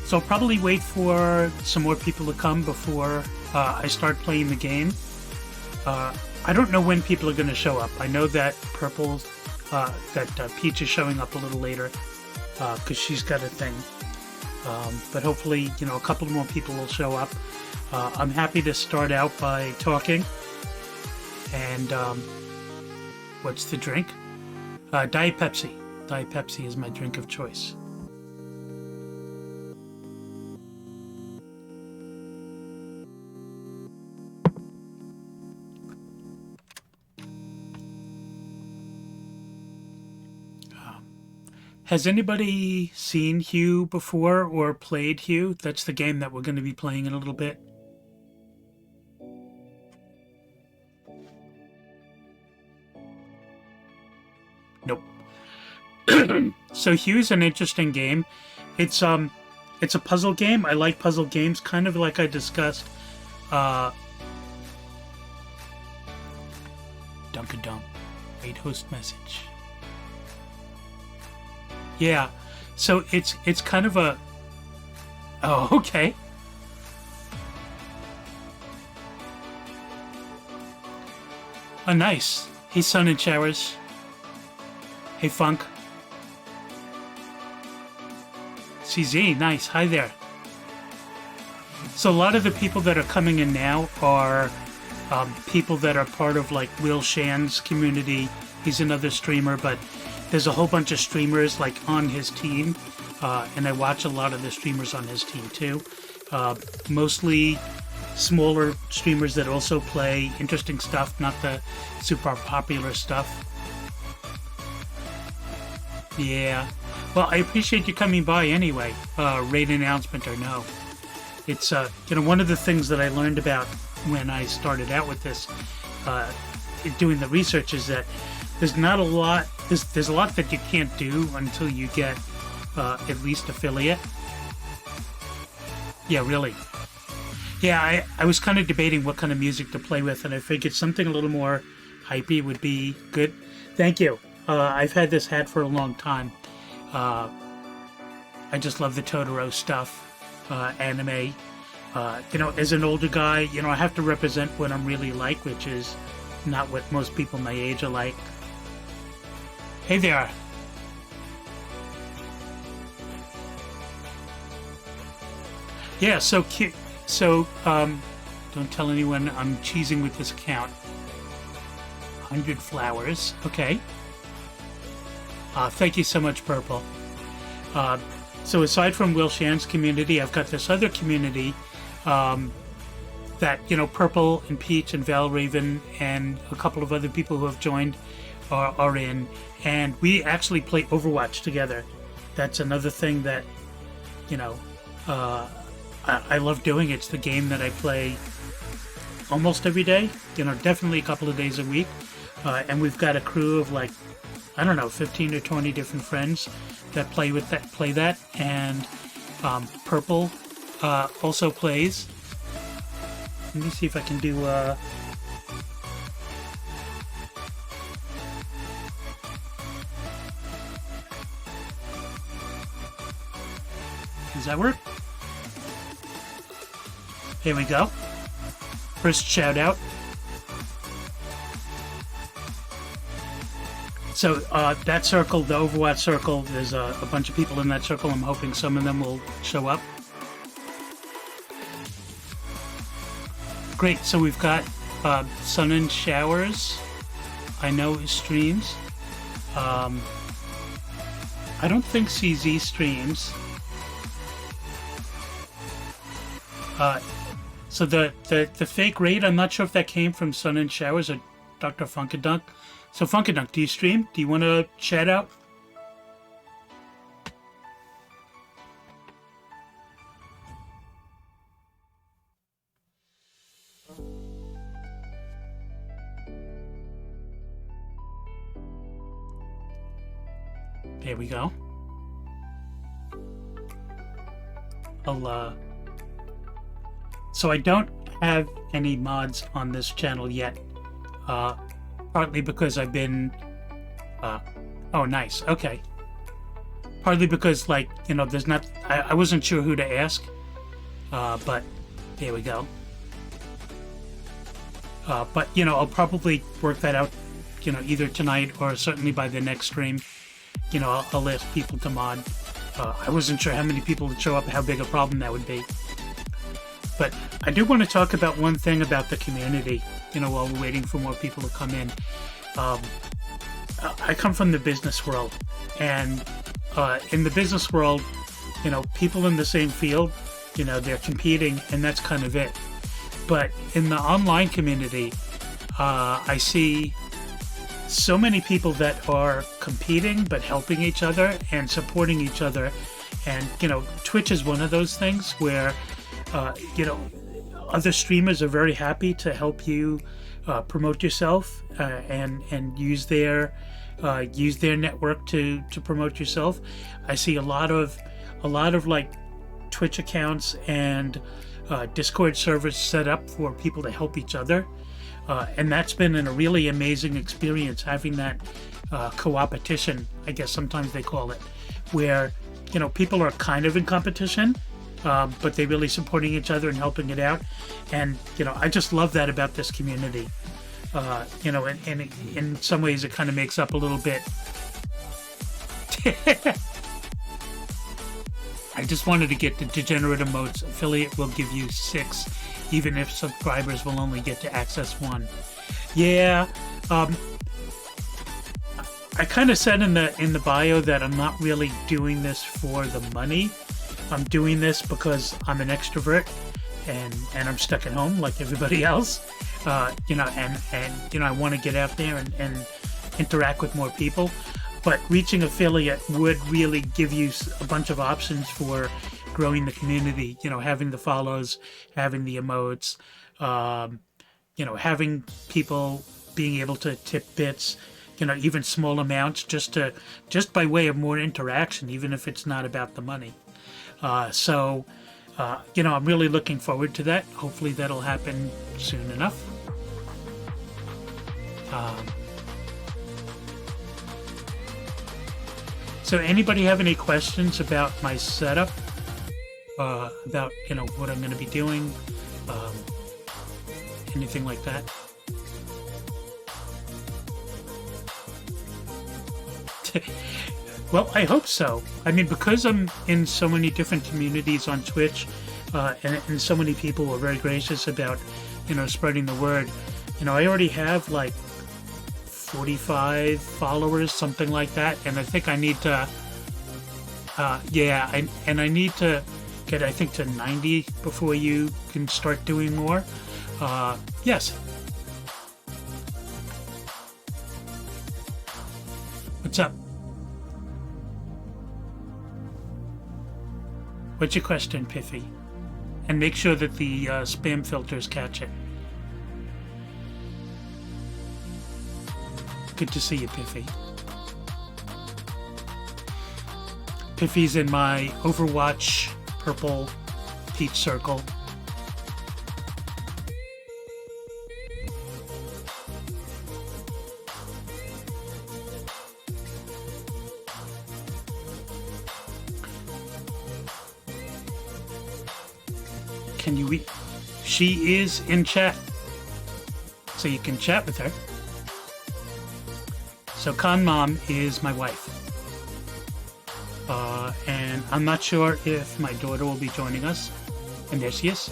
So I'll probably wait for some more people to come before I start playing the game. I don't know when people are going to show up. I know that Peach is showing up a little later because she's got a thing. But hopefully, a couple more people will show up. I'm happy to start out by talking. And what's the drink? Diet Pepsi. Diet Pepsi is my drink of choice. Has anybody seen Hue before or played Hue? That's the game that we're going to be playing in a little bit. Nope. So Hue's an interesting game. It's a puzzle game. I like puzzle games, kind of like I discussed. Dunkadunk. Wait, host message. Yeah, so it's kind of a... Oh, okay. Oh, nice. Hey, Sun and Showers. Hey, Funk. CZ, nice. Hi there. So a lot of the people that are coming in now are people that are part of, like, Will Shan's community. He's another streamer, but there's a whole bunch of streamers, like, on his team. And I watch a lot of the streamers on his team, too. Mostly smaller streamers that also play interesting stuff, not the super popular stuff. Yeah. Well, I appreciate you coming by anyway, raid announcement or no. It's, one of the things that I learned about when I started out with this, doing the research, is that there's not a lot, there's a lot that you can't do until you get at least affiliate. Yeah, really. Yeah, I was kind of debating what kind of music to play with, and I figured something a little more hypey would be good. Thank you. I've had this hat for a long time. I just love the Totoro stuff, anime. As an older guy, I have to represent what I'm really like, which is not what most people my age are like. Hey there. Yeah, so cute. So, don't tell anyone I'm cheesing with this account. 100 flowers. Okay. Thank you so much, Purple. So aside from Will Shan's community, I've got this other community that, Purple and Peach and Valraven and a couple of other people who have joined are in. And we actually play Overwatch together. That's another thing that, I love doing. It's the game that I play almost every day, definitely a couple of days a week. And we've got a crew of 15 or 20 different friends that play that. And Purple also plays. Let me see if I can do... Does that work? Here we go. First shout out. So that circle, the Overwatch circle, there's a bunch of people in that circle. I'm hoping some of them will show up. Great, so we've got Sun and Showers. I know his streams. I don't think CZ streams. So the fake raid, I'm not sure if that came from Sun and Showers or Dr. Funkadunk. So Funkadunk, do you stream? Do you want to chat out? There we go. So I don't have any mods on this channel yet. Partly because I've been... oh, nice. Okay. Partly because, like, there's not, I wasn't sure who to ask, but there we go. But, I'll probably work that out, either tonight or certainly by the next stream. I'll ask people to mod. I wasn't sure how many people would show up, how big a problem that would be. But I do want to talk about one thing about the community, while we're waiting for more people to come in. I come from the business world, and in the business world, people in the same field, they're competing, and that's kind of it. But in the online community, I see so many people that are competing but helping each other and supporting each other. And, Twitch is one of those things where, other streamers are very happy to help you promote yourself and use their network to promote yourself. I see a lot of like Twitch accounts and Discord servers set up for people to help each other. And that's been a really amazing experience, having that co-opetition, I guess sometimes they call it, where, people are kind of in competition, but they're really supporting each other and helping it out. And, I just love that about this community. And in some ways it kind of makes up a little bit. I just wanted to get the degenerate emotes. Affiliate will give you 6, even if subscribers will only get to access 1. Yeah, I kind of said in the bio that I'm not really doing this for the money. I'm doing this because I'm an extrovert and I'm stuck at home like everybody else. And I want to get out there and interact with more people. But reaching affiliate would really give you a bunch of options for growing the community, having the follows, having the emotes, having people being able to tip bits, even small amounts just by way of more interaction, even if it's not about the money. So I'm really looking forward to that. Hopefully that'll happen soon enough. So anybody have any questions about my setup? About, what I'm going to be doing? Anything like that? Well, I hope so. I mean, because I'm in so many different communities on Twitch, and so many people were very gracious about, spreading the word. I already have like 45 followers, something like that, and I think I need to, I need to get, I think, to 90 before you can start doing more. Yes. What's up? What's your question, Piffy? And make sure that the spam filters catch it. Good to see you, Piffy. Piffy's in my Overwatch purple peach circle. Can you read? She is in chat, so you can chat with her. So Con Mom is my wife. And I'm not sure if my daughter will be joining us. And there she is.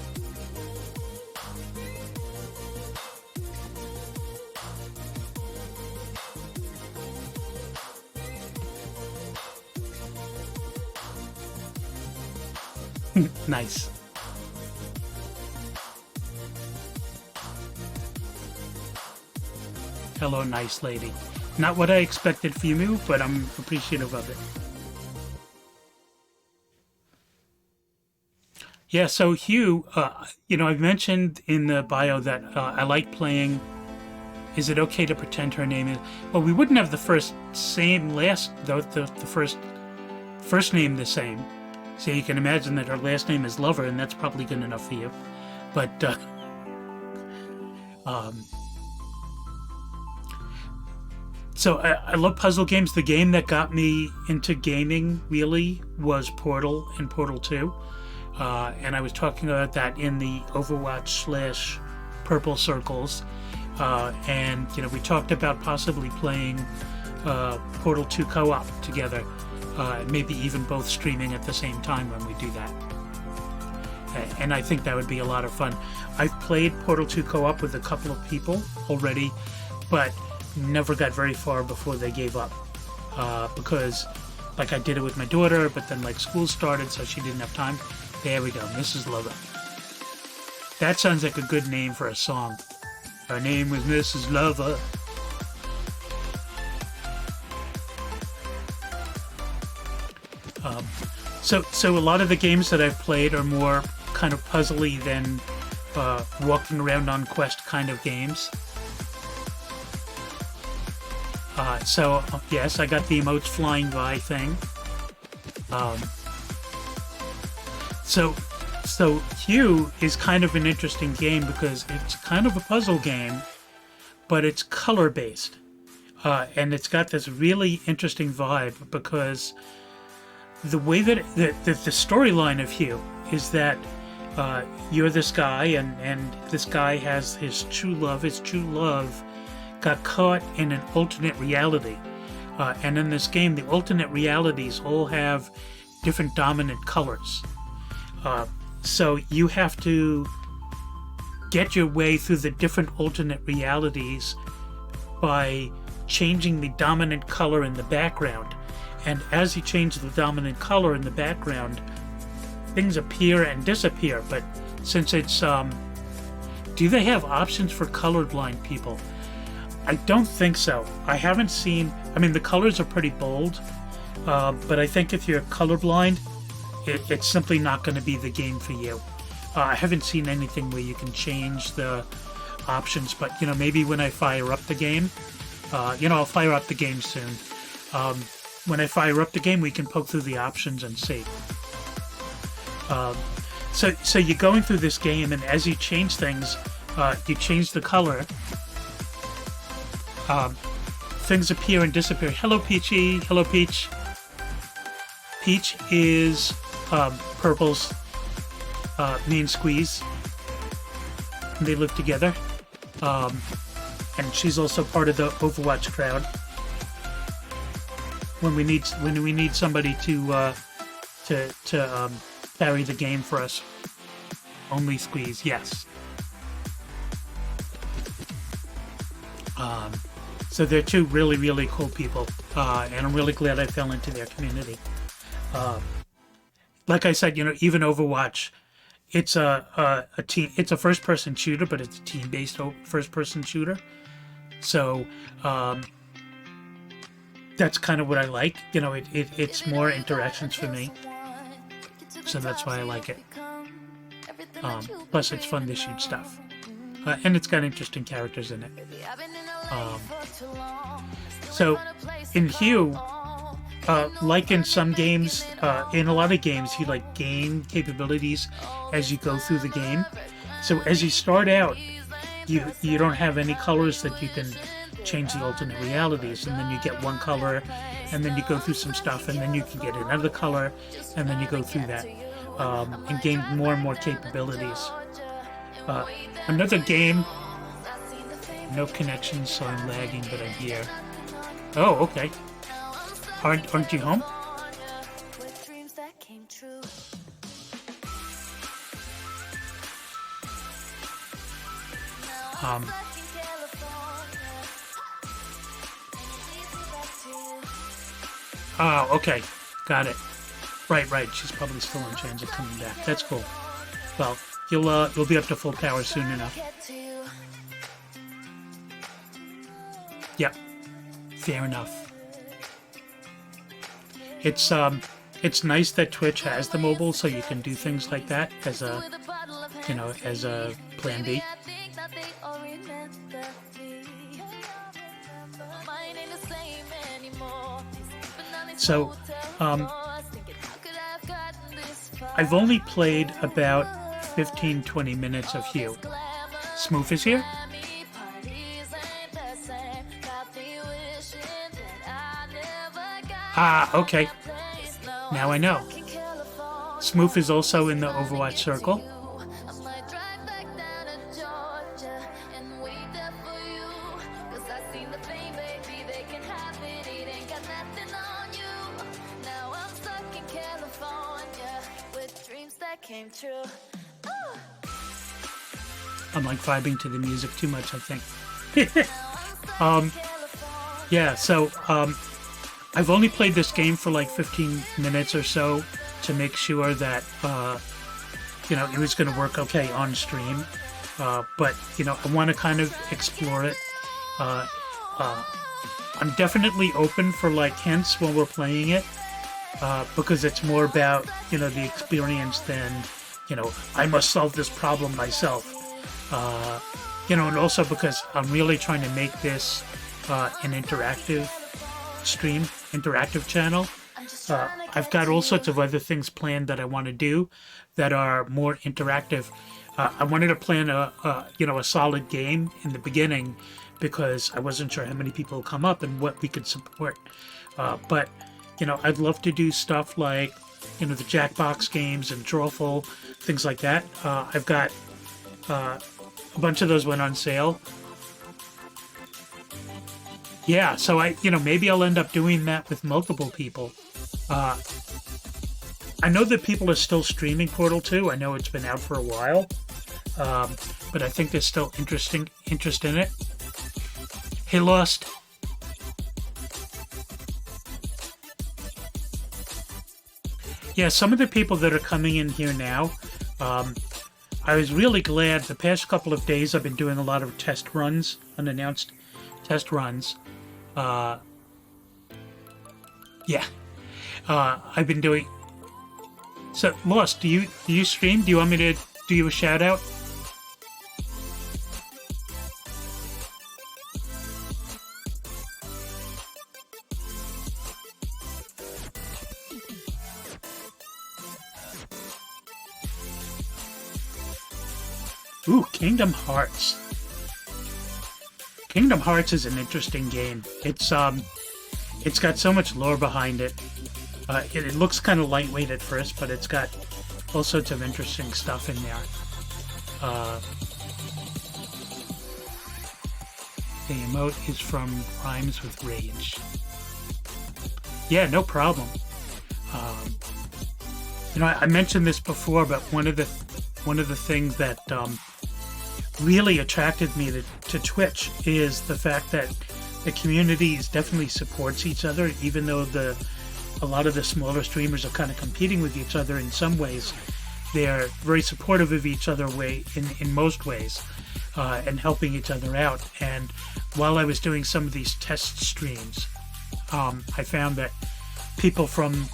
Nice. Hello, nice lady. Not what I expected from you, but I'm appreciative of it. Yeah, so Hugh, I've mentioned in the bio that I like playing Is It Okay to Pretend Her Name Is... Well, we wouldn't have the first same last, though, the first name the same. So you can imagine that her last name is Lover, and that's probably good enough for you. But, So I love puzzle games. The game that got me into gaming really was Portal and Portal 2. And I was talking about that in the Overwatch / Purple Circles. And, we talked about possibly playing Portal 2 co-op together. Maybe even both streaming at the same time when we do that. And I think that would be a lot of fun. I've played Portal 2 co-op with a couple of people already, but never got very far before they gave up. Because, like, I did it with my daughter, but then, like, school started, so she didn't have time. There we go, Mrs. Lover. That sounds like a good name for a song. Her name was Mrs. Lover. So a lot of the games that I've played are more kind of puzzly than walking around on quest kind of games. So yes, I got the emotes flying by thing. So Hue is kind of an interesting game because it's kind of a puzzle game, but it's color based, and it's got this really interesting vibe because the way that the storyline of Hue is that you're this guy, and this guy has his true love. His true love got caught in an alternate reality. And in this game, the alternate realities all have different dominant colors. So you have to get your way through the different alternate realities by changing the dominant color in the background. And as you change the dominant color in the background, things appear and disappear. But since it's, do they have options for colorblind people? I don't think so. I haven't seen, the colors are pretty bold, but I think if you're colorblind, it's simply not going to be the game for you. I haven't seen anything where you can change the options, but, maybe when I fire up the game, I'll fire up the game soon. When I fire up the game, we can poke through the options and see. So you're going through this game, and as you change things, you change the color. Things appear and disappear. Hello, Peachy. Hello, Peach. Peach is Purple's main squeeze. They live together. And she's also part of the Overwatch crowd. When we need somebody to carry the game for us. Only squeeze, yes. So they're two really, really cool people, and I'm really glad I fell into their community. Like I said, even Overwatch, it's a team. It's a first-person shooter, but it's a team-based first-person shooter. So that's kind of what I like. It's more interactions for me, so that's why I like it. Plus, it's fun to shoot stuff. And it's got interesting characters in it. So, in Hue, like in some games, in a lot of games, you gain capabilities as you go through the game. So as you start out, you don't have any colors that you can change the alternate realities, and then you get one color, and then you go through some stuff, and then you can get another color, and then you go through that, and gain more and more capabilities. Another game, no connections, so I'm lagging, but I'm here. Oh, okay. Aren't you home? Oh, okay. Got it. Right. She's probably still in transit coming back. That's cool. Well, you'll be up to full power soon enough. Yep. Fair enough. It's nice that Twitch has the mobile, so you can do things like that as a plan B. So, I've only played about 15-20 minutes of Hue. Smooth is here? Ah, okay. Now I know. Smooth is also in the Overwatch circle. Came true. I'm like vibing to the music too much, I think. Yeah, so I've only played this game for like 15 minutes or so to make sure that it was going to work okay on stream. But I want to kind of explore it. I'm definitely open for like hints when we're playing it, because it's more about the experience than I must solve this problem myself. And also because I'm really trying to make this an interactive interactive channel. I've got all sorts of other things planned that I want to do that are more interactive. I wanted to plan a solid game in the beginning because I wasn't sure how many people would come up and what we could support. But I'd love to do stuff like the Jackbox games and Drawful, things like that. I've got a bunch of those went on sale. Yeah, so maybe I'll end up doing that with multiple people. I know that people are still streaming Portal 2. I know it's been out for a while, but I think there's still interest in it. Hey, Lost. Yeah, some of the people that are coming in here now, I was really glad. The past couple of days I've been doing a lot of test runs, unannounced test runs. I've been doing... So, Lost, do you stream? Do you want me to do you a shout out? Ooh, Kingdom Hearts. Kingdom Hearts is an interesting game. It's got so much lore behind it. It looks kind of lightweight at first, but it's got all sorts of interesting stuff in there. The emote is from Rhymes with Rage. Yeah, no problem. I mentioned this before, but one of the things that really attracted me to Twitch is the fact that the community definitely supports each other, even though a lot of the smaller streamers are kind of competing with each other in some ways. They're very supportive of each other in most ways, and helping each other out. And while I was doing some of these test streams, I found that people from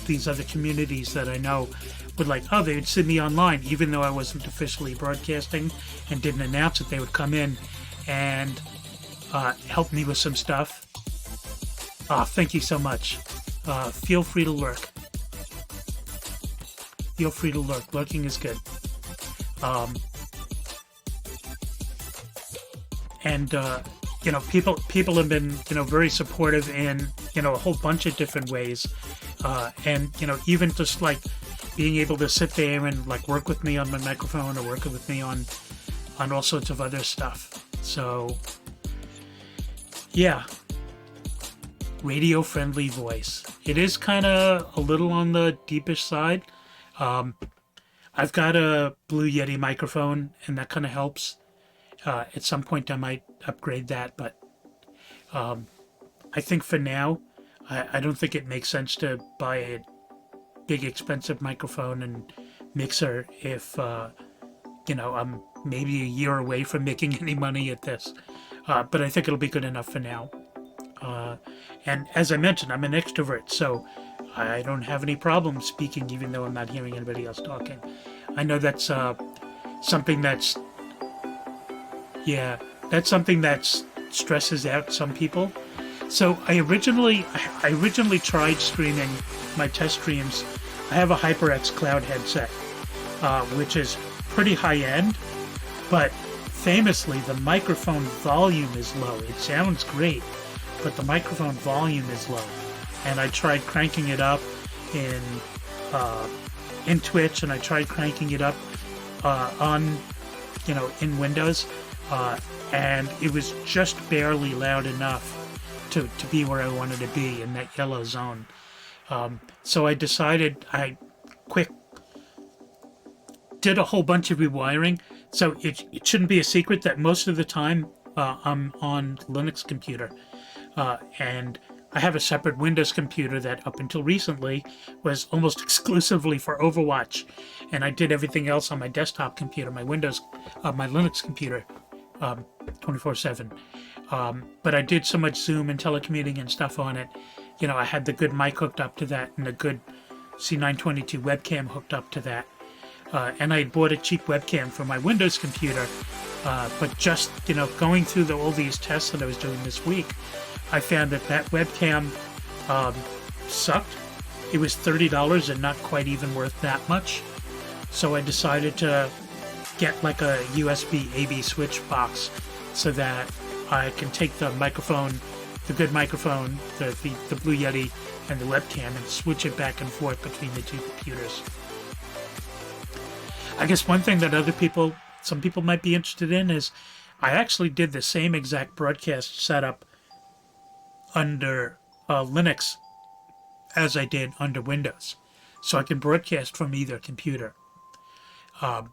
these other communities that I know would they would see me online, even though I wasn't officially broadcasting and didn't announce it. They would come in and help me with some stuff. Thank you so much. Feel free to lurk. Feel free to lurk. Lurking is good. People have been very supportive in a whole bunch of different ways, and even just being able to sit there and work with me on my microphone or working with me on all sorts of other stuff. So yeah, radio friendly voice. It is kind of a little on the deepish side. I've got a Blue Yeti microphone, and that kind of helps. At some point I might upgrade that, but I think for now I don't think it makes sense to buy a big expensive microphone and mixer if I'm maybe a year away from making any money at this, but I think it'll be good enough for now. And as I mentioned, I'm an extrovert, so I don't have any problem speaking even though I'm not hearing anybody else talking. I know that's something that stresses out some people. So I originally tried streaming my test streams. I have a HyperX Cloud headset, which is pretty high end, but famously the microphone volume is low. It sounds great, but the microphone volume is low. and I tried cranking it up in Twitch, and I tried cranking it up on, in Windows, and it was just barely loud enough to be where I wanted to be in that yellow zone. So I decided did a whole bunch of rewiring. So it shouldn't be a secret that most of the time I'm on Linux computer, and I have a separate Windows computer that up until recently was almost exclusively for Overwatch, and I did everything else on my desktop computer, my Linux computer, 24/7. But I did so much Zoom and telecommuting and stuff on it. I had the good mic hooked up to that and the good C922 webcam hooked up to that. And I had bought a cheap webcam for my Windows computer. But just, going through all these tests that I was doing this week, I found that webcam sucked. It was $30 and not quite even worth that much. So I decided to get like a USB AV switch box so that I can take the microphone, the good microphone, the Blue Yeti, and the webcam and switch it back and forth between the two computers. I guess one thing that some people might be interested in is I actually did the same exact broadcast setup under Linux as I did under Windows. So I can broadcast from either computer.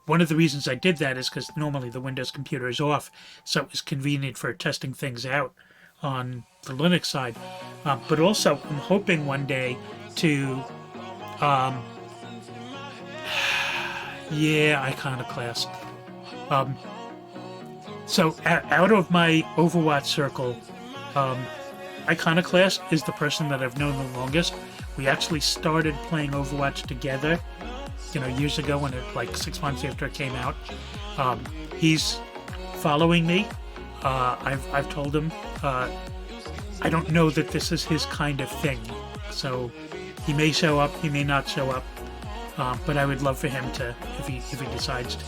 One of the reasons I did that is because normally the Windows computer is off, so it was convenient for testing things out on the Linux side. But also, I'm hoping one day to... yeah, Iconoclast. So out of my Overwatch circle, Iconoclast is the person that I've known the longest. We actually started playing Overwatch together, years ago when like 6 months after it came out. He's following me. I've told him I don't know that this is his kind of thing. So he may show up, he may not show up. But I would love for him to, if he decides to.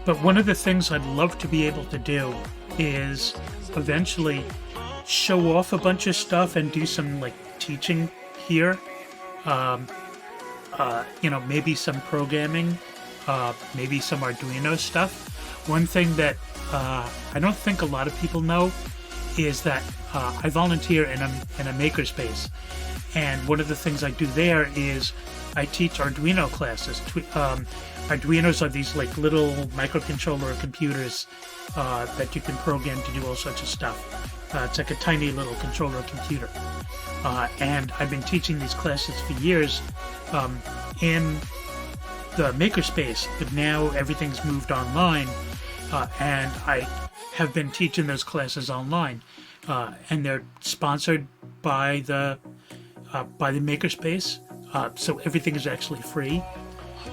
But one of the things I'd love to be able to do is eventually show off a bunch of stuff and do some like teaching here. Maybe some programming, maybe some Arduino stuff. One thing that I don't think a lot of people know is that I volunteer in a makerspace, and one of the things I do there is I teach Arduino classes. Arduinos are these like little microcontroller computers that you can program to do all sorts of stuff. It's like a tiny little controller computer, and I've been teaching these classes for years in the makerspace, but now everything's moved online, and I have been teaching those classes online, and they're sponsored by the makerspace, so everything is actually free.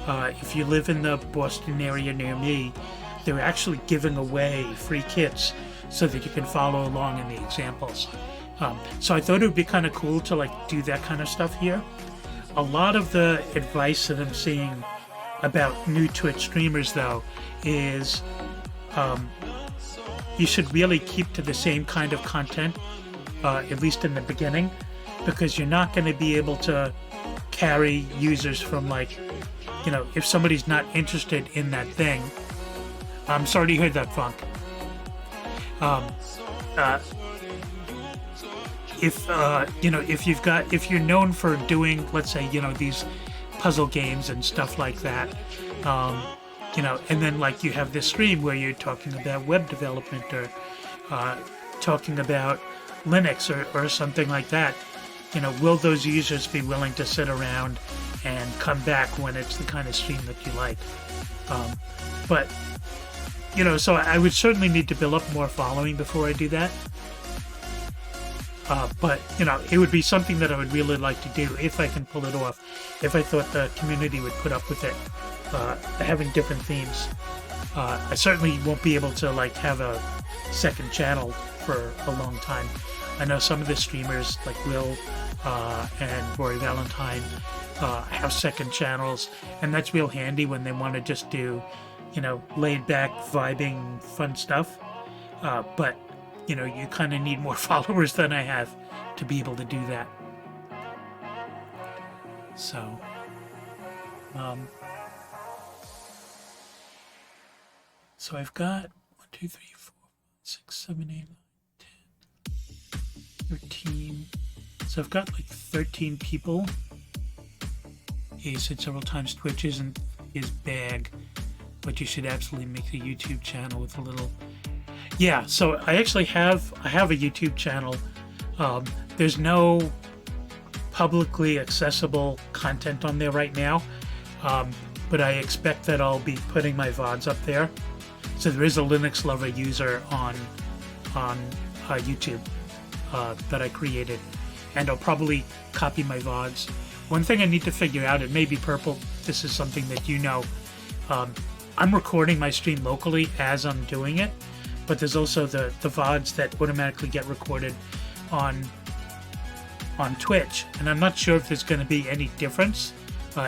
If you live in the Boston area near me, they're actually giving away free kits so that you can follow along in the examples. So I thought it would be kind of cool to like do that kind of stuff here. A lot of the advice that I'm seeing about new Twitch streamers, though, is you should really keep to the same kind of content, at least in the beginning, because you're not going to be able to carry users from like, if somebody's not interested in that thing. I'm sorry to hear that, Funk. If you're known for doing, let's say, these puzzle games and stuff like that, and then like you have this stream where you're talking about web development or talking about Linux or something like that, will those users be willing to sit around and come back when it's the kind of stream that you like? So I would certainly need to build up more following before I do that. But it would be something that I would really like to do if I can pull it off, if I thought the community would put up with it, having different themes. I certainly won't be able to like have a second channel for a long time. I know some of the streamers like Will and Rory Valentine have second channels, and that's real handy when they want to just do, laid back, vibing, fun stuff. But you kind of need more followers than I have to be able to do that. So, so I've got 1, 2, 3, 4, 6, 7, 8, 9, 10, 13. So I've got like 13 people. He said several times Twitch isn't his bag, but you should absolutely make a YouTube channel with a little. Yeah, so I actually have a YouTube channel. There's no publicly accessible content on there right now, but I expect that I'll be putting my VODs up there. So there is a Linux Lover user on YouTube that I created, and I'll probably copy my VODs. One thing I need to figure out, it may be Purple, this is something that you know, I'm recording my stream locally as I'm doing it, but there's also the VODs that automatically get recorded on Twitch, and I'm not sure if there's going to be any difference,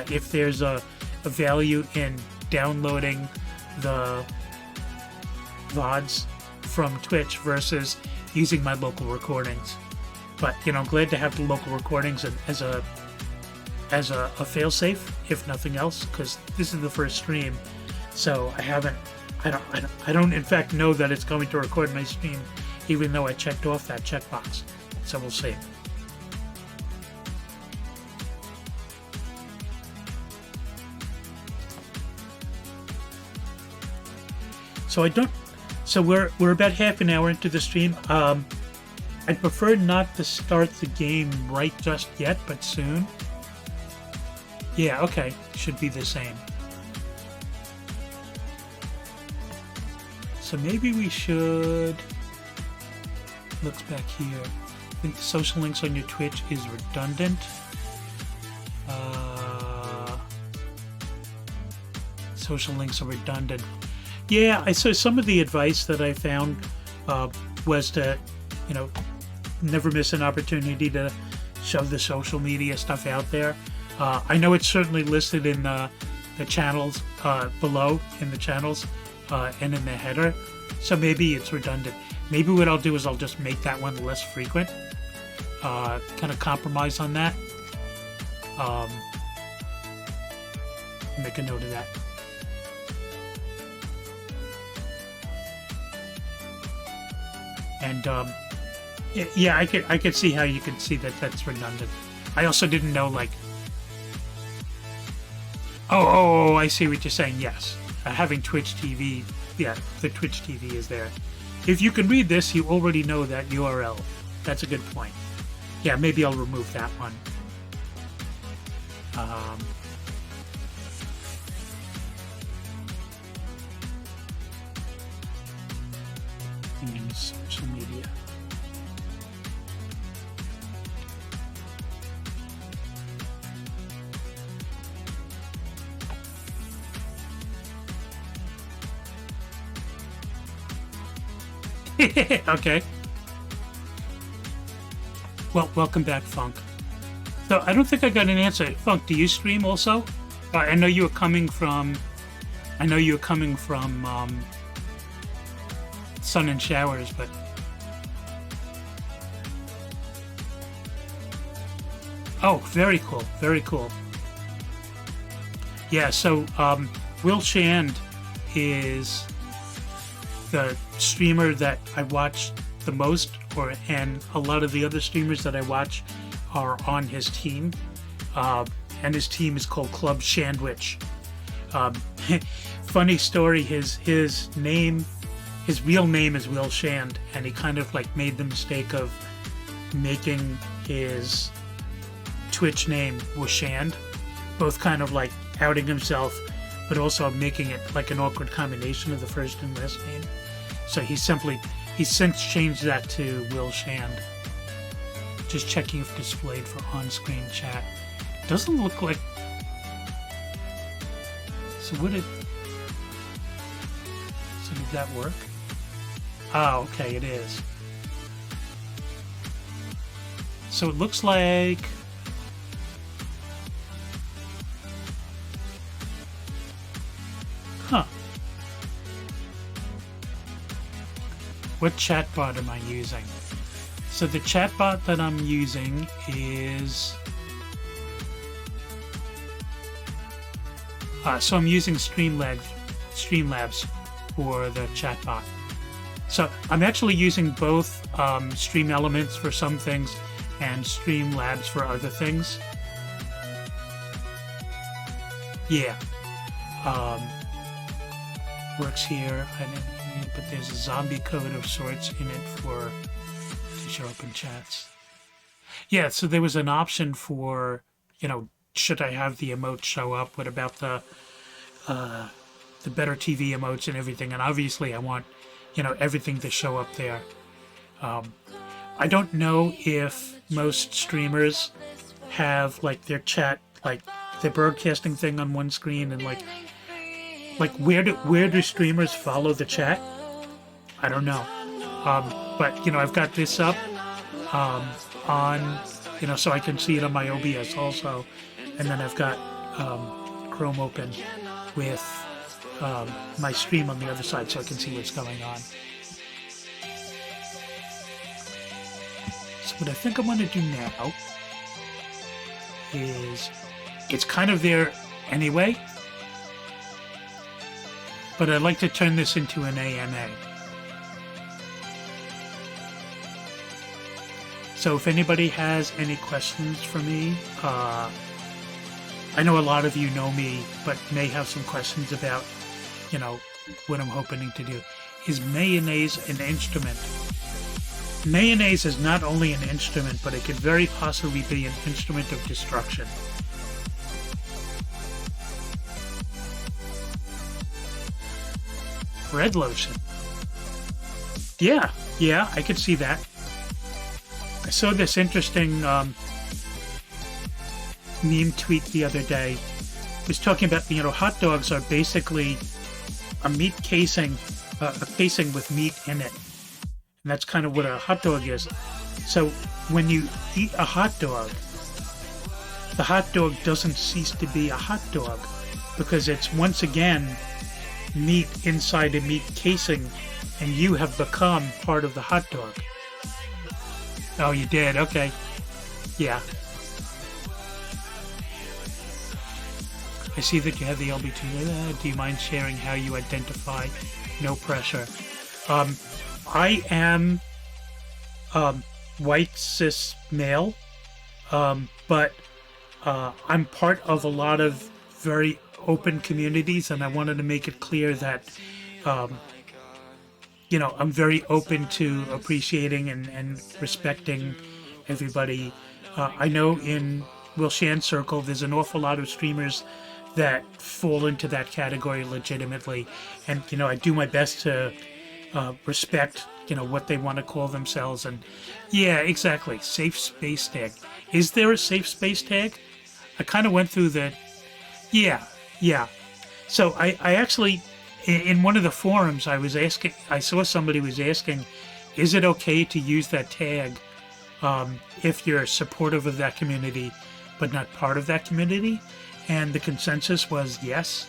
if there's a value in downloading the VODs from Twitch versus using my local recordings. But I'm glad to have the local recordings as a failsafe, if nothing else, because this is the first stream, so I don't in fact know that it's going to record my stream, even though I checked off that checkbox. So we'll see. So we're about half an hour into the stream. I'd prefer not to start the game right just yet, but soon. Yeah, okay. Should be the same. So maybe we should... Looks back here. I think the social links on your Twitch is redundant. Social links are redundant. Yeah, so some of the advice that I found was to, never miss an opportunity to shove the social media stuff out there. I know it's certainly listed in the channels below, in the channels and in the header, so maybe it's redundant. Maybe what I'll do is I'll just make that one less frequent, kind of compromise on that. Make a note of that. And yeah, I could see how you could see that that's redundant. I also didn't know, like, oh, I see what you're saying. Yes, having Twitch TV, yeah, the Twitch TV is there. If you can read this, you already know that URL. That's a good point. Yeah, maybe I'll remove that one. Social media. Okay. Well, welcome back, Funk. So I don't think I got an answer. Funk, do you stream also? I know you were coming from. Sun and Showers, but. Oh, very cool. Very cool. Yeah, so Will Shand is the streamer that I watch the most, and a lot of the other streamers that I watch are on his team, and his team is called Club Shandwich. Funny story, his real name is Will Shand, and he kind of like made the mistake of making his Twitch name Wishand, both kind of like outing himself, but also making it like an awkward combination of the first and last name. So he's since changed that to Will Shand. Just checking if displayed for on-screen chat. Doesn't look like. So did that work? Oh, okay, it is. So it looks like. Huh. what chatbot am I using? So the chatbot that I'm using is... so I'm using Streamlabs for the chatbot. So I'm actually using both Stream Elements for some things and Streamlabs for other things. Yeah. Works here, but there's a zombie code of sorts in it for to show up in chats. Yeah, so there was an option for, should I have the emotes show up? What about the better TV emotes and everything? And obviously I want, everything to show up there. I don't know if most streamers have like their chat, like the broadcasting thing on one screen, and like where do streamers follow the chat? I don't know. But I've got this up on, so I can see it on my OBS also, and then I've got Chrome open with my stream on the other side, so I can see what's going on. So what I think I'm going to do now is, it's kind of there anyway, but I'd like to turn this into an AMA. So if anybody has any questions for me, I know a lot of you know me, but may have some questions about, what I'm hoping to do. Is mayonnaise an instrument? Mayonnaise is not only an instrument, but it could very possibly be an instrument of destruction. Red lotion. Yeah, I could see that. I saw this interesting meme tweet the other day. It was talking about, hot dogs are basically a meat casing, a casing with meat in it. And that's kind of what a hot dog is. So when you eat a hot dog, the hot dog doesn't cease to be a hot dog, because it's once again meat inside a meat casing, and you have become part of the hot dog. Oh, you did? Okay. Yeah. I see that you have the LB2. Do you mind sharing how you identify? No pressure. I am white cis male, but I'm part of a lot of very open communities, and I wanted to make it clear that I'm very open to appreciating and respecting everybody. I know in Will Shan Circle there's an awful lot of streamers that fall into that category legitimately, and I do my best to respect what they want to call themselves. And yeah, exactly, safe space tag. Is there a safe space tag? I kind of went through the yeah. So I actually, in one of the forums, I saw somebody was asking, is it okay to use that tag if you're supportive of that community but not part of that community? And the consensus was yes.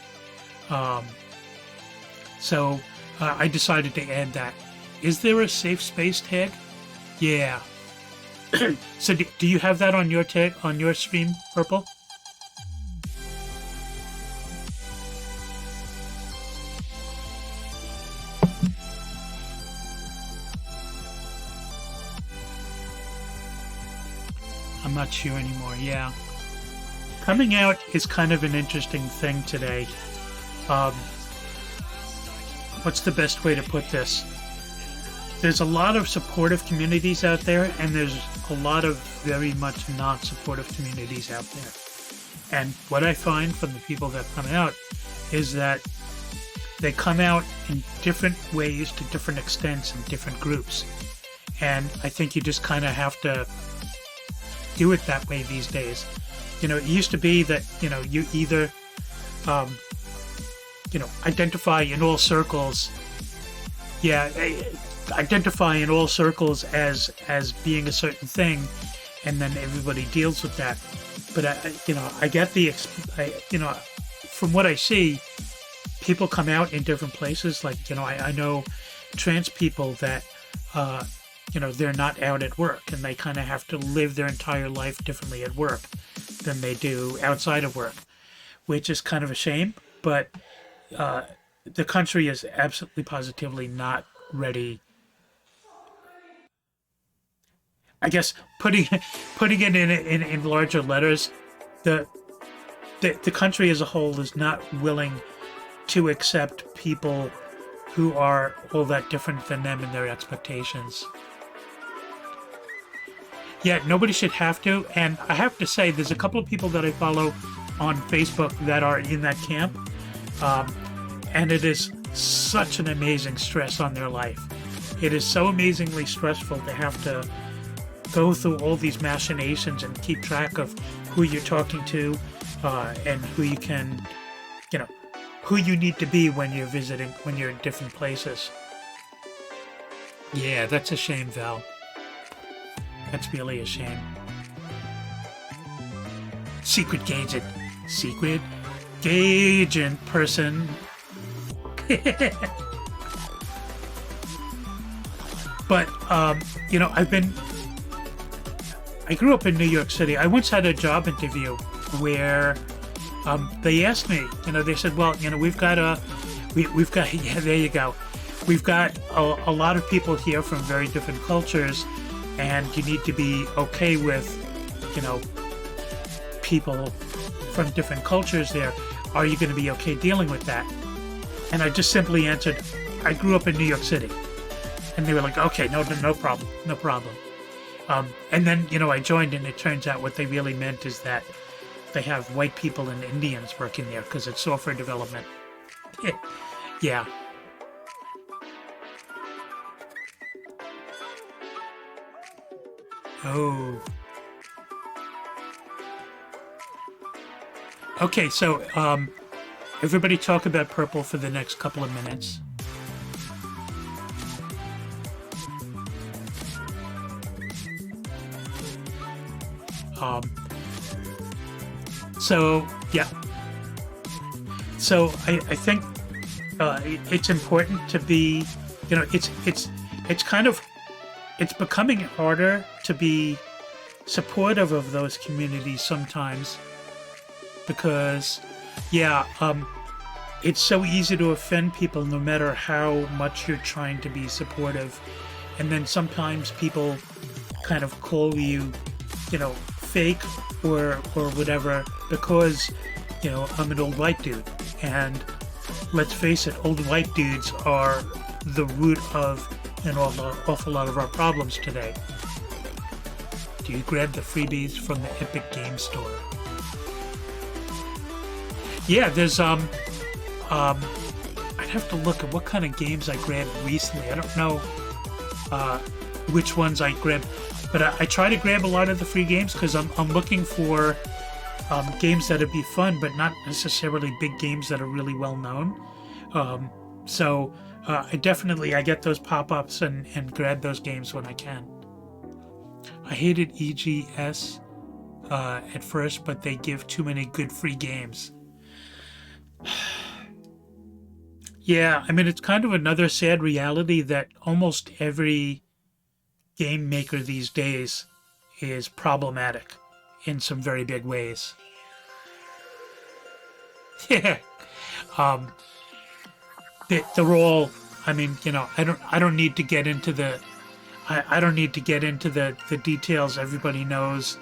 So I decided to add that. Is there a safe space tag? Yeah. So do you have that on your tag, on your stream, Purple? I'm not sure anymore. Yeah. Coming out is kind of an interesting thing today. What's the best way to put this? There's a lot of supportive communities out there, and there's a lot of very much non-supportive communities out there. And what I find from the people that come out is that they come out in different ways to different extents in different groups. And I think you just kind of have to do it that way these days. It used to be that, you either, identify in all circles. Yeah, identify in all circles as being a certain thing, and then everybody deals with that. But I get from what I see, people come out in different places. Like, I know trans people that uh, they're not out at work, and they kind of have to live their entire life differently at work than they do outside of work, which is kind of a shame. But the country is absolutely positively not ready. I guess putting it in larger letters, the, the country as a whole is not willing to accept people who are all that different than them in their expectations. Yeah, nobody should have to. And I have to say, there's a couple of people that I follow on Facebook that are in that camp. And it is such an amazing stress on their life. It is so amazingly stressful to have to go through all these machinations and keep track of who you're talking to, and who you can, who you need to be when you're visiting, when you're in different places. Yeah, that's a shame, Val. That's really a shame. Secret agent person. But, I grew up in New York City. I once had a job interview where they asked me, they said, well, we've got, yeah, there you go. We've got a lot of people here from very different cultures, and you need to be okay with, people from different cultures there. Are you going to be okay dealing with that? And I just simply answered, I grew up in New York City. And they were like, okay, no problem. And then, I joined, and it turns out what they really meant is that they have white people and Indians working there because it's software development. Yeah. Oh. Okay, so everybody talk about purple for the next couple of minutes. So yeah. So I think it's important to be, it's becoming harder to be supportive of those communities sometimes, because it's so easy to offend people no matter how much you're trying to be supportive. And then sometimes people kind of call you, fake or whatever, because I'm an old white dude, and let's face it, old white dudes are the root of an awful lot of our problems today. Do you grab the freebies from the Epic Games Store? Yeah, there's I'd have to look at what kind of games I grabbed recently. I don't know which ones I grabbed. But I try to grab a lot of the free games because I'm looking for games that'd be fun, but not necessarily big games that are really well known. So I get those pop-ups and grab those games when I can. I hated EGS at first, but they give too many good free games. Yeah, I mean, it's kind of another sad reality that almost every game maker these days is problematic in some very big ways. Yeah. They're all, I mean, I don't need to get into the details. Everybody knows,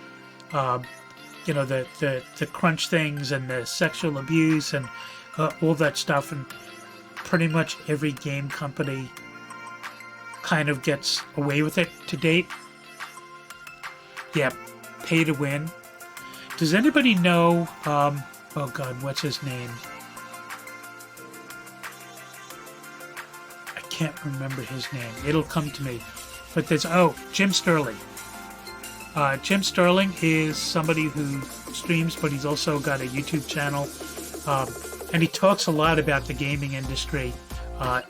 the crunch things and the sexual abuse and all that stuff, and pretty much every game company kind of gets away with it to date. Yeah, pay to win. Does anybody know, oh God, what's his name? I can't remember his name. It'll come to me. But there's, Jim Sterling. Jim Sterling is somebody who streams, but he's also got a YouTube channel. And he talks a lot about the gaming industry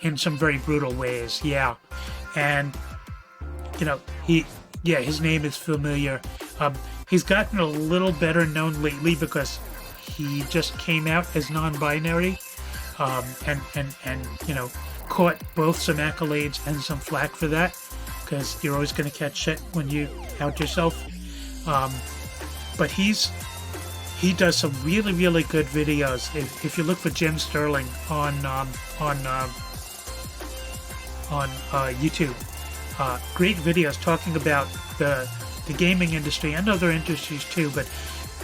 in some very brutal ways. Yeah. And, his name is familiar. He's gotten a little better known lately because he just came out as non-binary, and caught both some accolades and some flack for that. because you're always going to catch shit when you out yourself. But he does some really, really good videos. If you look for Jim Sterling on YouTube, great videos talking about the gaming industry and other industries too, but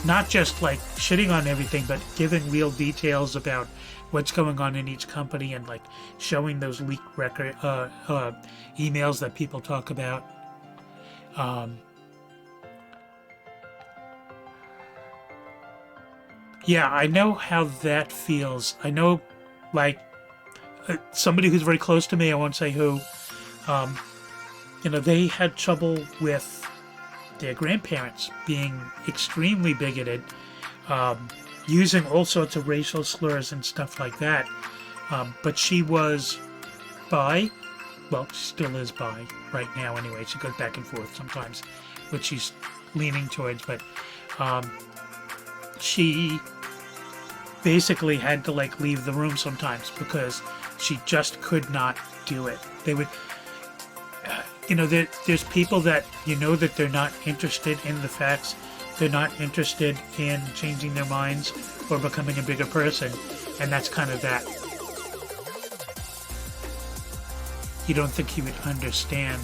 not just like shitting on everything, but giving real details about what's going on in each company and like showing those leaked record emails that people talk about. Yeah, I know how that feels. I know, like, somebody who's very close to me, I won't say who, they had trouble with their grandparents being extremely bigoted, using all sorts of racial slurs and stuff like that. But she was bi. Well, she still is bi right now anyway. She goes back and forth sometimes, which she's leaning towards. But she basically had to like leave the room sometimes because she just could not do it. They would, there's people that that they're not interested in the facts. They're not interested in changing their minds or becoming a bigger person, and that's kind of that. You don't think he would understand?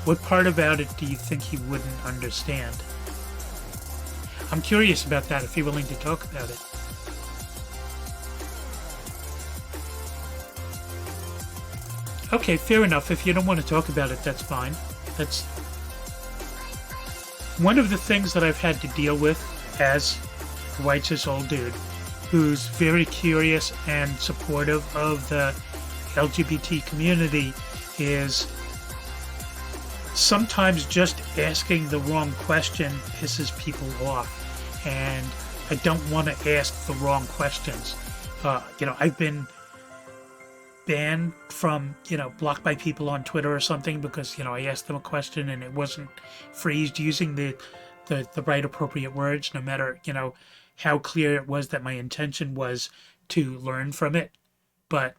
What part about it do you think he wouldn't understand? I'm curious about that, if you're willing to talk about it. Okay, fair enough. If you don't want to talk about it, that's fine. That's one of the things that I've had to deal with as a white cis old dude who's very curious and supportive of the LGBT community is sometimes just asking the wrong question pisses people off. And I don't want to ask the wrong questions. I've been banned from, blocked by people on Twitter or something because, I asked them a question and it wasn't phrased using the right appropriate words, no matter, how clear it was that my intention was to learn from it. But,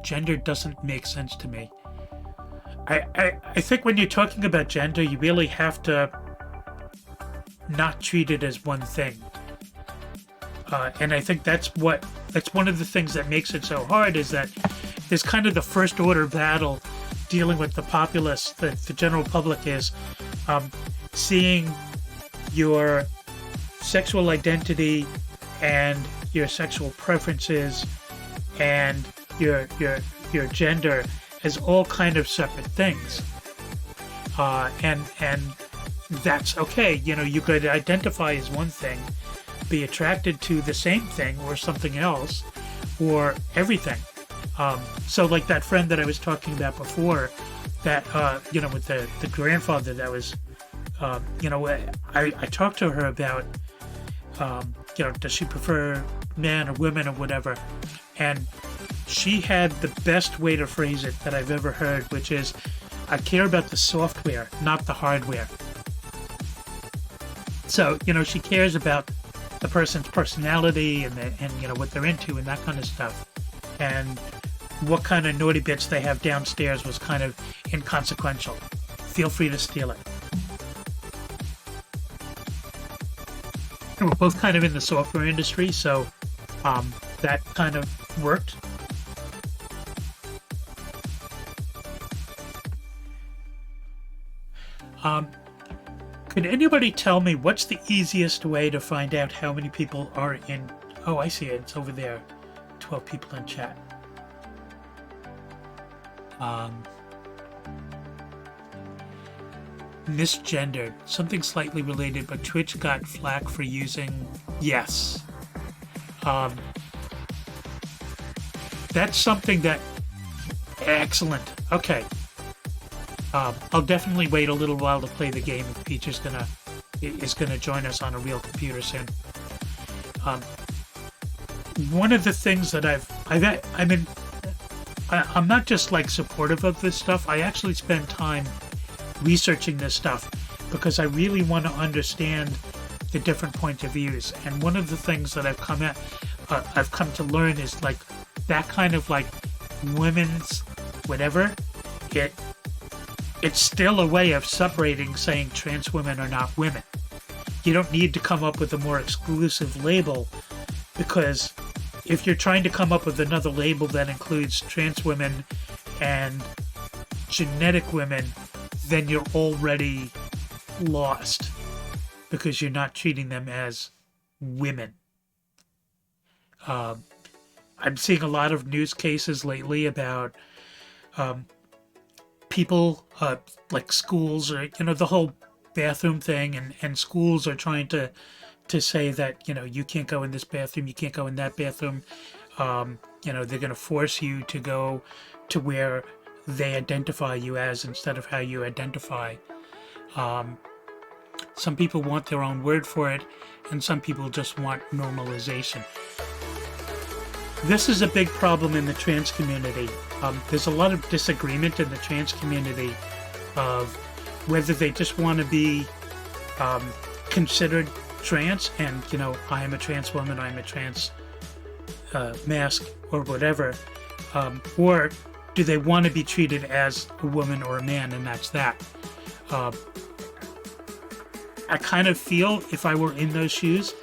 gender doesn't make sense to me. I think when you're talking about gender, you really have to not treat it as one thing. And I think that's one of the things that makes it so hard, is that there's kind of the first order battle dealing with the populace, the general public is seeing your sexual identity and your sexual preferences and your gender as all kind of separate things. And that's okay. You could identify as one thing, be attracted to the same thing or something else or everything. So like that friend that I was talking about before, that, with the grandfather that was, I talked to her about, does she prefer men or women or whatever? And she had the best way to phrase it that I've ever heard, which is, I care about the software, not the hardware. So, she cares about the person's personality and what they're into and that kind of stuff. And what kind of naughty bits they have downstairs was kind of inconsequential. Feel free to steal it. And we're both kind of in the software industry, so that kind of worked. Could anybody tell me what's the easiest way to find out how many people are in... Oh, I see it. It's over there. 12 people in chat. Misgendered. Something slightly related, but Twitch got flack for using... Yes. That's something that... Excellent. Okay. I'll definitely wait a little while to play the game if Peach is gonna join us on a real computer soon. One of the things that I'm not just like supportive of this stuff. I actually spend time researching this stuff because I really want to understand the different point of views. And one of the things that I've come to learn is like that kind of like women's whatever it it's still a way of separating, saying trans women are not women. You don't need to come up with a more exclusive label, because if you're trying to come up with another label that includes trans women and genetic women, then you're already lost, because you're not treating them as women. I'm seeing a lot of news cases lately about people, like schools, or the whole bathroom thing, and schools are trying to say that you can't go in this bathroom, you can't go in that bathroom. They're going to force you to go to where they identify you as instead of how you identify. Some people want their own word for it, and some people just want normalization. This is a big problem in the trans community. There's a lot of disagreement in the trans community of whether they just want to be considered trans, and I am a trans woman, I'm a trans mask or whatever, or do they want to be treated as a woman or a man, and that's that. I kind of feel if I were in those shoes,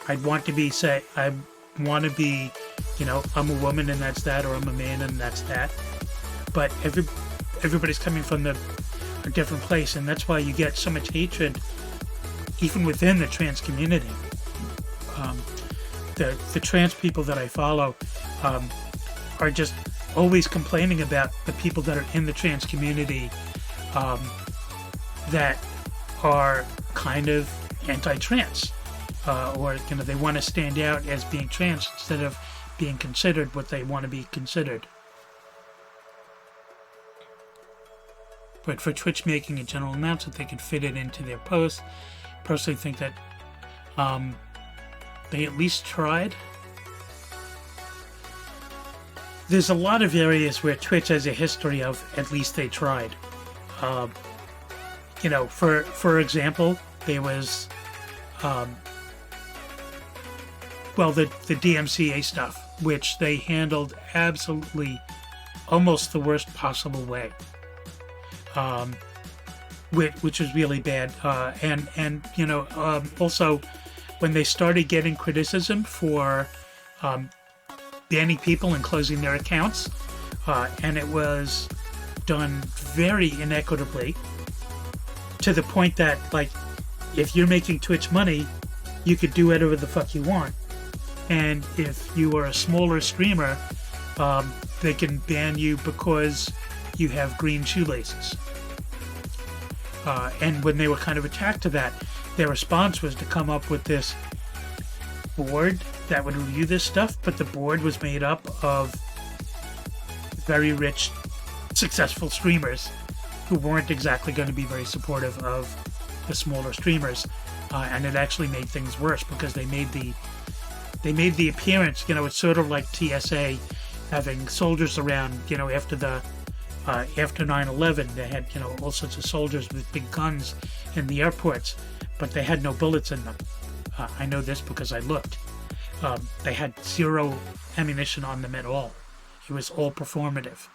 I'd want to be I'm a woman and that's that, or I'm a man and that's that. But everybody's coming from a different place, and that's why you get so much hatred even within the trans community. The trans people that I follow are just always complaining about the people that are in the trans community that are kind of anti-trans, or they want to stand out as being trans instead of being considered what they want to be considered. But for Twitch making a general announcement, they can fit it into their post. I personally think that they at least tried. There's a lot of areas where Twitch has a history of at least they tried. For example, there was the DMCA stuff, which they handled absolutely almost the worst possible way, which was really bad. Also when they started getting criticism for banning people and closing their accounts, and it was done very inequitably, to the point that, if you're making Twitch money, you could do whatever the fuck you want. And if you are a smaller streamer, they can ban you because you have green shoelaces. And when they were kind of attacked to that, their response was to come up with this board that would review this stuff, but the board was made up of very rich, successful streamers who weren't exactly going to be very supportive of the smaller streamers, and it actually made things worse because they made the appearance. It's sort of like TSA having soldiers around. After 9/11, they had all sorts of soldiers with big guns in the airports, but they had no bullets in them. I know this because I looked. They had zero ammunition on them at all. It was all performative.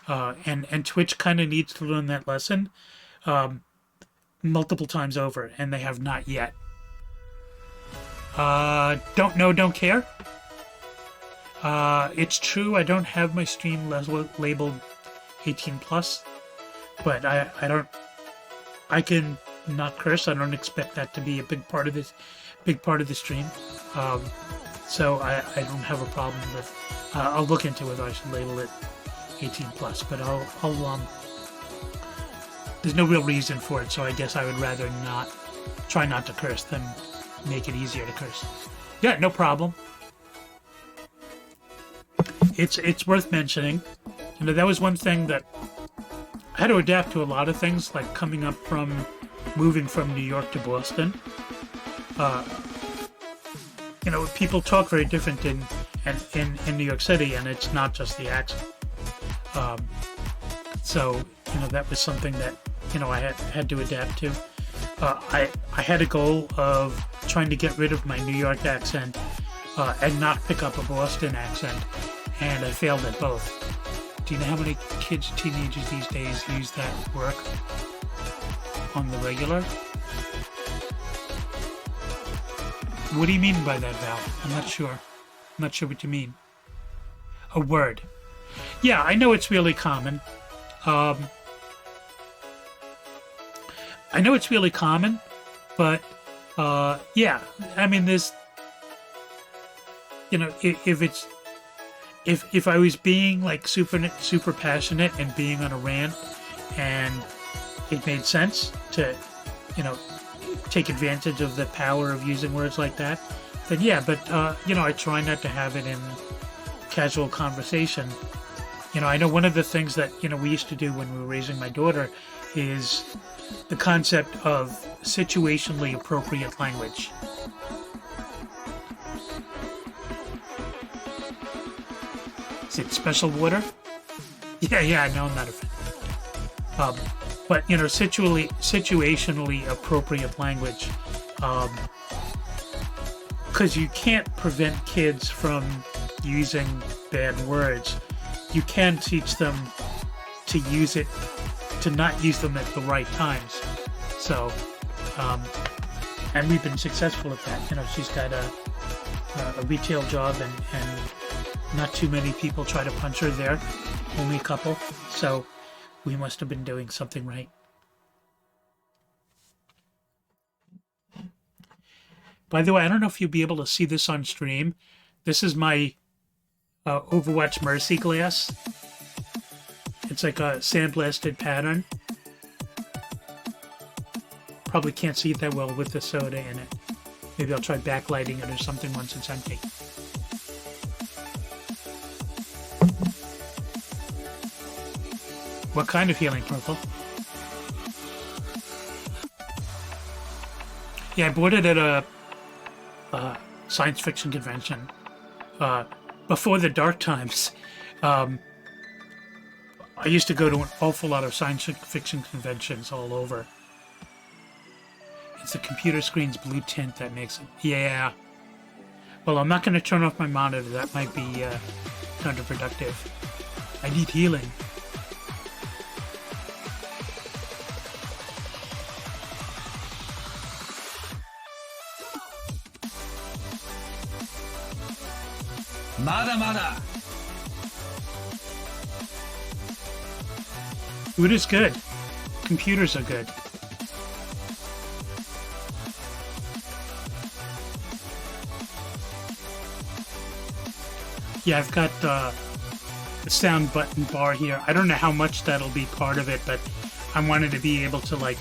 And Twitch kind of needs to learn that lesson multiple times over, and they have not yet. Don't know, don't care. It's true, I don't have my stream labeled 18+, but I can not curse. I don't expect that to be a big part of the stream. So I don't have a problem with, I'll look into whether I should label it 18+, but I'll there's no real reason for it, so I guess I would rather try not to curse than make it easier to curse. Yeah, no problem. It's worth mentioning. That was one thing that I had to adapt to. A lot of things, like moving from New York to Boston. People talk very different in New York City, and it's not just the accent. So that was something that I had to adapt to. I had a goal of trying to get rid of my New York accent and not pick up a Boston accent, and I failed at both. Do you know how many kids, teenagers these days use that work on the regular? What do you mean by that, Val? I'm not sure. I'm not sure what you mean. A word. Yeah, I know it's really common. I know it's really common, but yeah, I mean, there's, you know, if I was being like super passionate and being on a rant, and it made sense to, you know, take advantage of the power of using words like that, then yeah. But you know, I try not to have it in casual conversation. You know, I know one of the things that, you know, we used to do when we were raising my daughter is the concept of situationally appropriate language. Is it special water? Yeah, no, I'm not a fan. But, you know, situationally appropriate language. Because you can't prevent kids from using bad words. You can teach them to use it, to not use them at the right times. So, and we've been successful at that. You know, she's got a retail job, and not too many people try to punch her there. Only a couple. So we must have been doing something right. By the way, I don't know if you'll be able to see this on stream. This is my Overwatch Mercy glass. It's like a sandblasted pattern. Probably can't see it that well with the soda in it. Maybe I'll try backlighting it or something once it's empty. What kind of healing purple? Yeah, I bought it at a science fiction convention before the dark times. I used to go to an awful lot of science fiction conventions all over. It's the computer screen's blue tint that makes it. Yeah. Well, I'm not going to turn off my monitor. That might be counterproductive. I need healing. Mada mada. Food is good. Computers are good. Yeah, I've got the sound button bar here. I don't know how much that'll be part of it, but I wanted to be able to like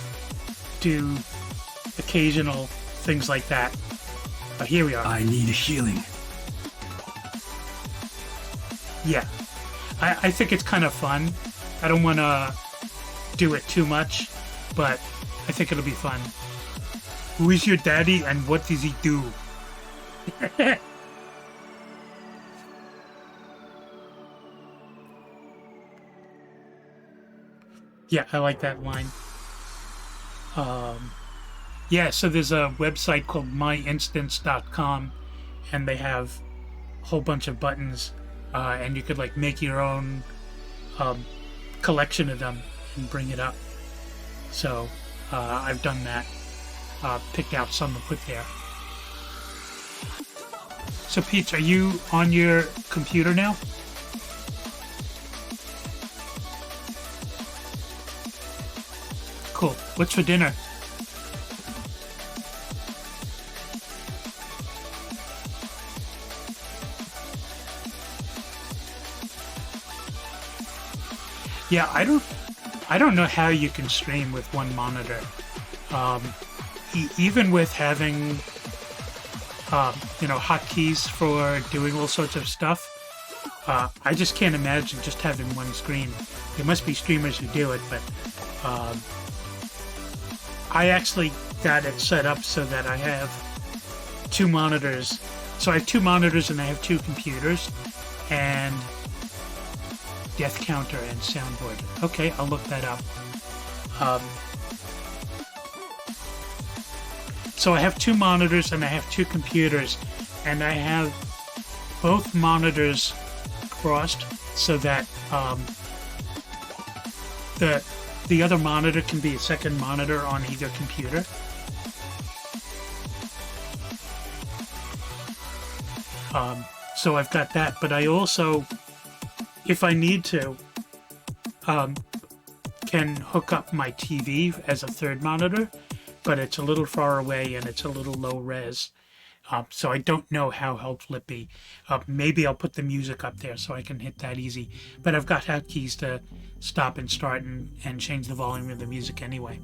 do occasional things like that. But here we are. I need healing. Yeah, I think it's kind of fun. I don't want to do it too much, but I think it'll be fun. Who is your daddy and what does he do? Yeah, I like that line. Yeah, so there's a website called myinstance.com, and they have a whole bunch of buttons, and you could like make your own collection of them and bring it up. So I've done that. Picked out some to put there. So Peach, are you on your computer now? Cool. What's for dinner? Yeah, I don't know how you can stream with one monitor. Even with having, you know, hotkeys for doing all sorts of stuff, I just can't imagine just having one screen. There must be streamers who do it, but I actually got it set up so that I have two monitors. So I have two monitors and I have two computers, and death counter and soundboard. Okay, I'll look that up. So I have two monitors and I have two computers, and I have both monitors crossed so that the other monitor can be a second monitor on either computer. So I've got that, but I also, if I need to, can hook up my TV as a third monitor, but it's a little far away and it's a little low res. So I don't know how helpful it be. Maybe I'll put the music up there so I can hit that easy. But I've got hotkeys to stop and start and change the volume of the music anyway.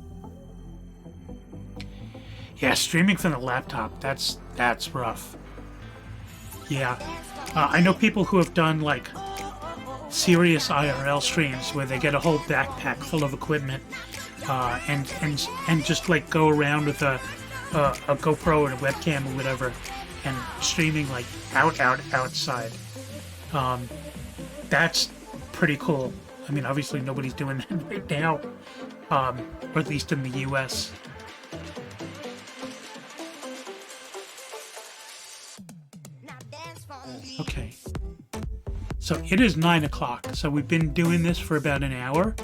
Yeah, streaming from the laptop, that's rough. Yeah. I know people who have done like serious IRL streams where they get a whole backpack full of equipment and just like go around with a GoPro and a webcam or whatever and streaming like outside. That's pretty cool. I mean, obviously nobody's doing that right now, or at least in the US. Okay. So it is 9 o'clock. So we've been doing this for about an hour.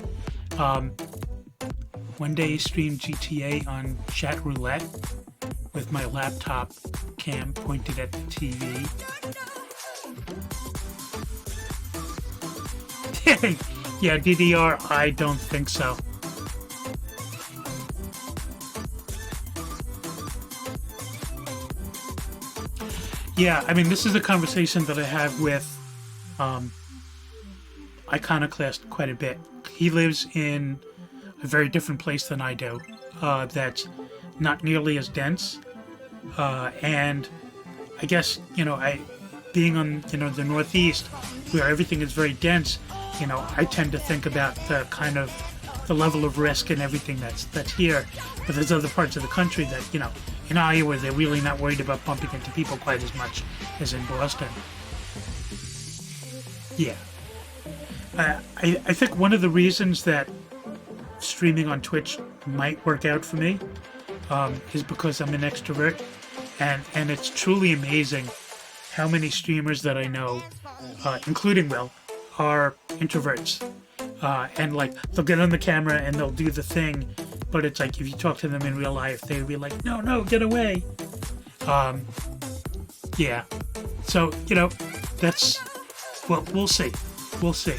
One day I streamed GTA on chat roulette with my laptop cam pointed at the TV. Yeah, DDR, I don't think so. Yeah, I mean, this is a conversation that I have with Iconoclast quite a bit. He lives in a very different place than I do. That's not nearly as dense. And I guess, being on, the Northeast, where everything is very dense, I tend to think about the kind of the level of risk and everything that's here. But there's other parts of the country that, in Iowa, they're really not worried about bumping into people quite as much as in Boston. Yeah. I think one of the reasons that streaming on Twitch might work out for me is because I'm an extrovert, and it's truly amazing how many streamers that I know, including Will, are introverts. And like they'll get on the camera and they'll do the thing, but it's like if you talk to them in real life, they'd be like, no, get away. Yeah. So, that's, well, we'll see. We'll see.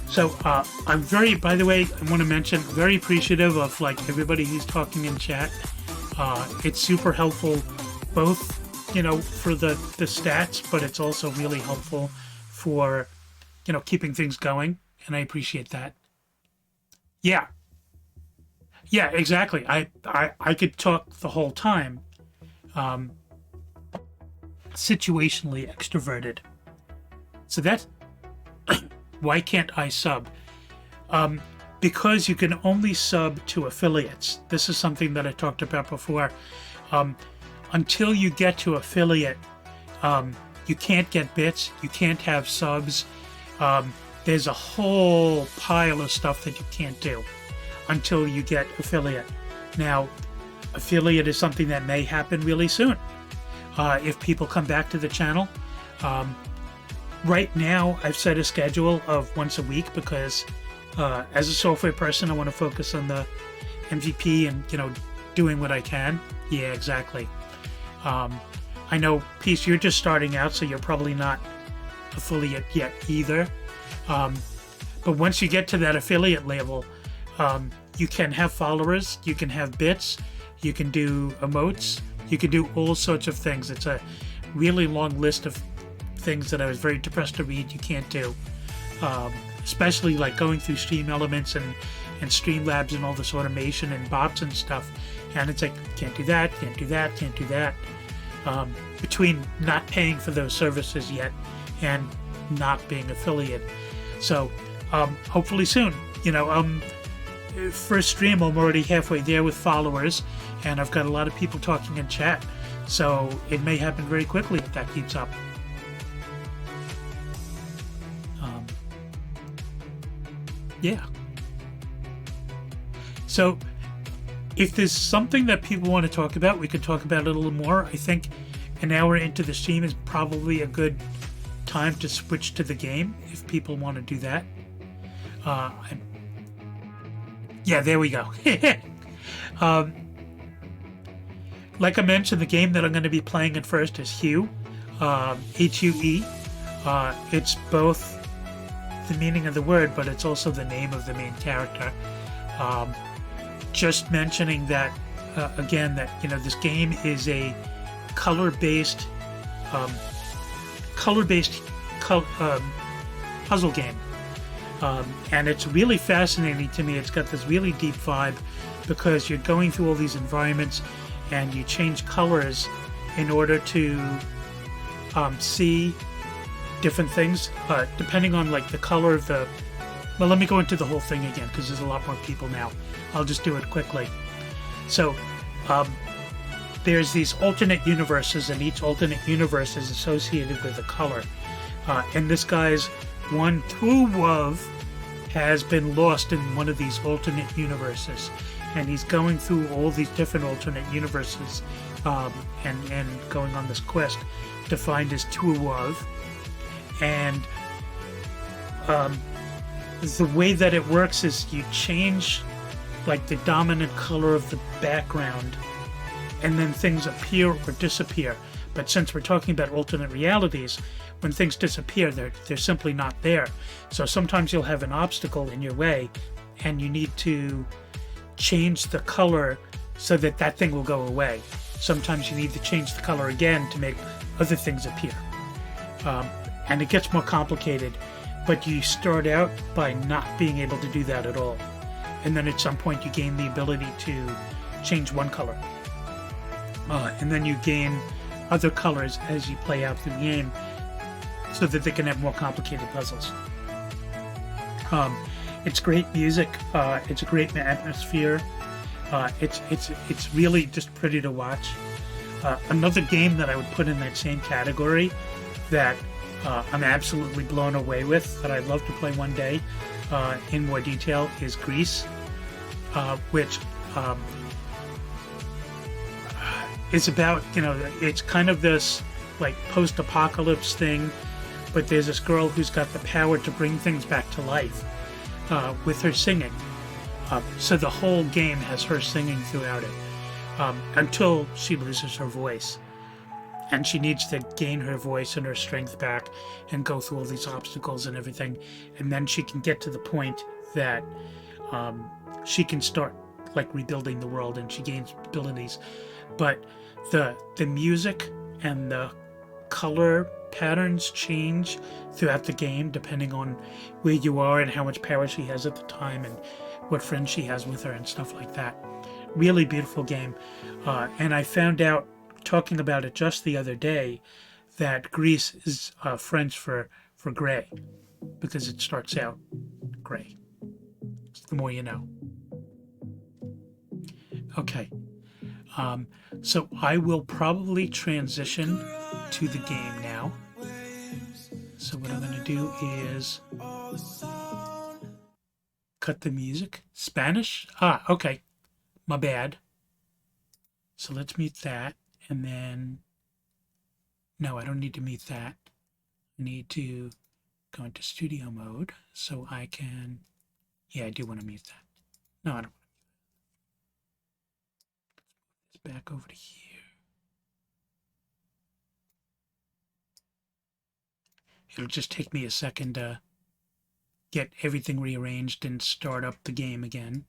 So, I'm very, by the way, I want to mention, very appreciative of like everybody who's talking in chat. It's super helpful, both, for the stats, but it's also really helpful for, keeping things going. And I appreciate that. Yeah. Yeah, exactly. I could talk the whole time. Situationally extroverted. So that's why can't I sub? Because you can only sub to affiliates. This is something that I talked about before. Until you get to affiliate, you can't get bits, you can't have subs. There's a whole pile of stuff that you can't do until you get affiliate. Now, affiliate is something that may happen really soon if people come back to the channel. Right now, I've set a schedule of once a week because as a software person, I want to focus on the MVP and, doing what I can. Yeah, exactly. I know, Peace, you're just starting out, so you're probably not affiliate yet either. But once you get to that affiliate level, you can have followers, you can have bits, you can do emotes, you can do all sorts of things. It's a really long list of things that I was very depressed to read you can't do. Especially like going through Stream Elements and Streamlabs and all this automation and bots and stuff. And it's like, can't do that, can't do that, can't do that. Between not paying for those services yet and not being affiliate. So hopefully soon, first stream I'm already halfway there with followers, and I've got a lot of people talking in chat, so it may happen very quickly if that keeps up. Yeah. So if there's something that people want to talk about, we could talk about it a little more. I think an hour into the stream is probably a good time to switch to the game if people want to do that. Yeah, there we go. Like I mentioned, the game that I'm going to be playing at first is Hue, Hue. It's both the meaning of the word, but it's also the name of the main character. Just mentioning that again, that this game is a color-based puzzle game, and it's really fascinating to me. It's got this really deep vibe because you're going through all these environments and you change colors in order to see different things, depending on like the color of the. Well, let me go into the whole thing again because there's a lot more people now. I'll just do it quickly. So, there's these alternate universes, and each alternate universe is associated with a color. And this guy's one Tuwov has been lost in one of these alternate universes, and he's going through all these different alternate universes, and going on this quest to find his Tuwov. And the way that it works is you change like the dominant color of the background, and then things appear or disappear. But since we're talking about alternate realities, when things disappear, they're simply not there. So sometimes you'll have an obstacle in your way, and you need to change the color so that that thing will go away. Sometimes you need to change the color again to make other things appear. And it gets more complicated, but you start out by not being able to do that at all. And then at some point you gain the ability to change one color. And then you gain other colors as you play out through the game so that they can have more complicated puzzles. It's great music. It's a great atmosphere. It's really just pretty to watch. Another game that I would put in that same category that I'm absolutely blown away with, that I'd love to play one day in more detail, is Grease, which is about, it's kind of this like post-apocalypse thing, but there's this girl who's got the power to bring things back to life with her singing. So the whole game has her singing throughout it until she loses her voice. And she needs to gain her voice and her strength back and go through all these obstacles and everything. And then she can get to the point that she can start like rebuilding the world, and she gains abilities. But the music and the color patterns change throughout the game depending on where you are and how much power she has at the time and what friends she has with her and stuff like that. Really beautiful game. And I found out, talking about it just the other day, that Grease is French for gray, because it starts out gray. The more you know. Okay. So I will probably transition to the game now. So what I'm going to do is cut the music. Spanish? Okay. My bad. So let's mute that. And then, no, I don't need to mute that. I need to go into studio mode so I can, yeah, I do want to mute that. No, I don't. Let's back over to here. It'll just take me a second to get everything rearranged and start up the game again.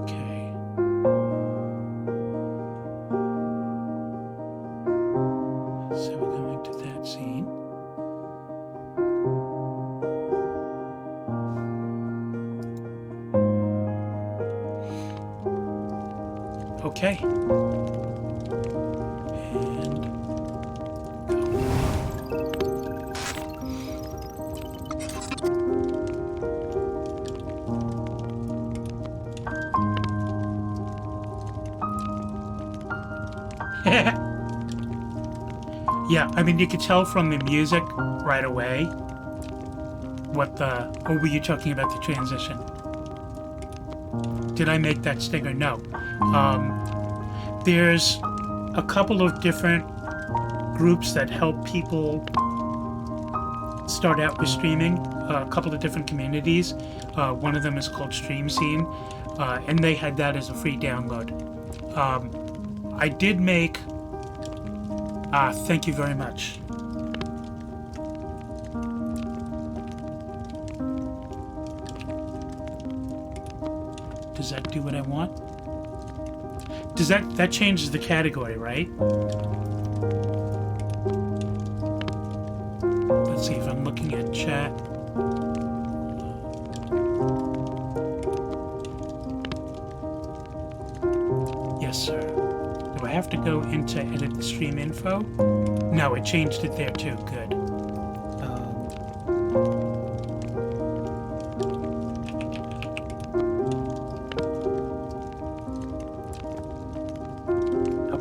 Okay. So we're going to that scene. Okay. And Yeah, I mean, you could tell from the music right away what the... Or were you talking about the transition? Did I make that stinger? No. There's a couple of different groups that help people start out with streaming, a couple of different communities. One of them is called Stream Scene, and they had that as a free download. I did make... thank you very much. Does that do what I want? Does that changes the category, right? Let's see if I'm looking at chat. Yes, sir. Do I have to go into edit the stream info? No, it changed it there too. Good.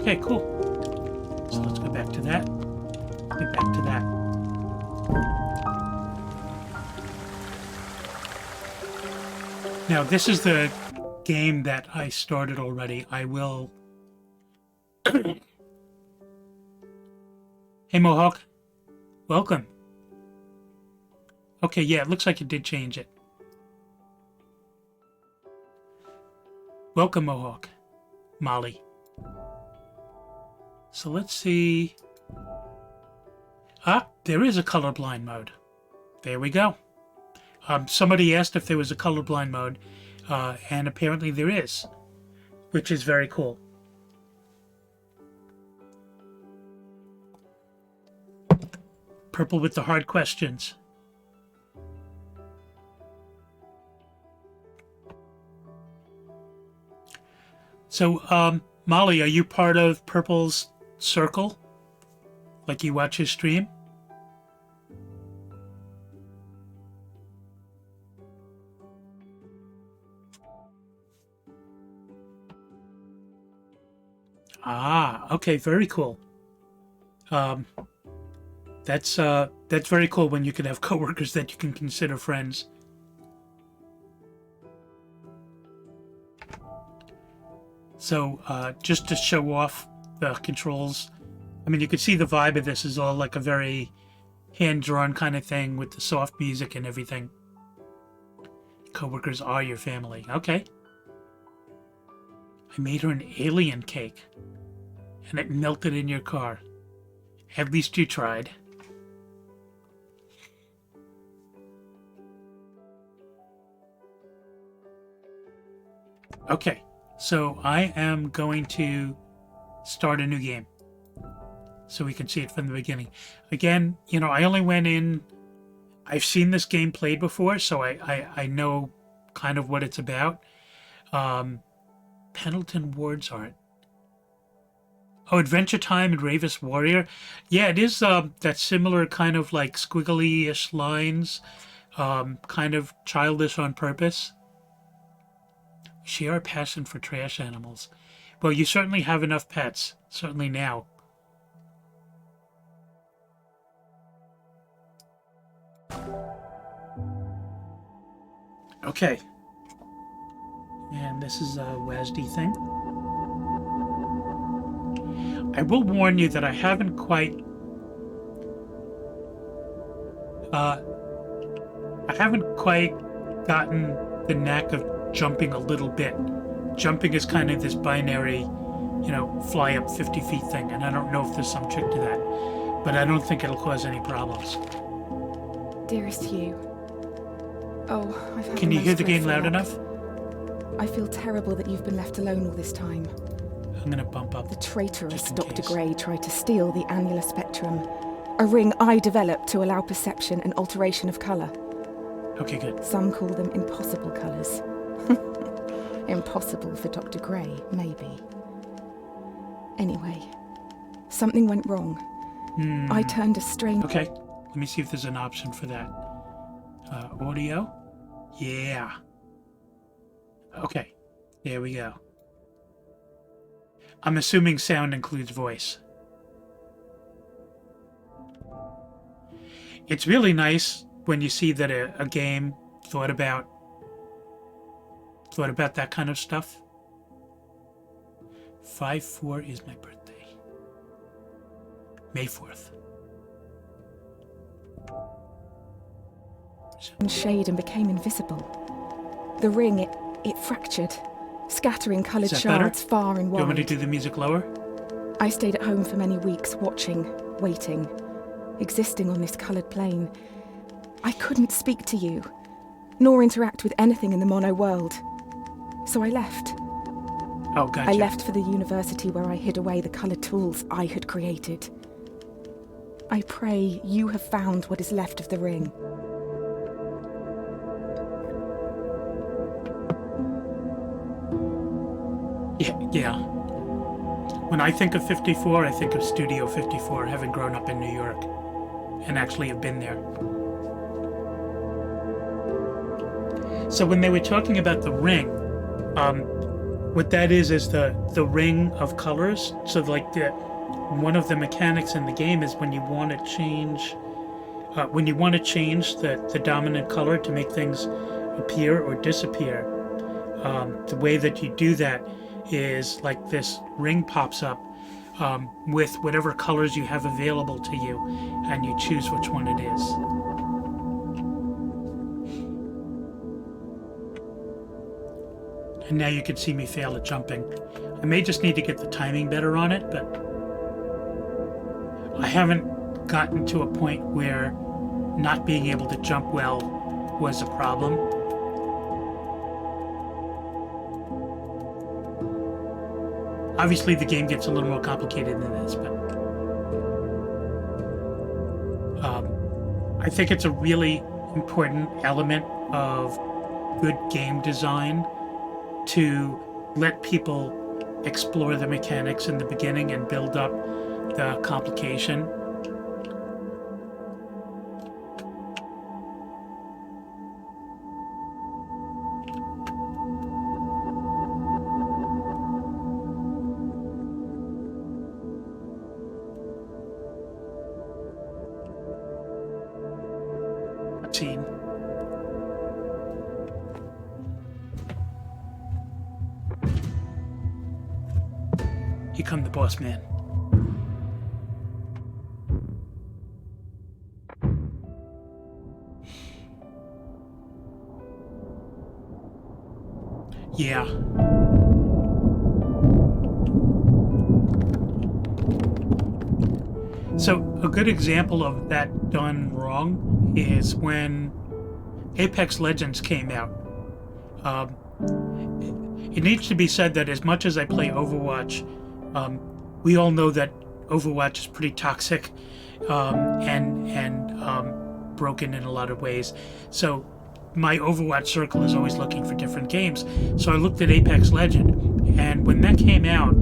Okay, cool. So let's go back to that. Get back to that. Now, this is the game that I started already. I will... Hey, Mohawk. Welcome. Okay, yeah, it looks like it did change it. Welcome, Mohawk. Molly. So let's see... Ah, there is a colorblind mode. There we go. Somebody asked if there was a colorblind mode, and apparently there is, which is very cool. Purple with the hard questions. So, Molly, are you part of Purple's circle? Like you watch his stream? Ah, okay, very cool. That's very cool when you can have coworkers that you can consider friends. So, just to show off the controls, I mean, you could see the vibe of this is all like a very hand-drawn kind of thing with the soft music and everything. Coworkers are your family. Okay. I made her an alien cake, and it melted in your car. At least you tried. Okay, so I am going to start a new game so we can see it from the beginning. Again, you know, I only went in... I've seen this game played before, so I know kind of what it's about. Pendleton Ward's art. Oh, Adventure Time and Ravis Warrior. Yeah, it is that similar kind of like squiggly-ish lines, kind of childish on purpose. Share a passion for trash animals. Well, you certainly have enough pets, certainly now. Okay. And this is a WASD thing. I will warn you that I haven't quite... gotten the knack of jumping a little bit. Jumping is kind of this binary, you know, fly up 50 feet thing, and I don't know if there's some trick to that, but I don't think it'll cause any problems. Dearest Hugh. Oh, I've had Can you hear the game loud enough? I feel terrible that you've been left alone all this time. I'm gonna bump up. The traitorous just in Dr. case. Gray tried to steal the annular spectrum, a ring I developed to allow perception and alteration of colour. Okay, good. Some call them impossible colours. Impossible for Dr. Gray, maybe. Anyway, something went wrong. I turned a strange... Okay, let me see if there's an option for that. Audio? Yeah. Okay, there we go. I'm assuming sound includes voice. it's really nice when you see that a game thought about that kind of stuff. 5/4 is my birthday. May 4th. Shade and became invisible. The ring, it fractured, scattering coloured Is that better? shards far and Do you want me to wide. do the music lower? I stayed at home for many weeks, watching, waiting, existing on this coloured plane. I couldn't speak to you, nor interact with anything in the mono world. So I left. Oh, gotcha. I left for the university where I hid away the coloured tools I had created. I pray you have found what is left of the ring. Yeah. When I think of 54, I think of Studio 54, having grown up in New York and actually have been there. So when they were talking about the ring, what that is the ring of colors. So like one of the mechanics in the game is when you want to change the dominant color to make things appear or disappear. The way that you do that is like this ring pops up with whatever colors you have available to you, and you choose which one it is. And now you can see me fail at jumping. I may just need to get the timing better on it, but I haven't gotten to a point where not being able to jump well was a problem. Obviously, the game gets a little more complicated than this, but I think it's a really important element of good game design to let people explore the mechanics in the beginning and build up the complication. Scene. Here come the boss man. Yeah. So a good example of that done wrong is when Apex Legends came out. It needs to be said that as much as I play Overwatch, we all know that Overwatch is pretty toxic and broken in a lot of ways. So my Overwatch circle is always looking for different games. So I looked at Apex Legend, and when that came out,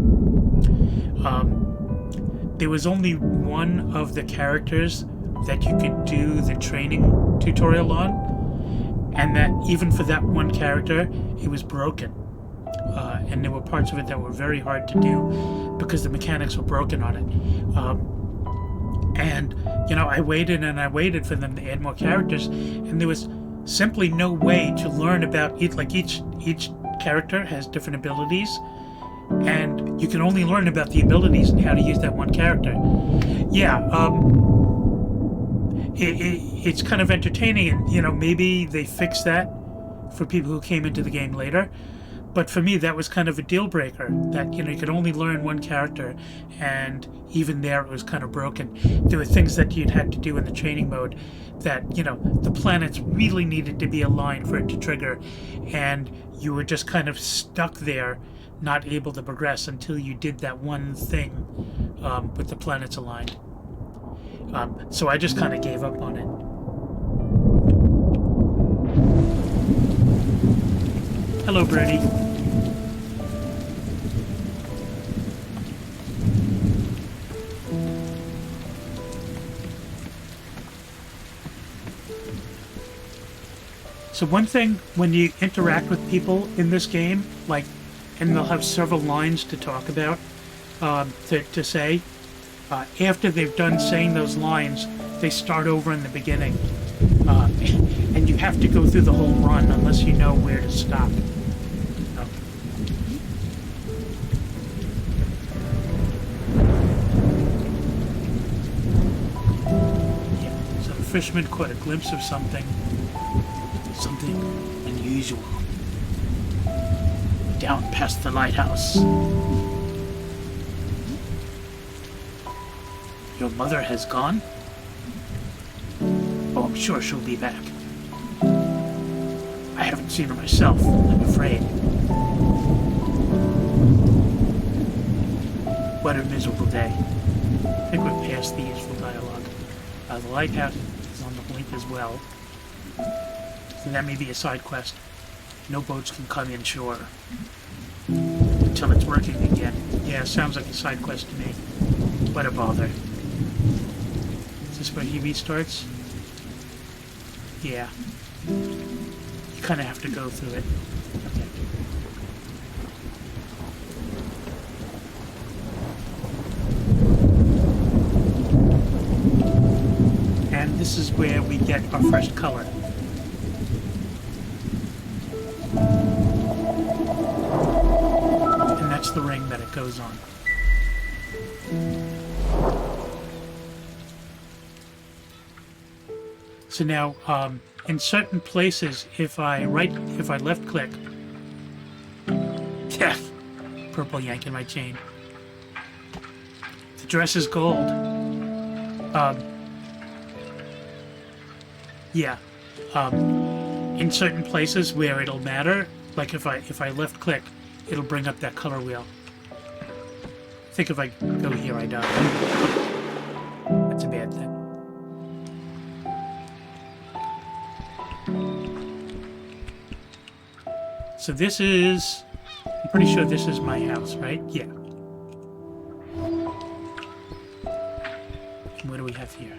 there was only one of the characters that you could do the training tutorial on, and that even for that one character, it was broken. And there were parts of it that were very hard to do because the mechanics were broken on it. And, you know, I waited and I waited for them to add more characters, and there was simply no way to learn about it. Like each character has different abilities, and you can only learn about the abilities and how to use that one character. Yeah, it's kind of entertaining, and, you know, maybe they fix that for people who came into the game later. But for me, that was kind of a deal breaker, that, you know, you could only learn one character, and even there it was kind of broken. There were things that you'd had to do in the training mode that, you know, the planets really needed to be aligned for it to trigger, and you were just kind of stuck there, not able to progress until you did that one thing with the planets aligned. So I just kind of gave up on it. Hello, Birdie. So one thing, when you interact with people in this game, like, and they'll have several lines to talk about, to say, after they've done saying those lines, they start over in the beginning. And you have to go through the whole run unless you know where to stop. So. Yeah, so the fisherman caught a glimpse of something unusual down past the lighthouse. Your mother has gone? Oh, I'm sure she'll be back. I haven't seen her myself, I'm afraid. What a miserable day. I think we're past the useful dialogue. The lighthouse is on the blink as well. So that may be a side quest. No boats can come inshore until it's working again. Yeah, sounds like a side quest to me. What a bother. Is this where he restarts? Yeah. You kind of have to go through it. Okay. And this is where we get our first color. And that's the ring that it goes on. So now, in certain places, if I left click, yeah, purple yanking my chain. The dress is gold. In certain places where it'll matter, like if I left click, it'll bring up that color wheel. I think if I go here, I die. That's a bad thing. So this is, I'm pretty sure this is my house, right? Yeah. And what do we have here?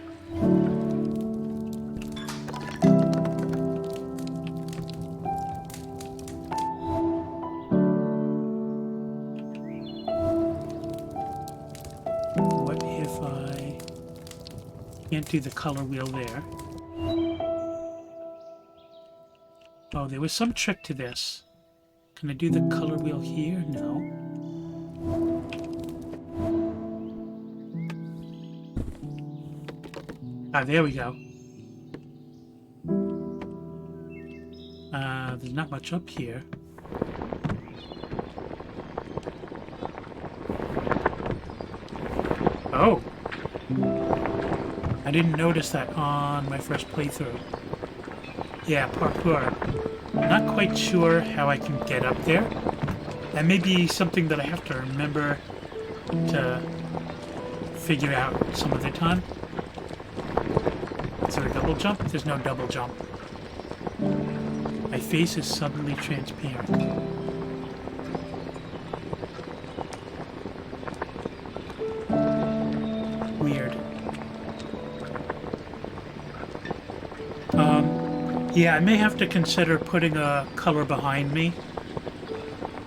What if I can't do the color wheel there? Oh, there was some trick to this. Can I do the color wheel here? No. Ah, there we go. There's not much up here. Oh! I didn't notice that on my first playthrough. Yeah, parkour. Not quite sure how I can get up there. That may be something that I have to remember to figure out some other time. Is there a double jump? There's no double jump. My face is suddenly transparent. Weird. Yeah, I may have to consider putting a color behind me.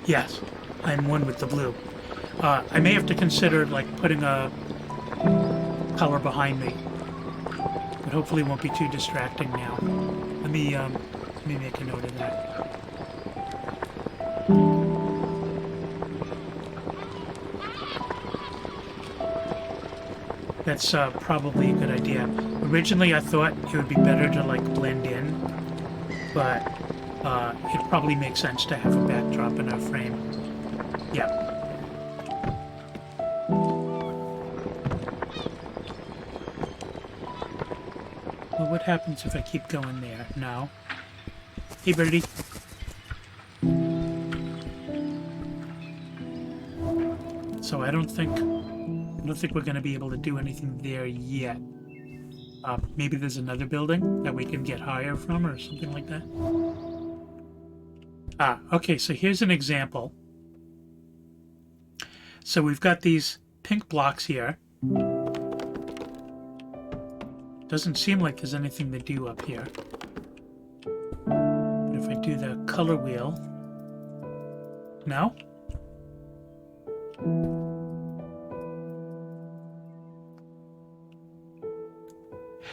Yes, I'm one with the blue. I may have to consider, like, putting a color behind me. But hopefully it won't be too distracting now. Let me make a note of that. That's probably a good idea. Originally I thought it would be better to, like, blend in. But it probably makes sense to have a backdrop in our frame. Yeah. Well, what happens if I keep going there? No. Hey, birdie. So I don't think we're going to be able to do anything there yet. Maybe there's another building that we can get higher from or something like that. Okay, so here's an example. So we've got these pink blocks here. Doesn't seem like there's anything to do up here. But if I do the color wheel... No?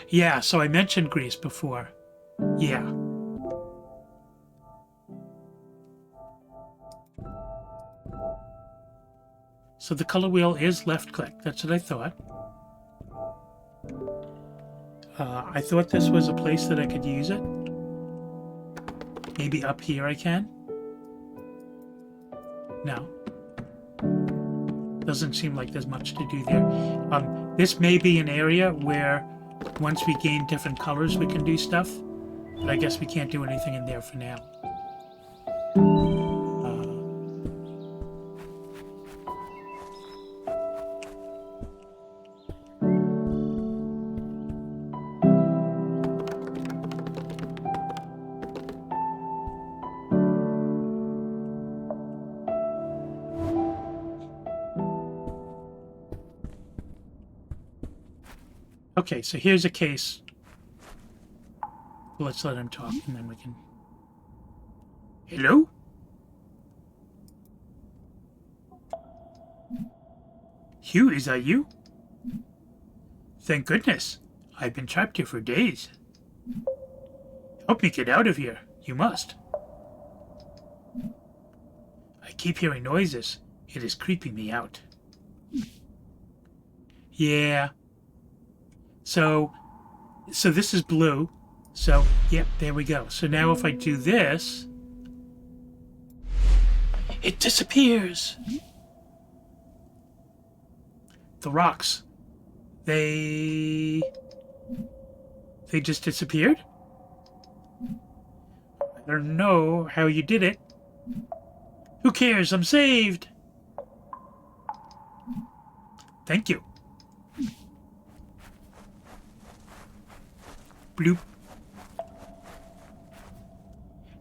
Yeah, so I mentioned Greece before. Yeah. So the color wheel is left click. That's what I thought. I thought this was a place that I could use it. Maybe up here I can? No. Doesn't seem like there's much to do there. This may be an area where once we gain different colors we can do stuff. But I guess we can't do anything in there for now. Okay, so here's a case. Let's let him talk and then we can... Hello? Hugh, is that you? Thank goodness. I've been trapped here for days. Help me get out of here. You must. I keep hearing noises. It is creeping me out. Yeah. So this is blue. So, yep, there we go. So now if I do this, it disappears. The rocks, they just disappeared? I don't know how you did it. Who cares? I'm saved. Thank you. Bloop.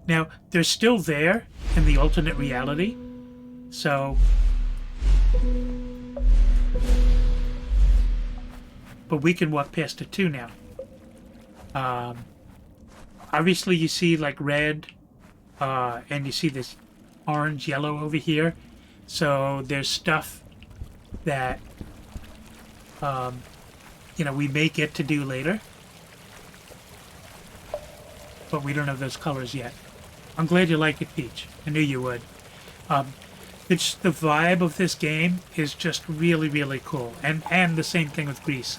Now, they're still there in the alternate reality, so... But we can walk past it too now. Obviously you see like red, and you see this orange, yellow over here. So there's stuff that, we may get to do later. But we don't have those colors yet. I'm glad you like it, Peach. I knew you would. It's the vibe of this game is just really, really cool. And the same thing with Greece.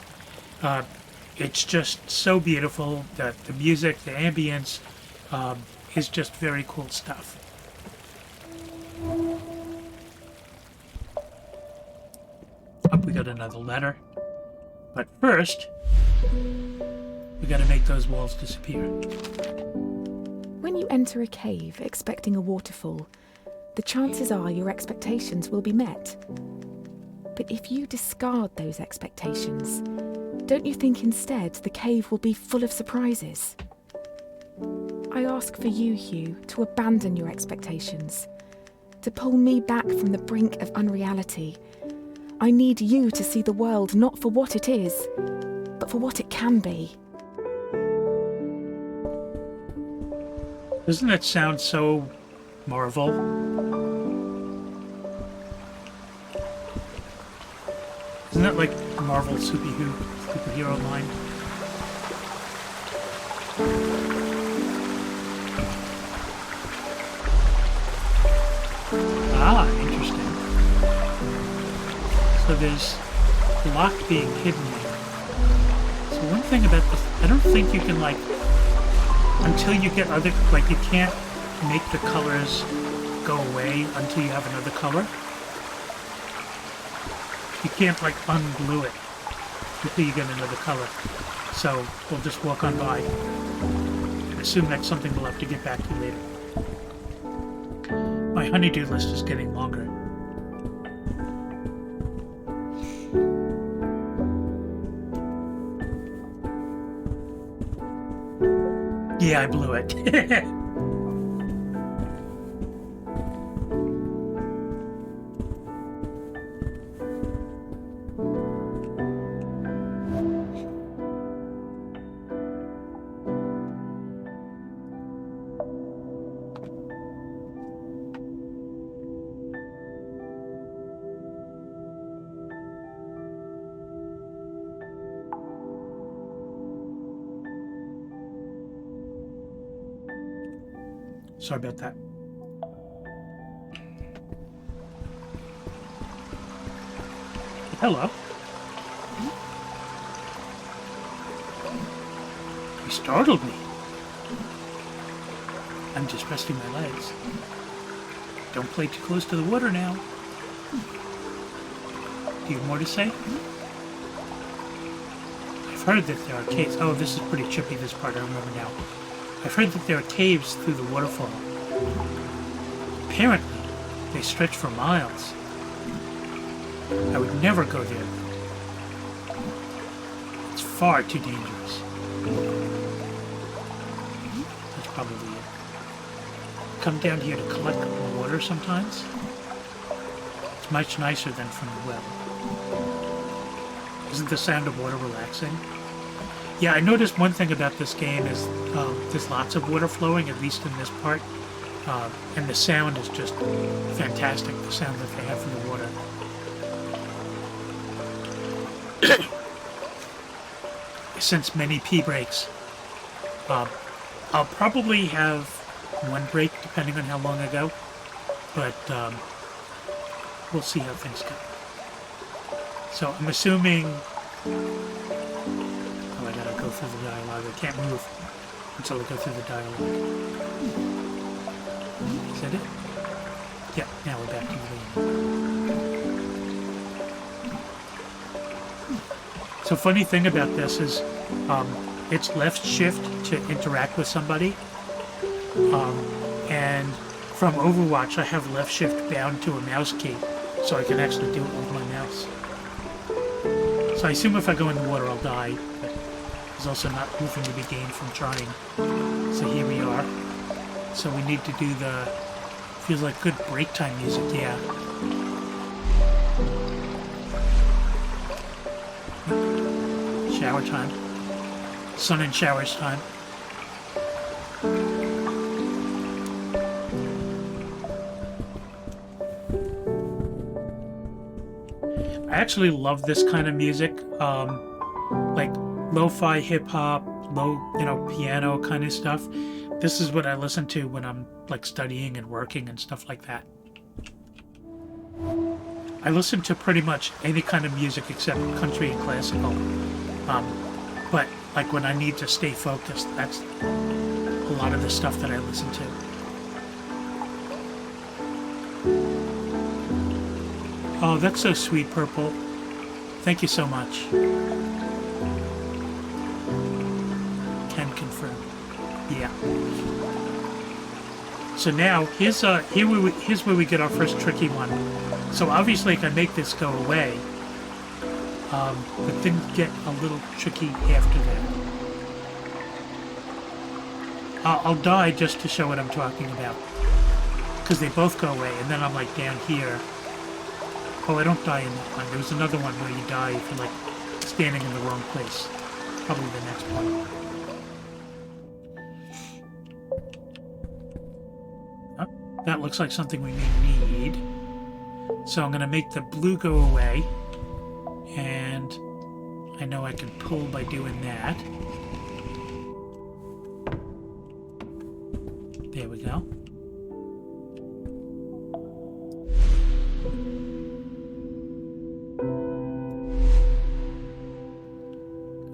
It's just so beautiful. The music, the ambience is just very cool stuff. Oh, we got another letter. But first, we gotta make those walls disappear. When you enter a cave expecting a waterfall, the chances are your expectations will be met. But if you discard those expectations, don't you think instead the cave will be full of surprises? I ask for you, Hugh, to abandon your expectations, to pull me back from the brink of unreality. I need you to see the world not for what it is, but for what it can be. Doesn't that sound so Marvel? Isn't that like Marvel superhero line? Ah, interesting. So there's a lock being hidden there. So one thing about this, I don't think you can until you get other, you can't make the colors go away until you have another color. You can't unglue it until you get another color. So we'll just walk on by and assume that's something we'll have to get back to later. My honeydew list is getting longer. Yeah, I blew it. Sorry about that. Hello. You startled me. I'm just resting my legs. Don't play too close to the water now. Do you have more to say? I've heard that there are caves. Oh, this is pretty trippy, this part, I remember now. I've heard that there are caves through the waterfall. Apparently, they stretch for miles. I would never go there. It's far too dangerous. That's probably it. Come down here to collect water sometimes. It's much nicer than from the well. Isn't the sound of water relaxing? Yeah, I noticed one thing about this game is there's lots of water flowing, at least in this part. And the sound is just fantastic, the sound that they have from the water. I sense many pee breaks. I'll probably have one break, depending on how long I go. But we'll see how things go. So I'm assuming... Oh, I gotta go through the dialogue. I can't move until I go through the dialogue. Is that it? Yeah, now we're back to the So funny thing about this is it's left shift to interact with somebody. And from Overwatch I have left shift bound to a mouse key, so I can actually do it with my mouse. So I assume if I go in the water I'll die, but there's also not moving to be gained from trying. So here we are. So we need to do the... Feels like good break time music, yeah. Shower time. Sun and showers time. I actually love this kind of music, like lo-fi hip-hop, piano kind of stuff. This is what I listen to when I'm like studying and working and stuff like that. I listen to pretty much any kind of music except country and classical. But like when I need to stay focused, that's a lot of the stuff that I listen to. Oh, that's so sweet, Purple. Thank you so much. Can confirm. Yeah. So now, here's where we get our first tricky one. So obviously I can make this go away, but then get a little tricky after that. I'll die just to show what I'm talking about, because they both go away, and then I'm like down here. Oh, I don't die in that one. There was another one where you die if you're like standing in the wrong place. Probably the next one. That looks like something we may need. So I'm going to make the blue go away. And I know I can pull by doing that. There we go.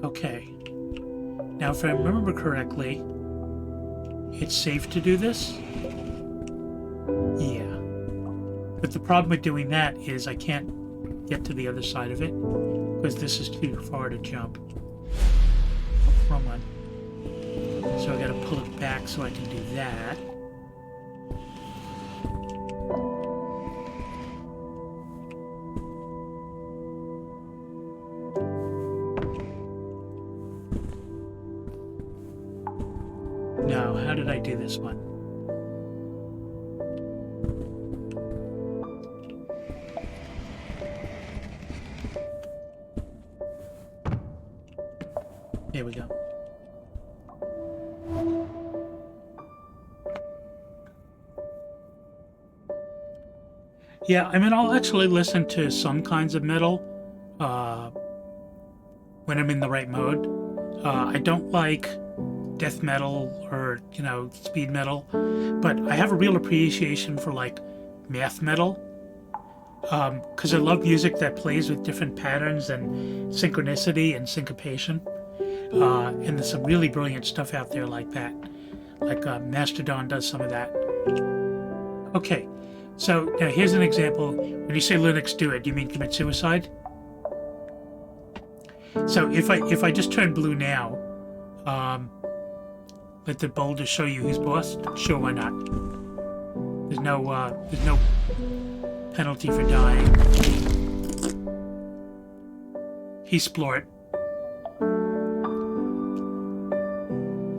Okay. Now if I remember correctly, it's safe to do this? Yeah. But the problem with doing that is I can't get to the other side of it, because this is too far to jump. Wrong one. So I gotta pull it back so I can do that. No, how did I do this one? Here we go. Yeah, I mean, I'll actually listen to some kinds of metal when I'm in the right mode. I don't like death metal or, you know, speed metal, but I have a real appreciation for like math metal, because I love music that plays with different patterns and synchronicity and syncopation. And there's some really brilliant stuff out there like that. Like Mastodon does some of that. Okay, so now here's an example. When you say Linux do it, do you mean commit suicide? So if I just turn blue now, let the boulder show you who's boss? Sure, why not? There's no penalty for dying. He's splort.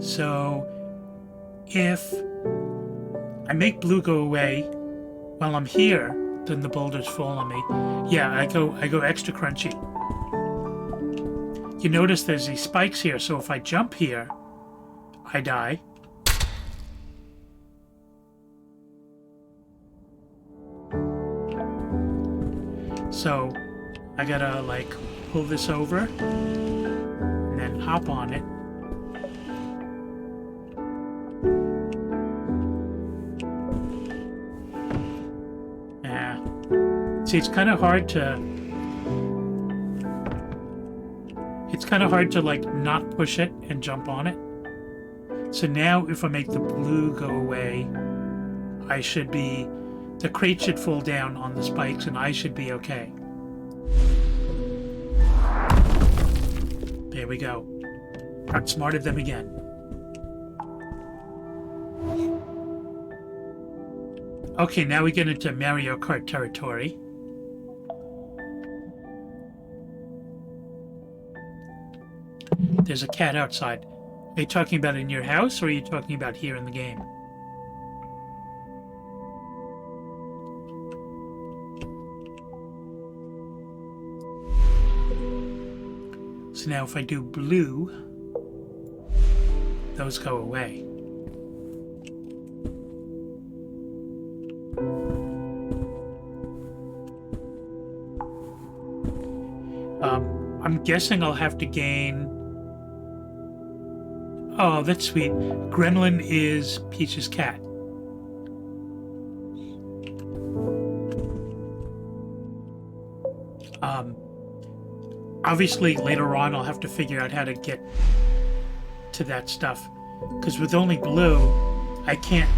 So if I make blue go away while I'm here, then the boulders fall on me. Yeah, I go extra crunchy. You notice there's these spikes here, so if I jump here, I die. So I gotta like pull this over and then hop on it. Yeah. See, it's kind of hard to like not push it and jump on it. So now if I make the blue go away, the crate should fall down on the spikes and I should be okay. There we go. Outsmarted them again. Okay, now we get into Mario Kart territory. There's a cat outside. Are you talking about in your house, or are you talking about here in the game? So now if I do blue, those go away. I'm guessing I'll have to gain... Oh, that's sweet. Gremlin is Peach's cat. Obviously, later on, I'll have to figure out how to get to that stuff. Because with only blue, I can't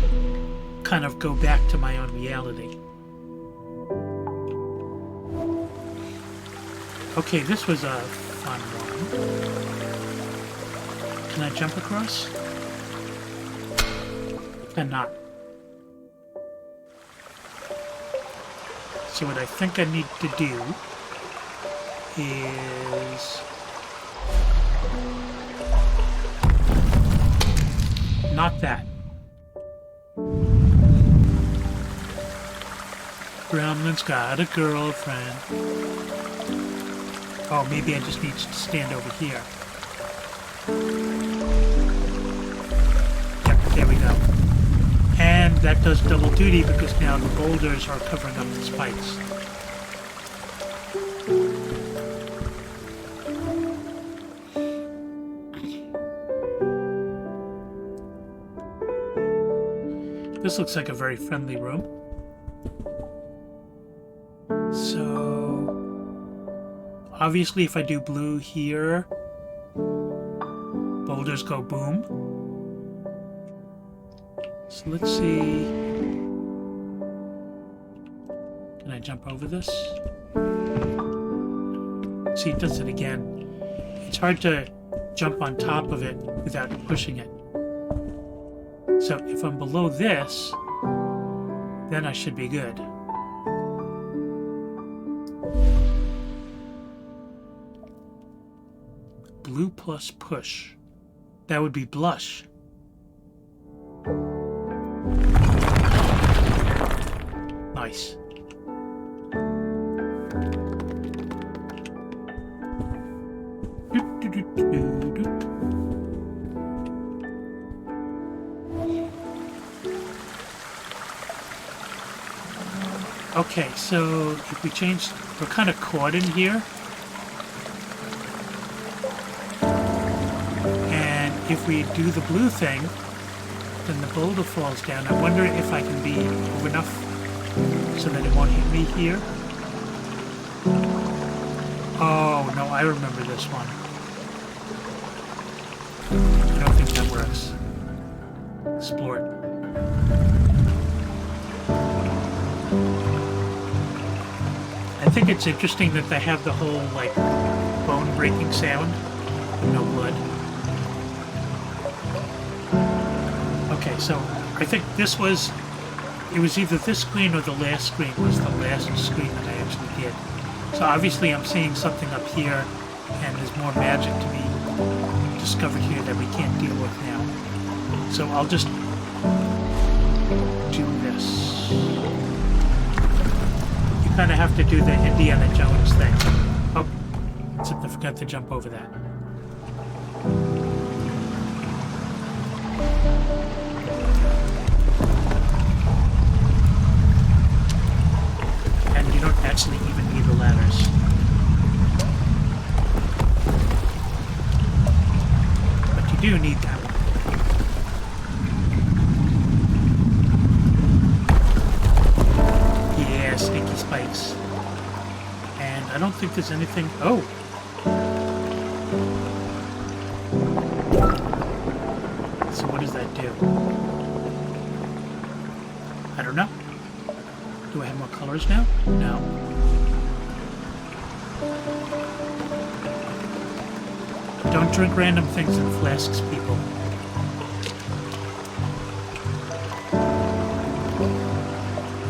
kind of go back to my own reality. Okay, this was a fun one. Can I jump across? Cannot. So what I think I need to do is not that. Gremlin's got a girlfriend. Oh, maybe I just need to stand over here. Yep, there we go. And that does double duty because now the boulders are covering up the spikes. This looks like a very friendly room. So, obviously if I do blue here, boulders go boom. So let's see. Can I jump over this? See, it does it again. It's hard to jump on top of it without pushing it. So if I'm below this, then I should be good. Blue plus push. That would be blush. Nice. Okay, so if we change, we're kind of caught in here. And if we do the blue thing, then the boulder falls down. I wonder if I can be over enough so that it won't hit me here. Oh, no, I remember this one. I don't think that works. Explore it. I think it's interesting that they have the whole, like, bone-breaking sound. No blood. Okay, so I think this was... It was either this screen or the last screen was the last screen that I actually did. So obviously I'm seeing something up here, and there's more magic to be discovered here that we can't deal with now. So I'll just do this. You kind of have to do the Indiana Jones thing. Oh, except I forgot to jump over that. And you don't actually even need the ladders. But you do need that one. Yeah, stinky spikes. And I don't think there's anything... Oh! So what does that do? I don't know. Do I have more colors now? No. Don't drink random things in flasks, people.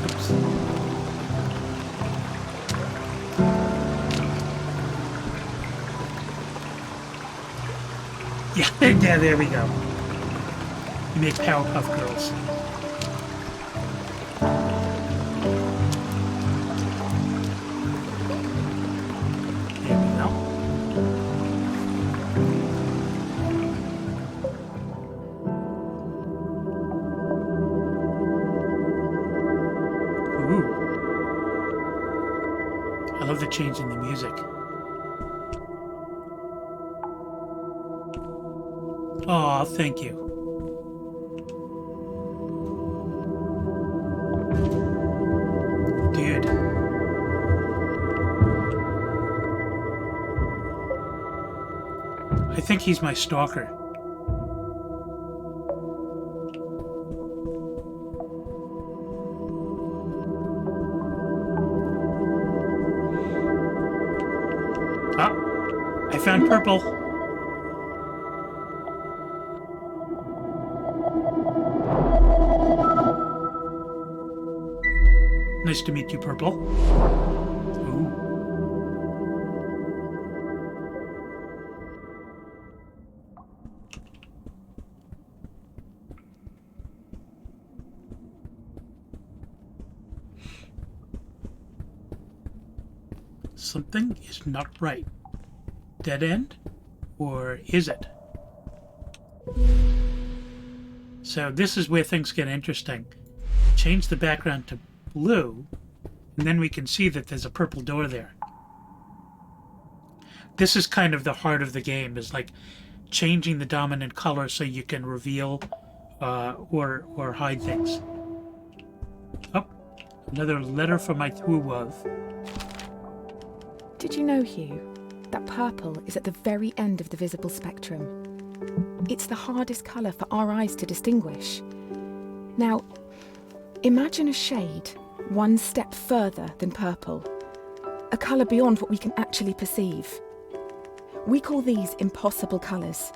Oops. Yeah, there we go. You make Powerpuff Girls. There we go. Ooh. I love the change in the music. Aw, thank you. Dude. I think he's my stalker. Ah, I found purple. Nice to meet you, Purple. Ooh. Something is not right. Dead end? Or is it? So this is where things get interesting. Change the background to blue, and then we can see that there's a purple door there. This is kind of the heart of the game, is like changing the dominant color so you can reveal or hide things. Oh, another letter from my true love. Did you know, Hugh, that purple is at the very end of the visible spectrum? It's the hardest colour for our eyes to distinguish. Now, imagine a shade one step further than purple, a colour beyond what we can actually perceive. We call these impossible colours.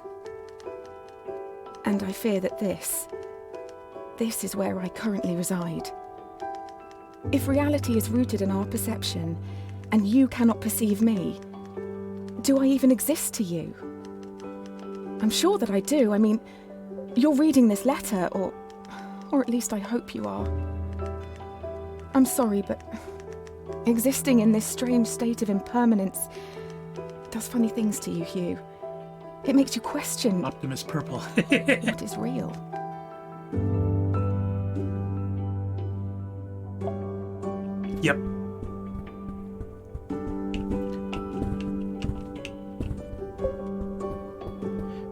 And I fear that this is where I currently reside. If reality is rooted in our perception, and you cannot perceive me, do I even exist to you? I'm sure that I do. I mean, you're reading this letter, or at least I hope you are. I'm sorry, but existing in this strange state of impermanence does funny things to you, Hugh. It makes you question Optimus Purple. what is real. Yep.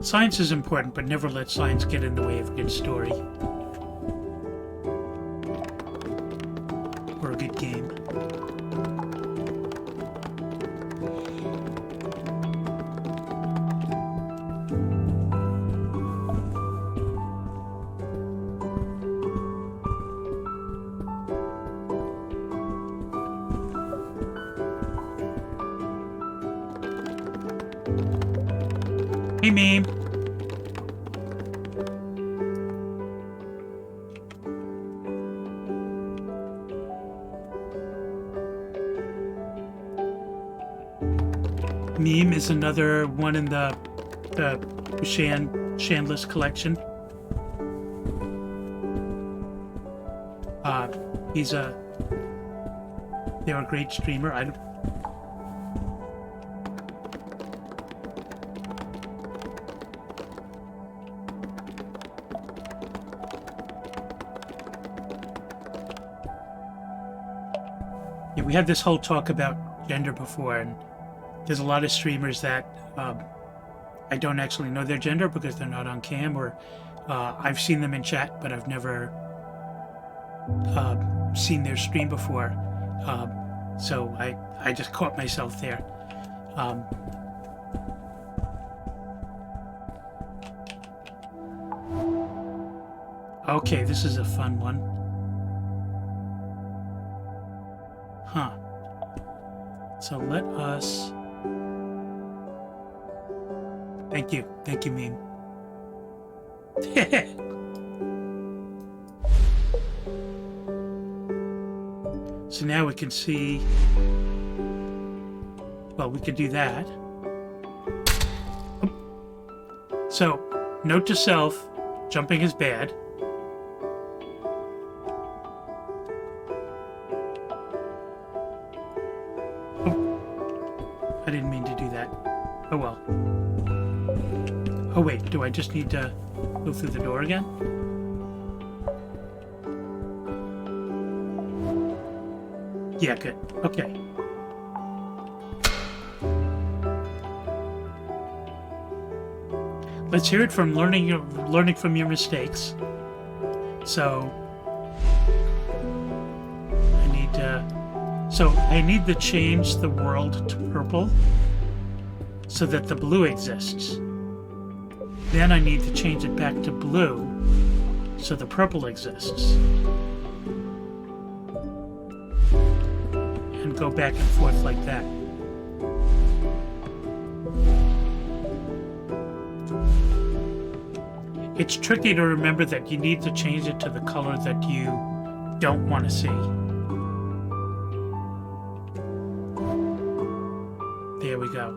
Science is important, but never let science get in the way of a good story. Or a good game. Hey, meme. Meme is another one in the Shandless collection. They're a great streamer. We had this whole talk about gender before, and there's a lot of streamers that I don't actually know their gender because they're not on cam, or I've seen them in chat, but I've never seen their stream before. So I just caught myself there. Okay, this is a fun one. Huh. So let us... Thank you, meme. So now we can see... Well, we could do that. So, note to self, jumping is bad. I didn't mean to do that. Oh well. Oh wait, do I just need to go through the door again? Yeah, good. Okay. Let's hear it from learning from your mistakes. So I need to change the world to purple so that the blue exists. Then I need to change it back to blue so the purple exists. And go back and forth like that. It's tricky to remember that you need to change it to the color that you don't want to see. There we go.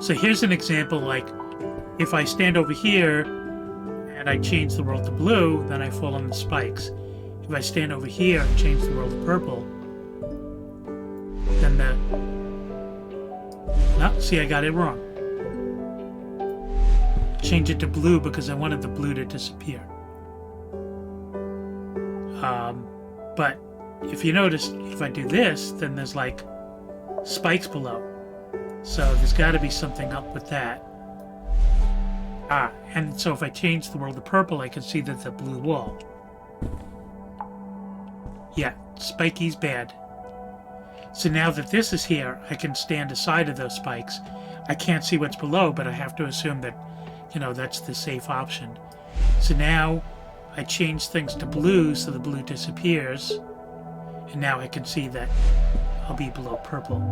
So here's an example, like if I stand over here and I change the world to blue, then I fall on the spikes. If I stand over here and change the world to purple, then no, see, I got it wrong. Change it to blue because I wanted the blue to disappear. But if you notice, if I do this, then there's like spikes below. So there's got to be something up with that. And so if I change the world to purple, I can see that the blue wall. Yeah, spiky's bad. So now that this is here, I can stand aside of those spikes. I can't see what's below, but I have to assume that, you know, that's the safe option. So now I change things to blue so the blue disappears. And now I can see that I'll be below purple.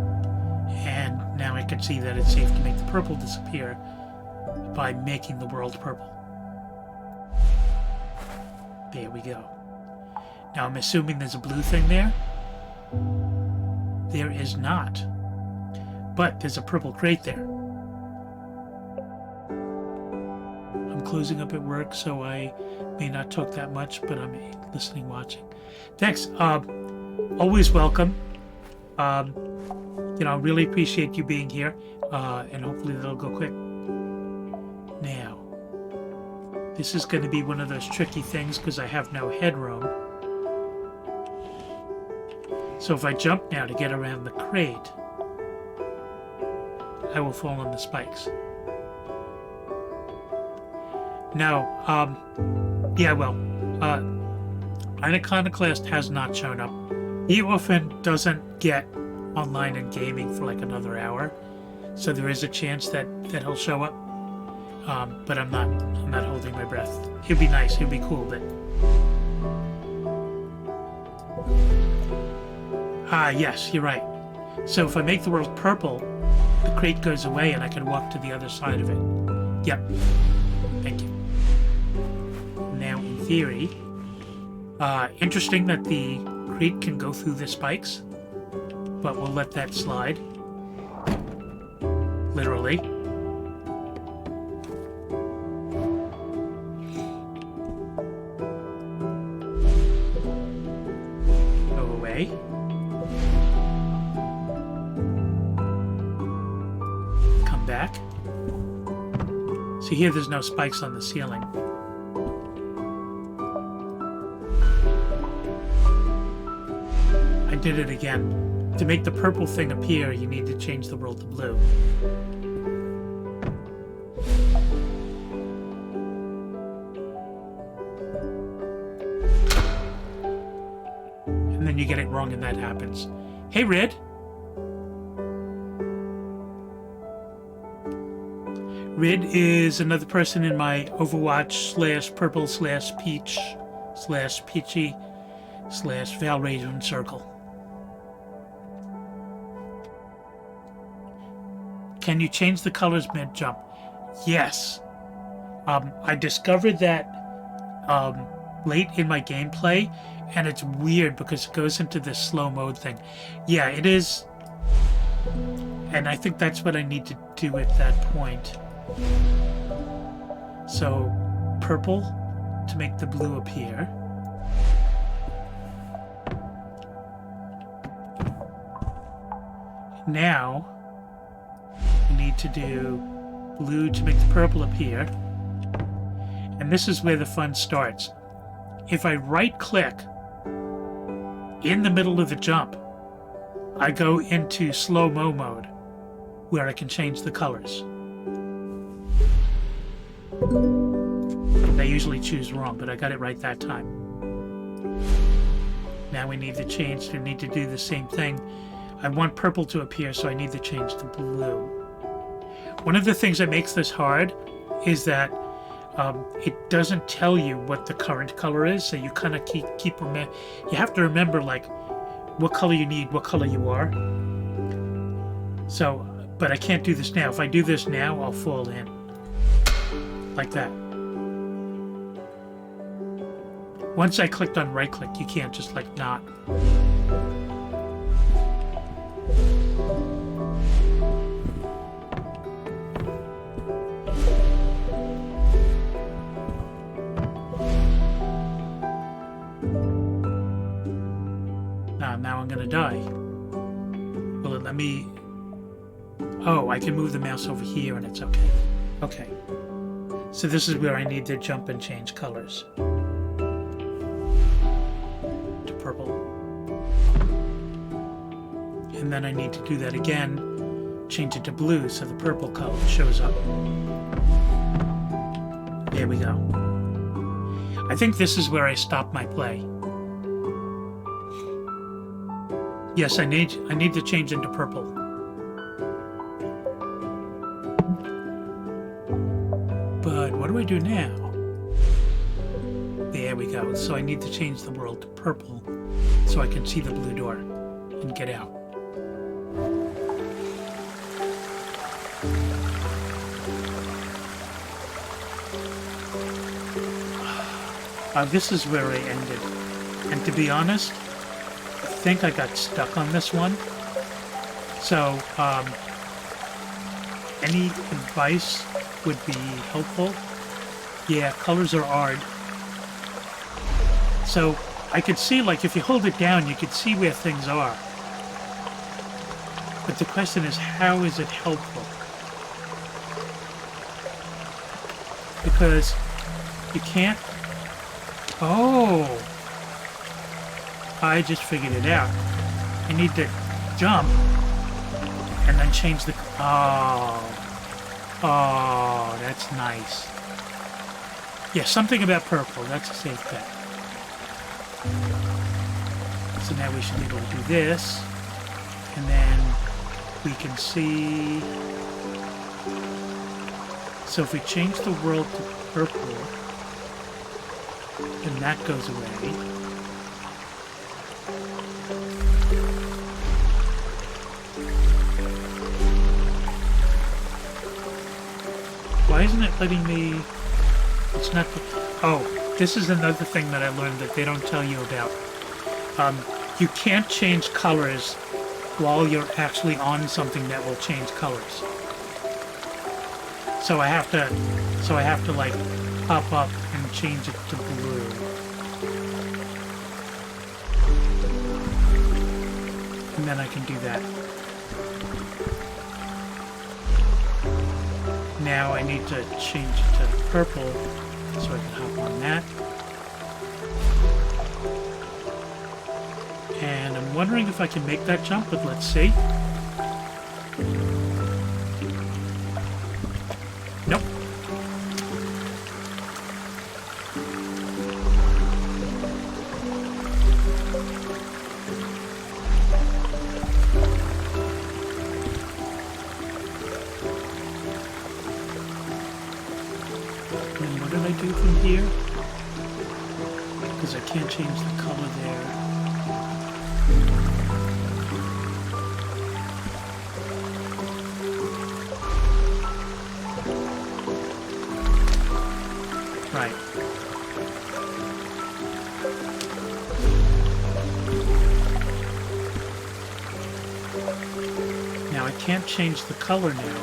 And now I can see that it's safe to make the purple disappear by making the world purple. There we go. Now I'm assuming there's a blue thing there. There is not. But there's a purple crate there. I'm closing up at work, so I may not talk that much, but I'm listening, watching. Thanks. Always welcome. You know, I really appreciate you being here, and hopefully that'll go quick. Now, this is going to be one of those tricky things because I have no headroom. So if I jump now to get around the crate, I will fall on the spikes. No, yeah, well, Iconoclast has not shown up. He often doesn't get online and gaming for like another hour, so there is a chance that he'll show up. But I'm not holding my breath. He'd be nice, he'd be cool, but yes, you're right. So if I make the world purple, the crate goes away and I can walk to the other side of it. Yep. Thank you. Now, in theory, interesting that the crate can go through the spikes, but we'll let that slide. Literally. Go away. Come back. See here, there's no spikes on the ceiling. I did it again. To make the purple thing appear, you need to change the world to blue. And then you get it wrong and that happens. Hey, Red. Rid is another person in my Overwatch /purple/peach/peachy/Valraven circle. Can you change the colors mid-jump? Yes. I discovered that late in my gameplay, and it's weird because it goes into this slow mode thing. Yeah, it is. And I think that's what I need to do at that point. So, purple to make the blue appear. Now, we need to do blue to make the purple appear. And this is where the fun starts. If I right-click in the middle of the jump, I go into slow-mo mode, where I can change the colors. I usually choose wrong, but I got it right that time. Now we need to change, we need to do the same thing. I want purple to appear, so I need to change to blue. One of the things that makes this hard is that it doesn't tell you what the current color is, so you kind of you have to remember like what color you need, what color you are. So, but I can't do this now. If I do this now, I'll fall in. Like that. Once I clicked on right click, you can't just like not. Now I'm gonna die. Will it let me? Oh, I can move the mouse over here and it's okay. Okay. So this is where I need to jump and change colors. To purple. And then I need to do that again, change it to blue so the purple color shows up. There we go. I think this is where I stop my play. Yes, I need to change into purple. But what do I do now? There we go. So I need to change the world to purple so I can see the blue door and get out. This is where I ended. And to be honest, I think I got stuck on this one. So, any advice would be helpful. Yeah, colors are hard. So I could see, like, if you hold it down, you could see where things are. But the question is, how is it helpful? Because you can't... Oh! I just figured it out. You need to jump and then change the... Oh. Oh, that's nice. Yeah, something about purple. That's a safe bet. So now we should be able to do this. And then we can see... So if we change the world to purple, then that goes away. Why isn't it letting me... It's not... Oh, this is another thing that I learned that they don't tell you about. You can't change colors while you're actually on something that will change colors. So I have to like pop up and change it to blue. And then I can do that. Now I need to change it to purple so I can hop on that. And I'm wondering if I can make that jump, but let's see. Nope. And what did I do from here? Because I can't change the color there. Right. Now I can't change the color now.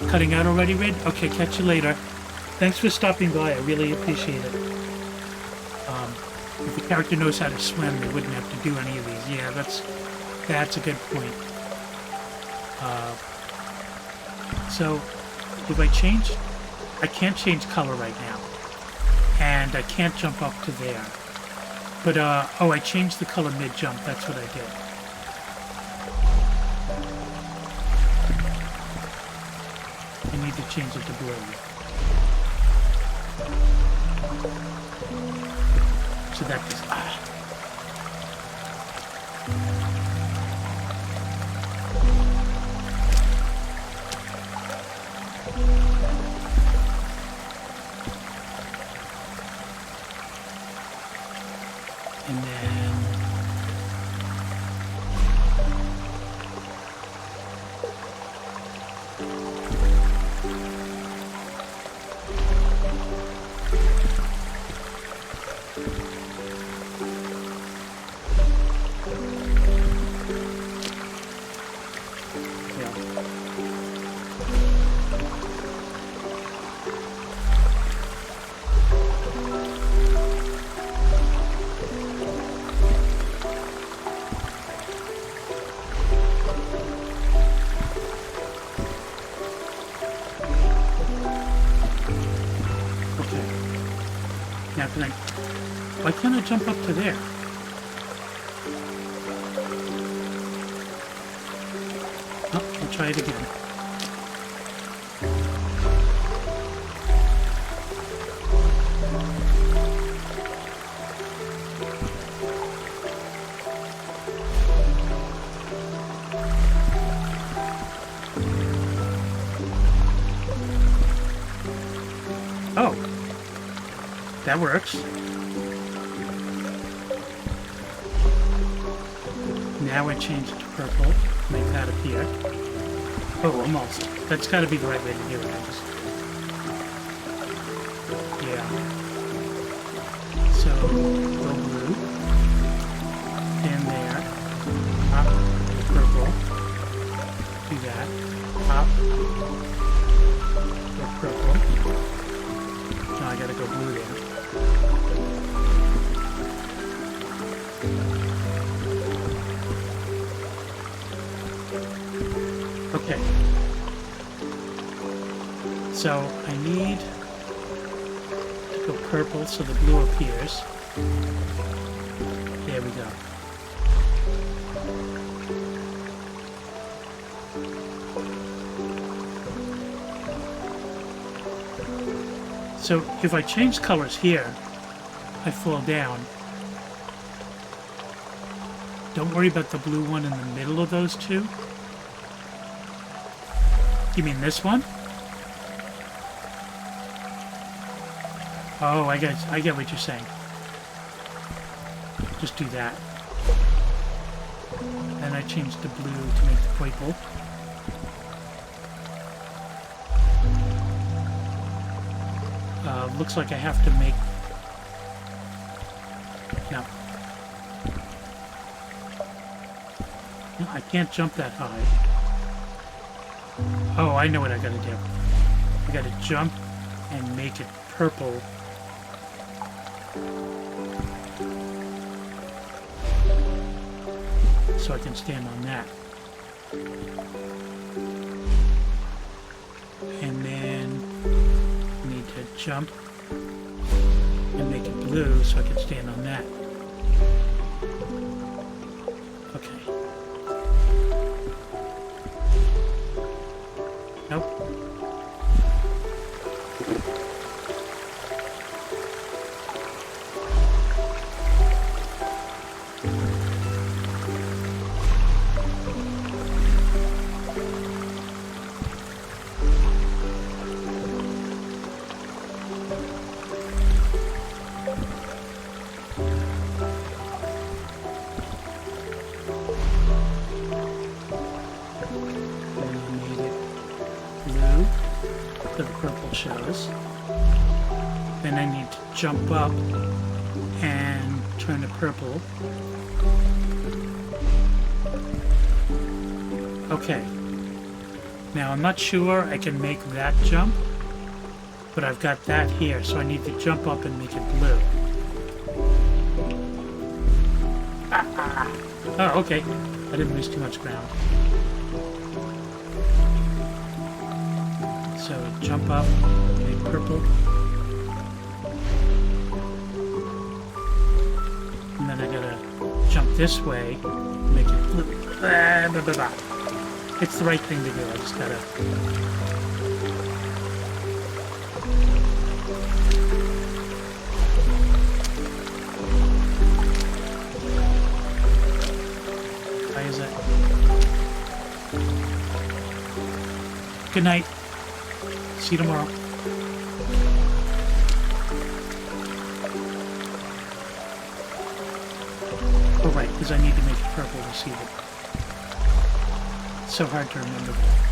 Cutting out already, Red? Okay, catch you later. Thanks for stopping by. I really appreciate it. If the character knows how to swim, they wouldn't have to do any of these. Yeah, that's a good point. So, if I change... I can't change color right now. And I can't jump up to there. But, oh, I changed the color mid-jump. That's what I did. I need to change it to blue. So that is... And then... Now can I... Why can't I jump up to there? Oh, I'll try it again. Oh. That works. Now I change it to purple, make that appear. Oh, almost. That's got to be the right way to do it. Yeah. So, go blue. In there. Up. Purple. Do that. Up. Go purple. Now I gotta go blue there. Okay. So I need to go purple so the blue appears. There we go. So if I change colors here, I fall down. Don't worry about the blue one in the middle of those two. You mean this one? Oh, I get what you're saying. Just do that. Then I change the blue to make the purple. Looks like I have to make... No. No, I can't jump that high. Oh, I know what I gotta do. I gotta jump and make it purple. So I can stand on that. And then I need to jump and make it blue so I can stand on that. Okay. Nope. The purple shows. Then I need to jump up and turn it purple. Okay. Now I'm not sure I can make that jump, but I've got that here, so I need to jump up and make it blue. Oh, okay. I didn't lose too much ground. So jump up, make purple, and then I gotta jump this way, make it blue. Blah, blah, blah, blah. It's the right thing to do. I just gotta. Why is it? Good night. See you tomorrow. Oh, right, because I need to make it purple to see it. It's so hard to remember that.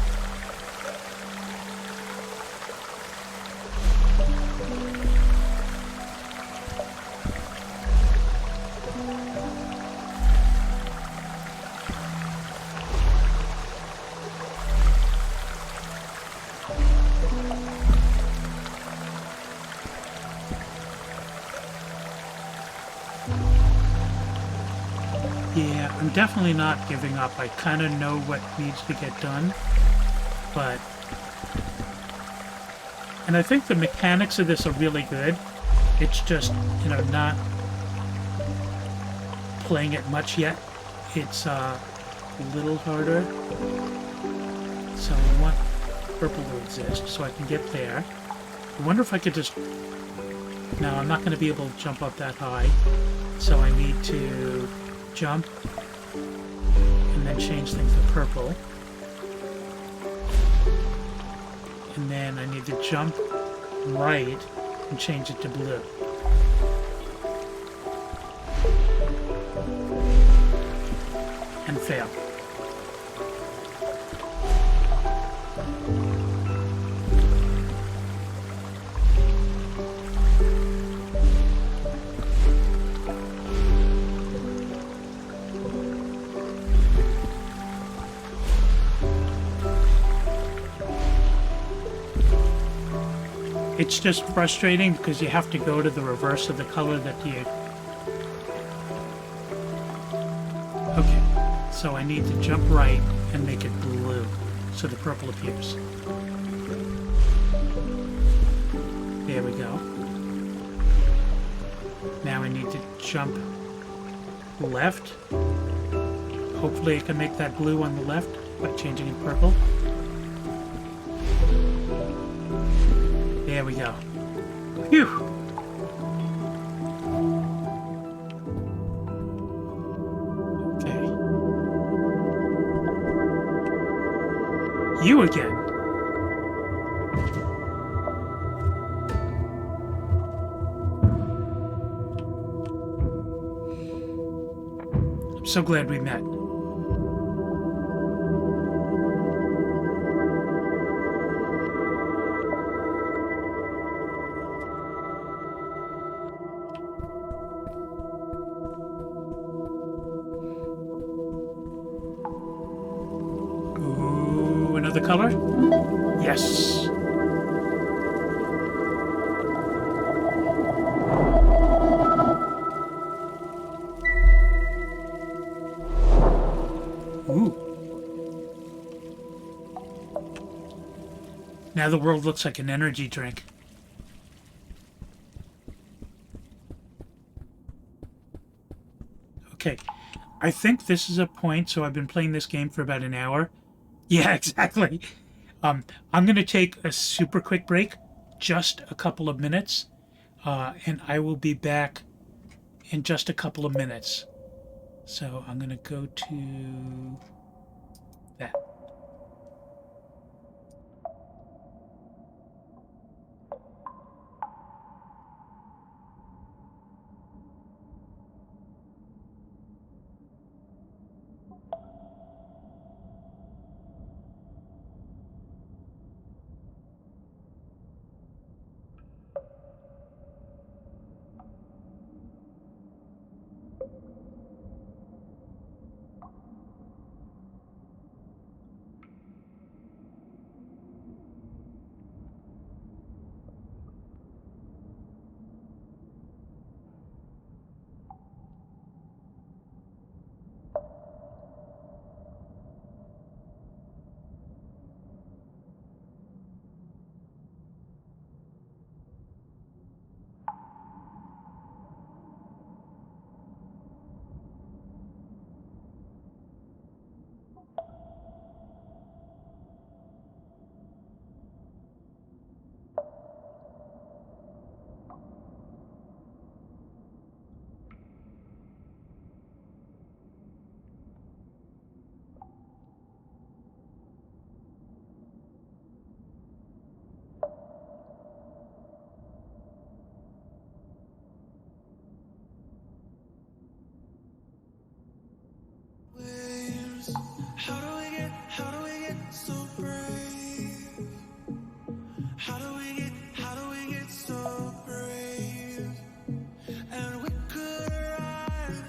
Yeah, I'm definitely not giving up. I kind of know what needs to get done, but... And I think the mechanics of this are really good. It's just, you know, not playing it much yet. It's a little harder. So I want purple to exist so I can get there. I wonder if I could just... No, I'm not going to be able to jump up that high, so I need to jump and then change things to purple, and then I need to jump right and change it to blue. And fail. It's just frustrating because you have to go to the reverse of the color that you... Okay, so I need to jump right and make it blue so the purple appears. There we go. Now I need to jump left. Hopefully I can make that blue on the left by changing it purple. There we go. Phew! Okay. You again. I'm so glad we met. Ooh, another color? Yes. Ooh. Now the world looks like an energy drink. Okay. I think this is a point, so I've been playing this game for about an hour. Yeah, exactly. I'm going to take a super quick break, just a couple of minutes, and I will be back in just a couple of minutes. So I'm going to go to that. How do we get so brave? How do we get so brave? And we could ride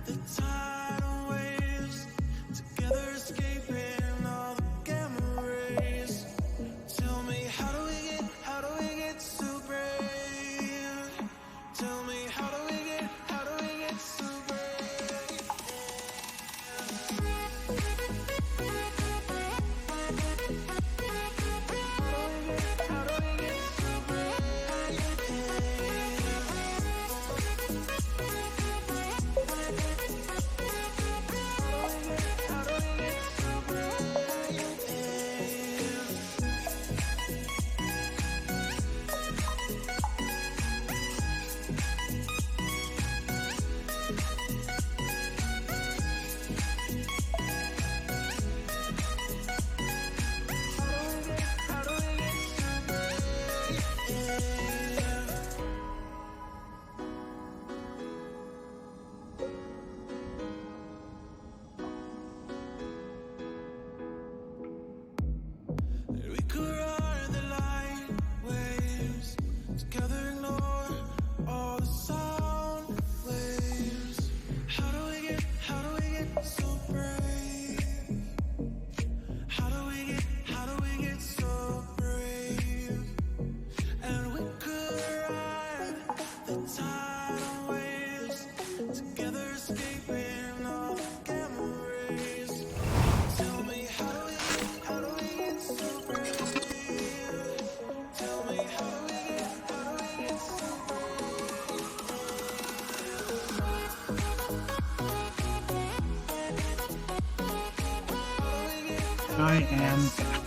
the tidal waves, together escaping all the gamma rays. Tell me, how do we get so brave? Tell me, how do we get so brave? We could ride the light waves, together ignore all the sound waves. How do we get so brave? How do we get so brave? And we could ride the tidal waves, together escaping all the gamma rays. Tell me, how do we get so brave? Tell me, how do we get so brave? I am back.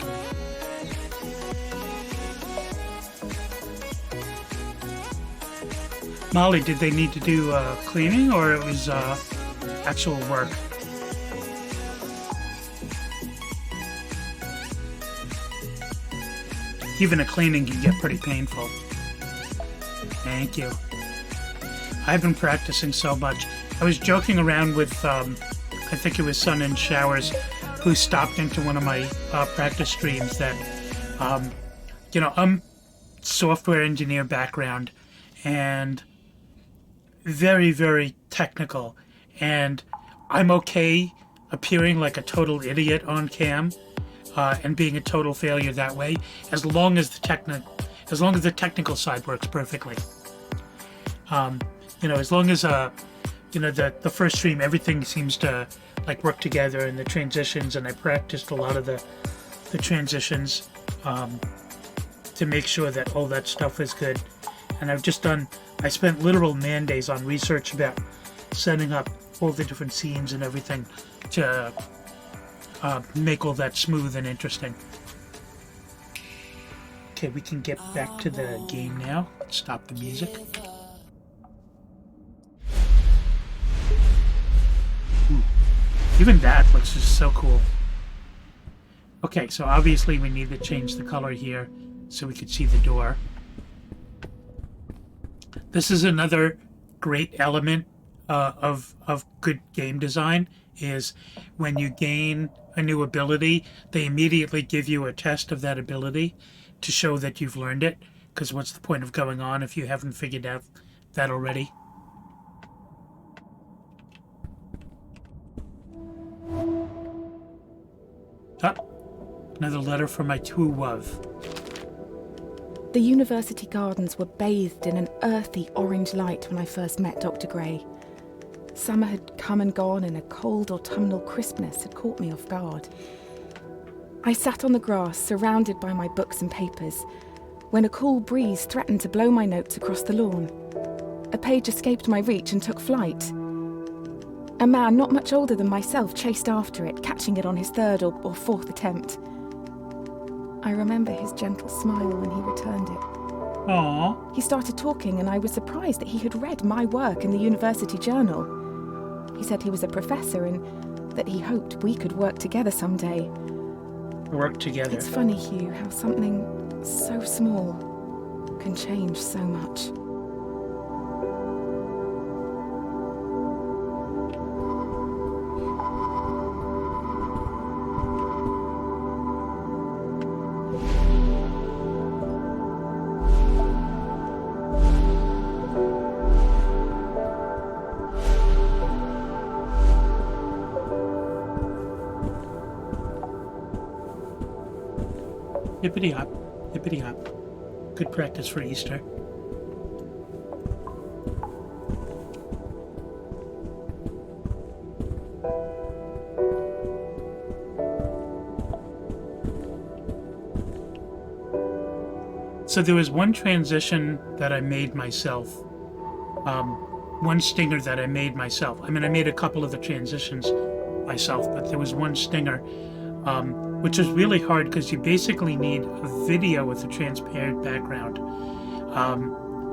Molly, did they need to do cleaning, or it was actual work? Even a cleaning can get pretty painful. Thank you. I've been practicing so much. I was joking around with, I think it was Sun and Showers, who stopped into one of my practice streams that, I'm software engineer background and very, very technical. And I'm okay appearing like a total idiot on cam and being a total failure that way, as long as the technical side works perfectly. As long as the first stream, everything seems to like work together, and the transitions, and I practiced a lot of the transitions to make sure that all that stuff is good. And I spent literal man days on research about setting up all the different scenes and everything to make all that smooth and interesting. Okay, we can get back to the game now. Let's stop the music. Ooh, even that looks just so cool. Okay, so obviously we need to change the color here so we could see the door. This is another great element of good game design, is when you gain a new ability, they immediately give you a test of that ability to show that you've learned it, because what's the point of going on if you haven't figured out that already? Another letter from my true love. The university gardens were bathed in an earthy orange light when I first met Dr. Gray. Summer had come and gone, and a cold autumnal crispness had caught me off guard. I sat on the grass, surrounded by my books and papers, when a cool breeze threatened to blow my notes across the lawn. A page escaped my reach and took flight. A man not much older than myself chased after it, catching it on his third or fourth attempt. I remember his gentle smile when he returned it. Aww. He started talking, and I was surprised that he had read my work in the university journal. He said he was a professor and that he hoped we could work together someday. Work together. It's funny, Hugh, how something so small can change so much. Hippity hop, hippity hop. Good practice for Easter. So there was one transition that I made myself. One stinger that I made myself. I mean, I made a couple of the transitions myself, but there was one stinger, which was really hard because you basically need a video with a transparent background.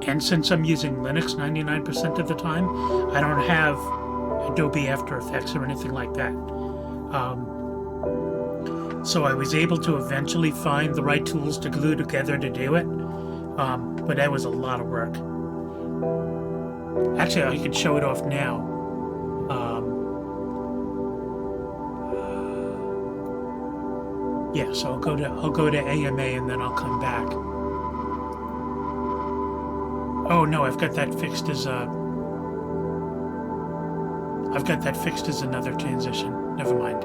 And since I'm using Linux 99% of the time, I don't have Adobe After Effects or anything like that. So I was able to eventually find the right tools to glue together to do it, but that was a lot of work. Actually, I could show it off now. Yeah, so I'll go to AMA and then I'll come back. Oh no, I've got that fixed as another transition. Never mind.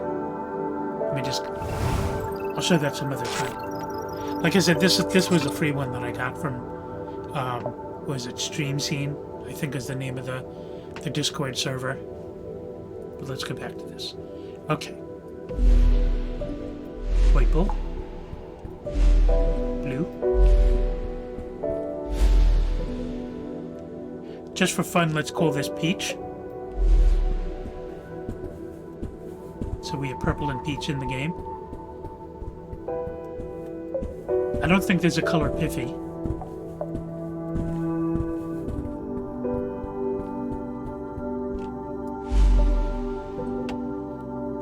I'll show that some other time. Like I said, this was a free one that I got from was it Stream Scene? I think is the name of the Discord server. But let's go back to this. Okay. Purple. Blue. Just for fun, let's call this Peach. So we have purple and peach in the game. I don't think there's a color Piffy.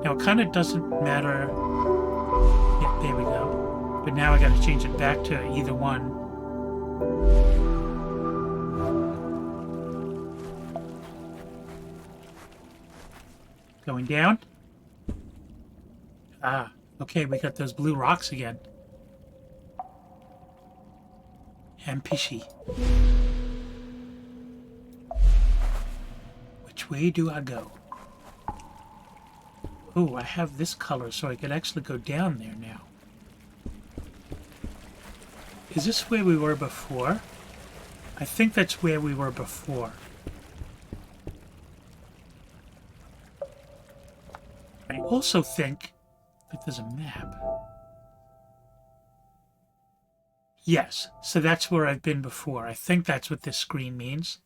Now it kind of doesn't matter. Yeah, there we go. But now I got to change it back to either one. Going down. Ah, okay, we got those blue rocks again. And Pishy. Which way do I go? Oh, I have this color, so I could actually go down there now. Is this where we were before? I think that's where we were before. I also think that there's a map. Yes, so that's where I've been before. I think that's what this screen means.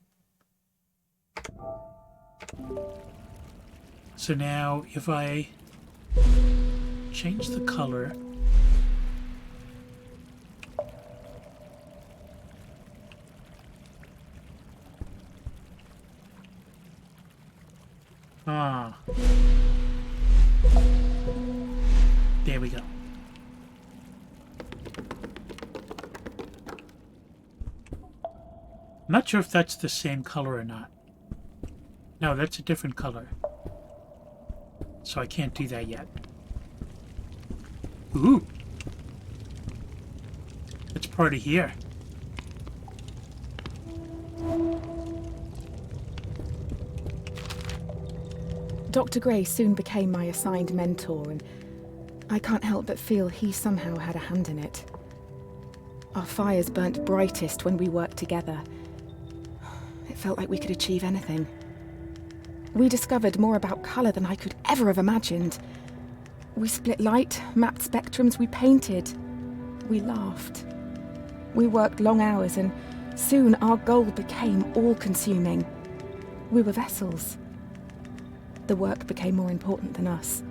So now, if I change the color... Ah. There we go. I'm not sure if that's the same color or not. No, that's a different color. So I can't do that yet. Ooh! It's part of here. Dr. Gray soon became my assigned mentor, and I can't help but feel he somehow had a hand in it. Our fires burnt brightest when we worked together. It felt like we could achieve anything. We discovered more about colour than I could ever have imagined. We split light, mapped spectrums, we painted. We laughed. We worked long hours, and soon our goal became all-consuming. We were vessels. The work became more important than us,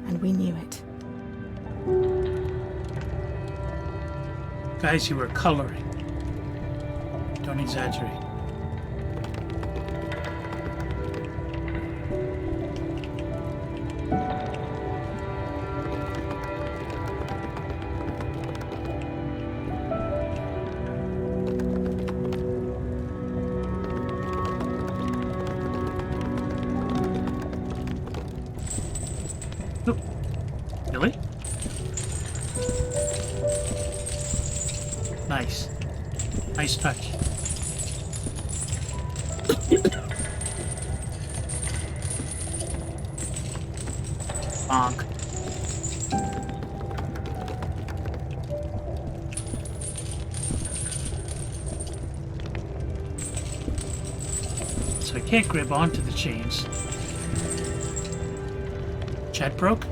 and we knew it. Guys, you were coloring. Don't exaggerate. Oh, really? Nice. Nice touch. Bonk. So I can't grab onto the chains. Chat broke?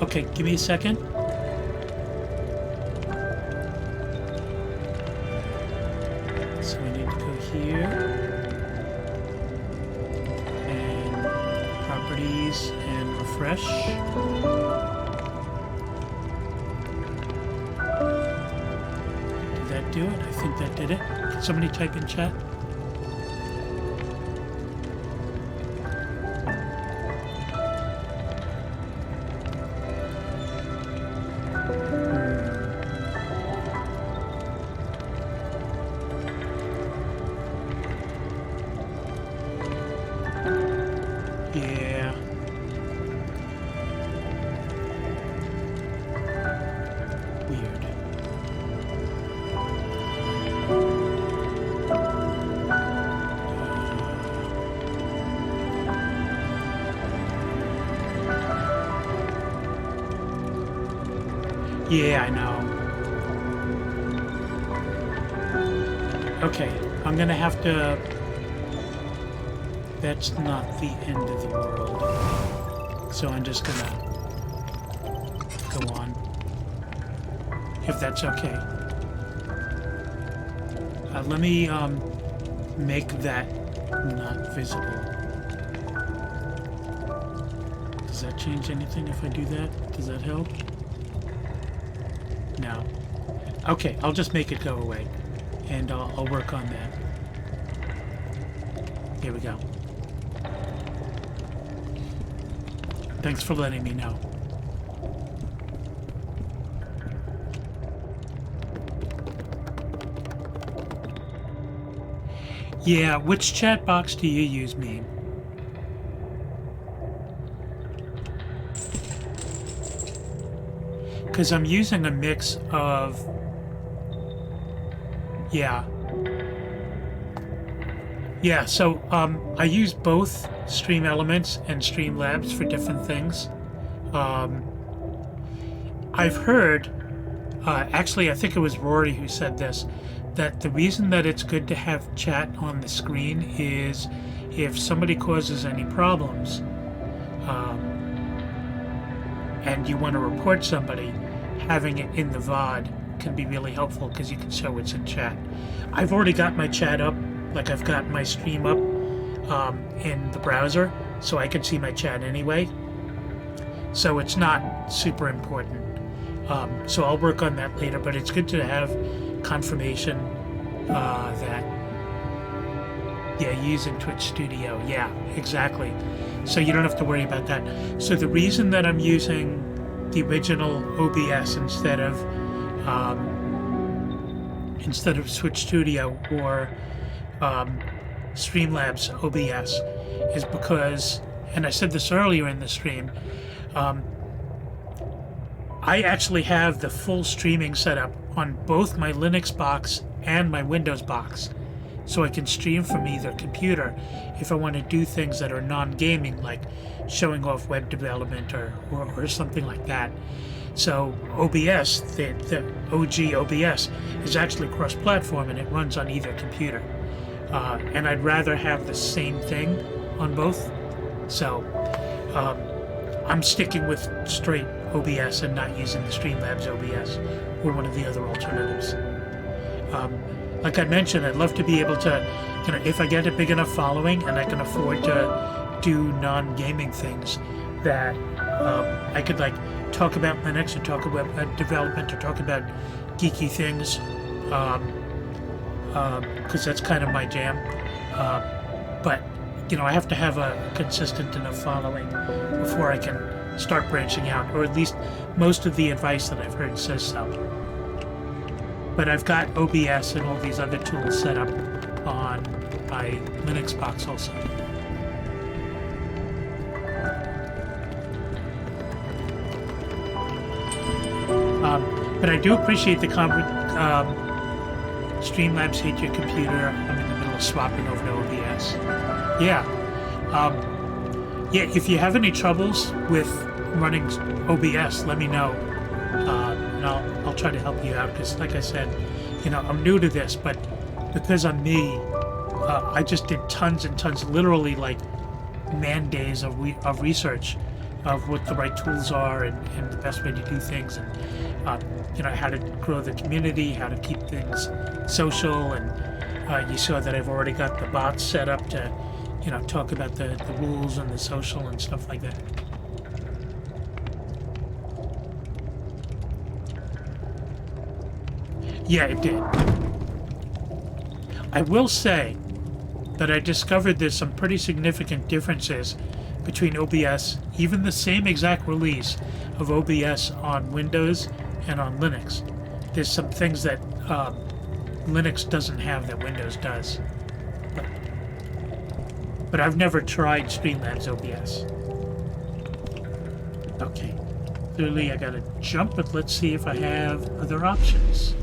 Okay, give me a second. So we need to go here. And properties and refresh. Did that do it? I think that did it. Can somebody type in chat? Yeah. Weird. Yeah, I know. Okay, I'm gonna have to... That's not the end of the world. So I'm just gonna go on. If that's okay. Let me make that not visible. Does that change anything if I do that? Does that help? No. Okay, I'll just make it go away. And I'll work on that. Here we go. Thanks for letting me know. Yeah, which chat box do you use, Meme? Because I'm using a mix of... Yeah. Yeah, so I use both Stream Elements and Streamlabs for different things. I've heard, actually I think it was Rory who said this, that the reason that it's good to have chat on the screen is if somebody causes any problems and you want to report somebody, having it in the VOD can be really helpful because you can show it's in chat. I've already got my chat up, like I've got my stream up in the browser, so I can see my chat anyway. So it's not super important. So I'll work on that later, but it's good to have confirmation that, yeah, using Twitch Studio. Yeah, exactly. So you don't have to worry about that. So the reason that I'm using the original OBS instead of Switch Studio or Streamlabs OBS is because, and I said this earlier in the stream, I actually have the full streaming setup on both my Linux box and my Windows box, so I can stream from either computer if I want to do things that are non-gaming, like showing off web development or something like that. So OBS, the OG OBS, is actually cross-platform and it runs on either computer. And I'd rather have the same thing on both. So I'm sticking with straight OBS and not using the Streamlabs OBS or one of the other alternatives. Like I mentioned, I'd love to be able to, you know, if I get a big enough following and I can afford to do non-gaming things, that I could like talk about Linux or talk about development or talk about geeky things, because that's kind of my jam. But you know, I have to have a consistent enough following before I can start branching out, or at least most of the advice that I've heard says so. But I've got OBS and all these other tools set up on my Linux box also. But I do appreciate the Streamlabs hate your computer. I'm in the middle of swapping over to OBS. Yeah. Yeah, if you have any troubles with running OBS, let me know. And I'll try to help you out, because like I said, you know, I'm new to this, but because I'm me, I just did tons and tons, literally like man days of research of what the right tools are and the best way to do things, and you know, how to grow the community, how to keep things social, and you saw that I've already got the bots set up to, you know, talk about the rules and the social and stuff like that. Yeah, it did. I will say that I discovered there's some pretty significant differences between OBS, even the same exact release of OBS on Windows and on Linux. There's some things that Linux doesn't have that Windows does. But I've never tried Streamlabs OBS. Okay. Clearly I gotta jump, but let's see if I have other options.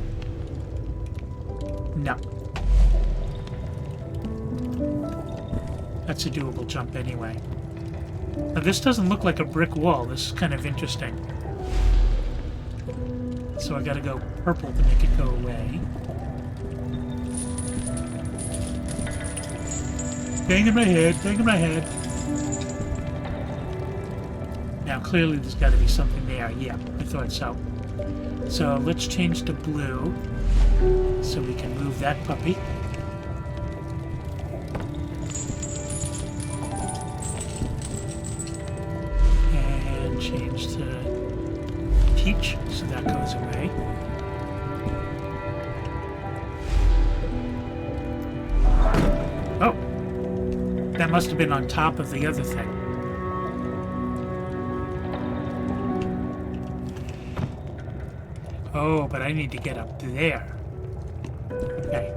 No. That's a doable jump anyway. Now this doesn't look like a brick wall. This is kind of interesting. So I gotta go purple to make it go away. Bang in my head, bang in my head. Now clearly there's gotta be something there. Yeah, I thought so. So let's change to blue so we can move that puppy. so that goes away. Oh! That must have been on top of the other thing. Oh, but I need to get up there. Okay.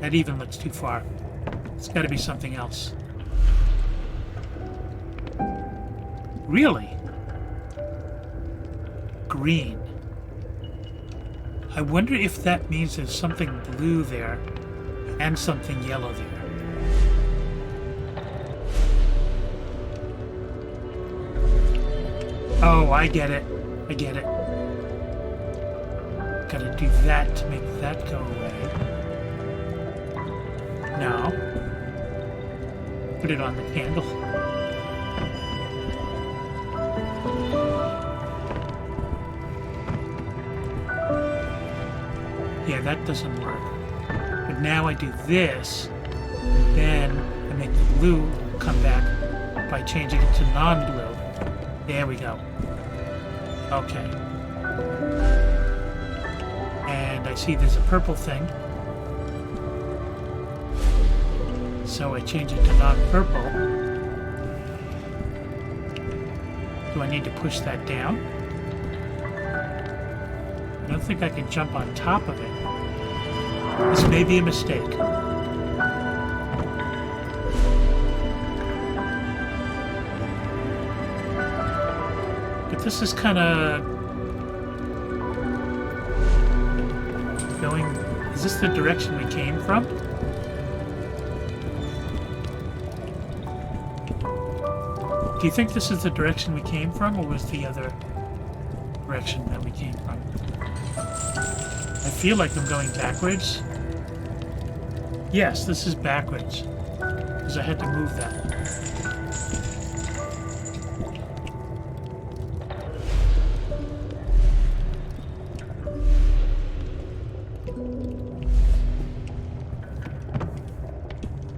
That even looks too far. It's got to be something else. Really? Green. I wonder if that means there's something blue there and something yellow there. Oh, I get it. I get it. Gotta do that to make that go away. Now, put it on the candle. Yeah, that doesn't work. But now I do this, then I make the blue come back by changing it to non-blue. There we go. Okay. And I see there's a purple thing. So I change it to non-purple. Do I need to push that down? I don't think I can jump on top of it. This may be a mistake. But this is kind of going... Is this the direction we came from? Do you think this is the direction we came from, or was the other direction that we came from? I feel like I'm going backwards. Yes, this is backwards, because I had to move that.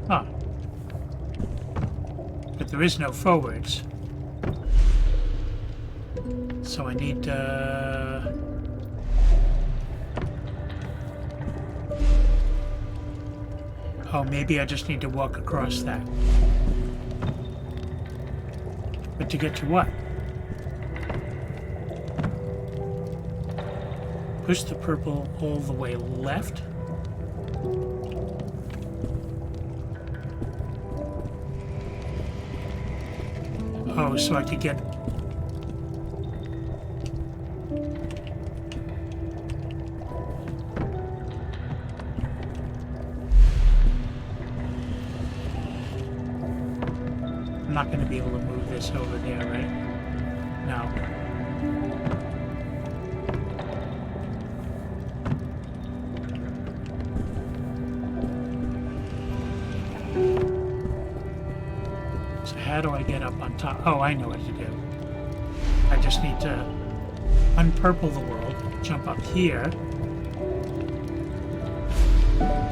Huh. But there is no forwards. So I need oh, maybe I just need to walk across that. But to get to what? Push the purple all the way left. Oh, so I could get... I'm not going to be able to move this over there, right? No. So how do I get up on top? Oh, I know what to do. I just need to unpurple the world, jump up here,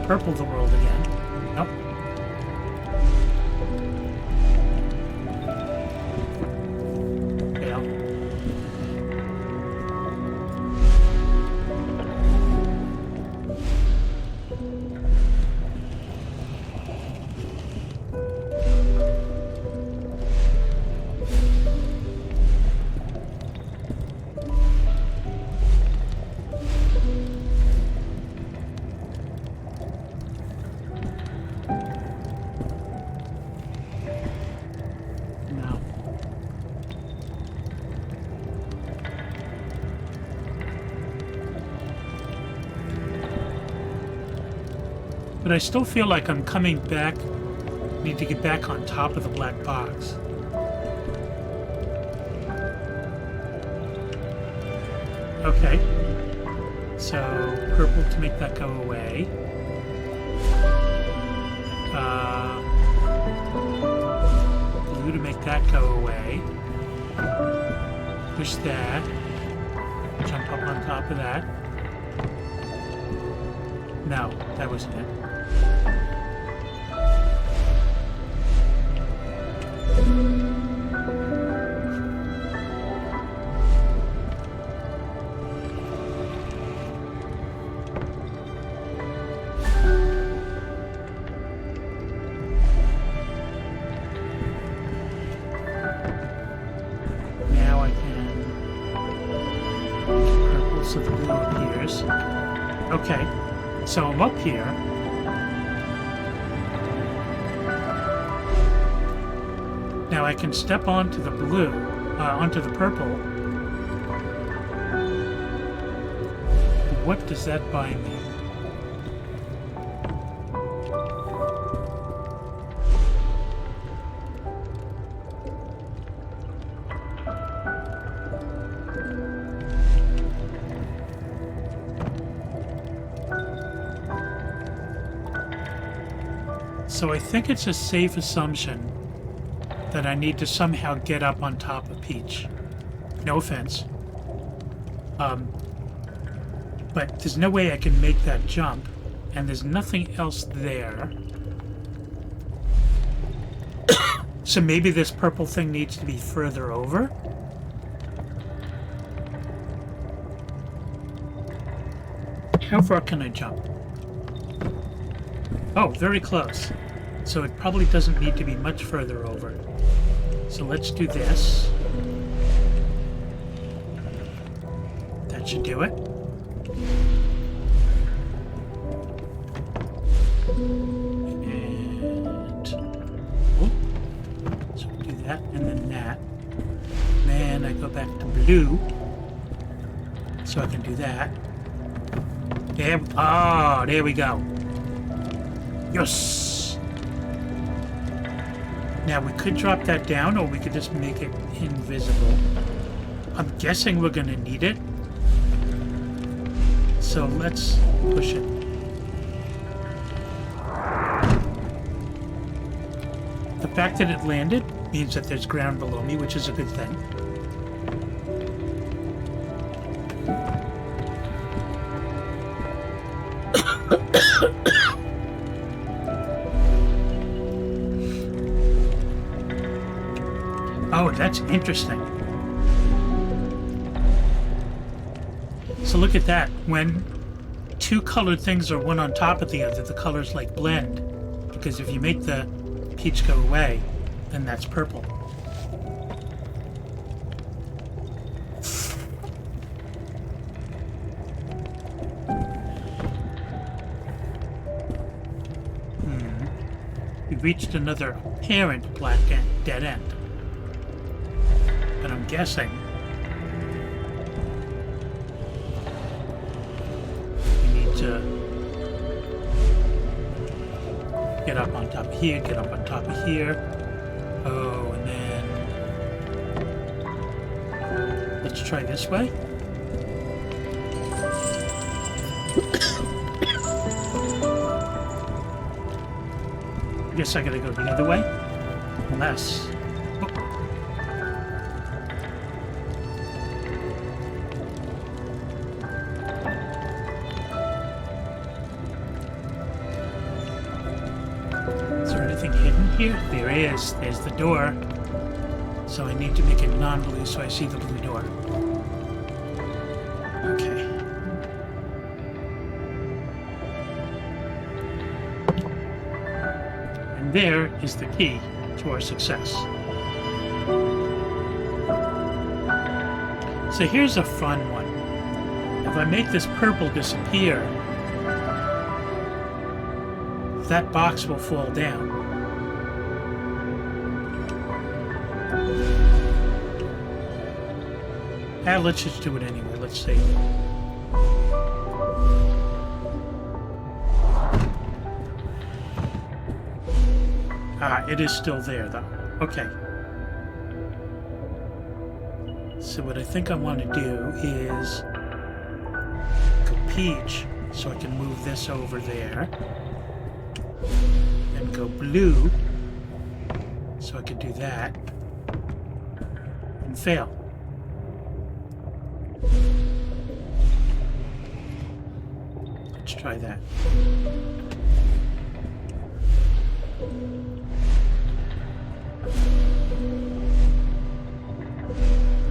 purple the world again. Nope. But I still feel like I'm coming back. Need to get back on top of the black box. Okay. So purple to make that go away. Blue to make that go away. Push that. Jump up on top of that. No, that wasn't it. Now I can make it purple so the blue appears. Okay, so I'm up here. Now I can step onto the blue, onto the purple. What does that buy me? So I think it's a safe assumption that I need to somehow get up on top of Peach. No offense. But there's no way I can make that jump, and there's nothing else there. So maybe this purple thing needs to be further over? How far can I jump? Oh, very close. So it probably doesn't need to be much further over. So let's do this. That should do it. And oh, so we do that and then that. Then I go back to blue. So I can do that. There, oh, there we go. Yes! Now we could drop that down or we could just make it invisible. I'm guessing we're gonna need it. So let's push it. The fact that it landed means that there's ground below me, which is a good thing. Oh, that's interesting. So look at that. When two colored things are one on top of the other, the colors like blend. Because if you make the peach go away, then that's purple. We've reached another apparent black dead end. But I'm guessing we need to get up on top of here, get up on top of here. Oh, and then let's try this way. I guess I gotta go the other way, unless. Here? There is. There's the door. So I need to make it non-blue so I see the blue door. Okay. And there is the key to our success. So here's a fun one. If I make this purple disappear, that box will fall down. Let's just do it anyway. Let's see. It is still there, though. Okay. So what I think I want to do is go peach, so I can move this over there. And go blue, so I can do that. And fail. Let's try that.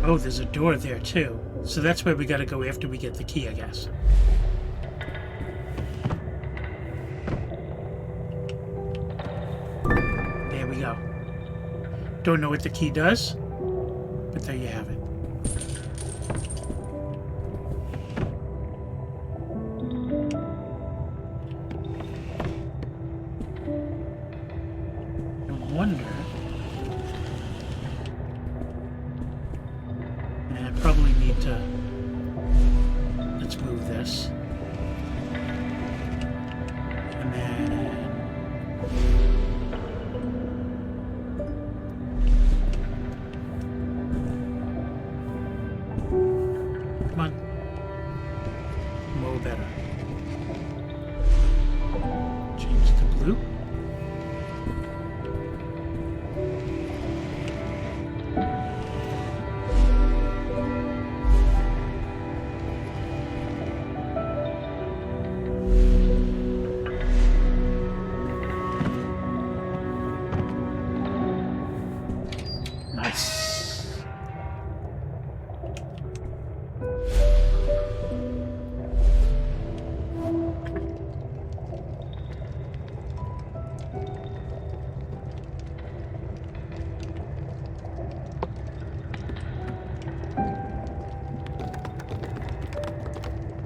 Oh, there's a door there too. So that's where we gotta go after we get the key, I guess. There we go. Don't know what the key does, but there you have it. I wonder... I probably need to... Let's move this. And then... Come on. More better. Change to blue. Nice.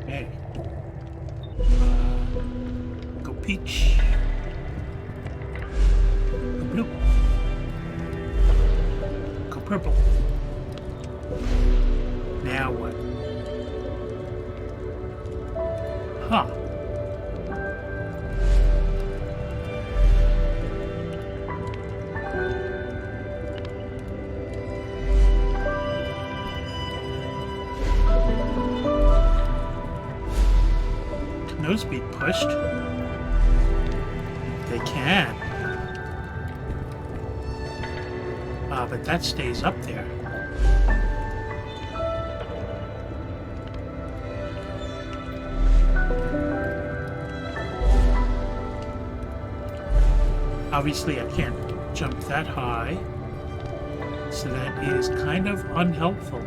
Hey. Go peach. Go blue. Go purple. Now what? Huh. Can those be pushed? They can. But that stays up there. Obviously, I can't jump that high, so that is kind of unhelpful.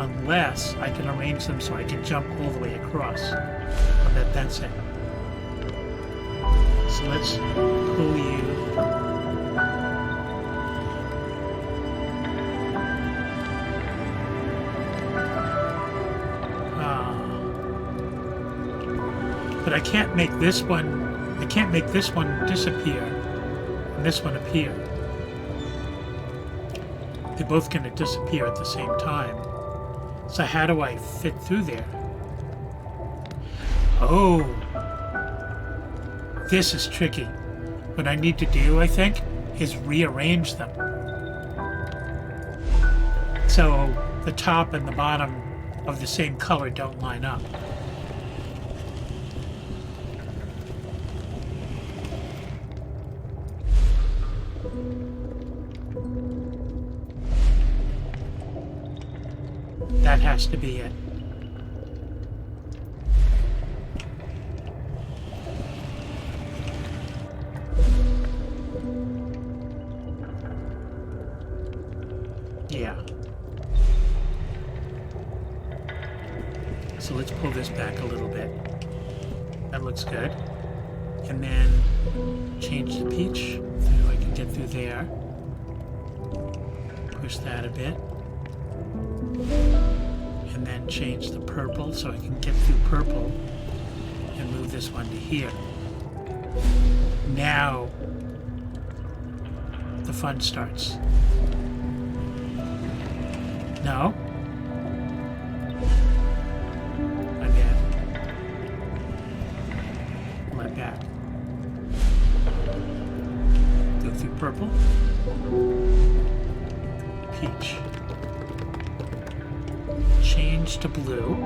Unless I can arrange them so I can jump all the way across. I bet that's it. So let's pull you. But I can't make this one. I can't make this one disappear and this one appear. They're both going to disappear at the same time. So how do I fit through there? Oh, this is tricky. What I need to do, I think, is rearrange them. So the top and the bottom of the same color don't line up. That has to be it. Yeah. So let's pull this back a little bit. That looks good. And then change the peach so I can get through there. Push that a bit. And then change the purple so I can get through purple and move this one to here. Now the fun starts. No? Again. Let back. Go through purple. Peach. Change to blue.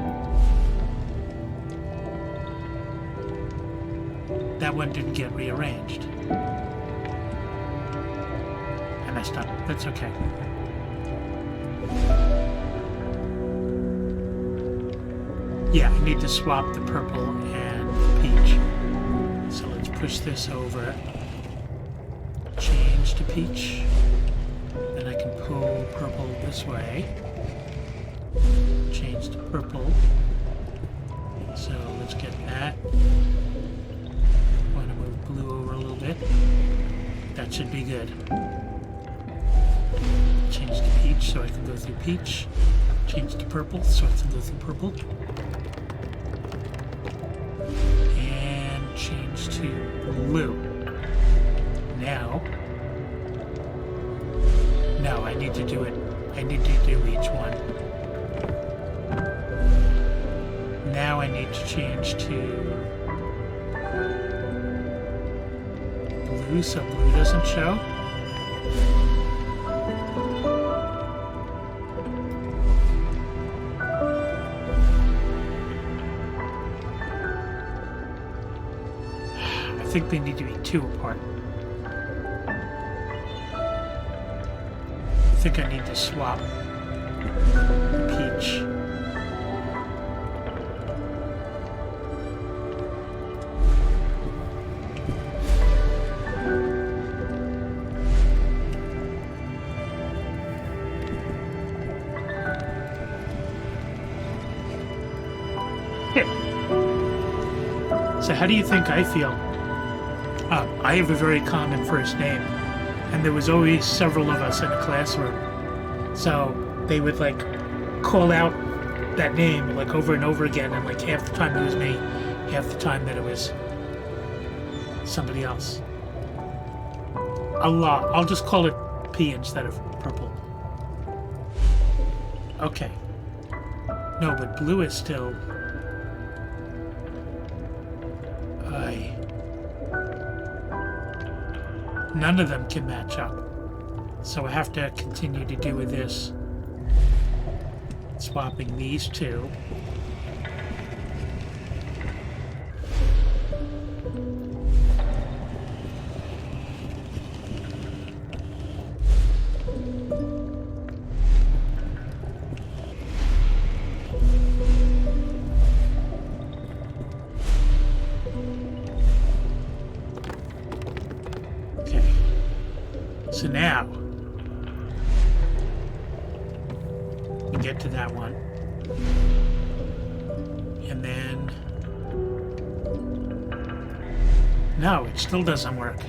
That one didn't get rearranged. I messed up. That's okay. Yeah, I need to swap the purple and the peach. So let's push this over. Change to peach. Then I can pull purple this way. Change to purple. So let's get that. Want to move blue over a little bit. That should be good. Change to peach so I can go through peach. Change to purple so I can go through purple. And change to blue. Now, no, I need to do it. I need to do each one. Now I need to change to blue so blue doesn't show. I think they need to be 2 apart. I think I need to swap peach. So how do you think I feel? I have a very common first name, and there was always several of us in a classroom. So they would like call out that name like over and over again, and like half the time it was me, half the time that it was somebody else. I'll just call it P instead of purple. Okay. No, but blue is still... None of them can match up. So I have to continue to do with this. Swapping these 2. So now, we get to that one. And then... No, it still doesn't work.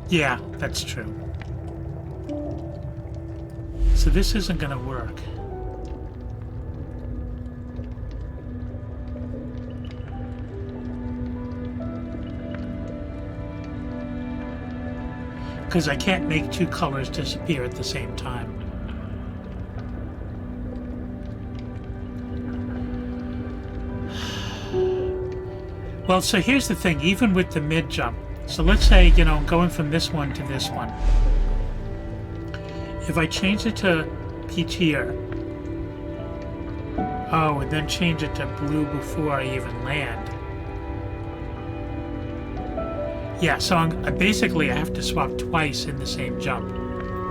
Yeah, that's true. So this isn't going to work. Because I can't make 2 colors disappear at the same time. Well, so here's the thing, even with the mid jump. So let's say, you know, I'm going from this one to this one. If I change it to peach here, oh, and then change it to blue before I even land. Yeah, so basically I have to swap twice in the same jump.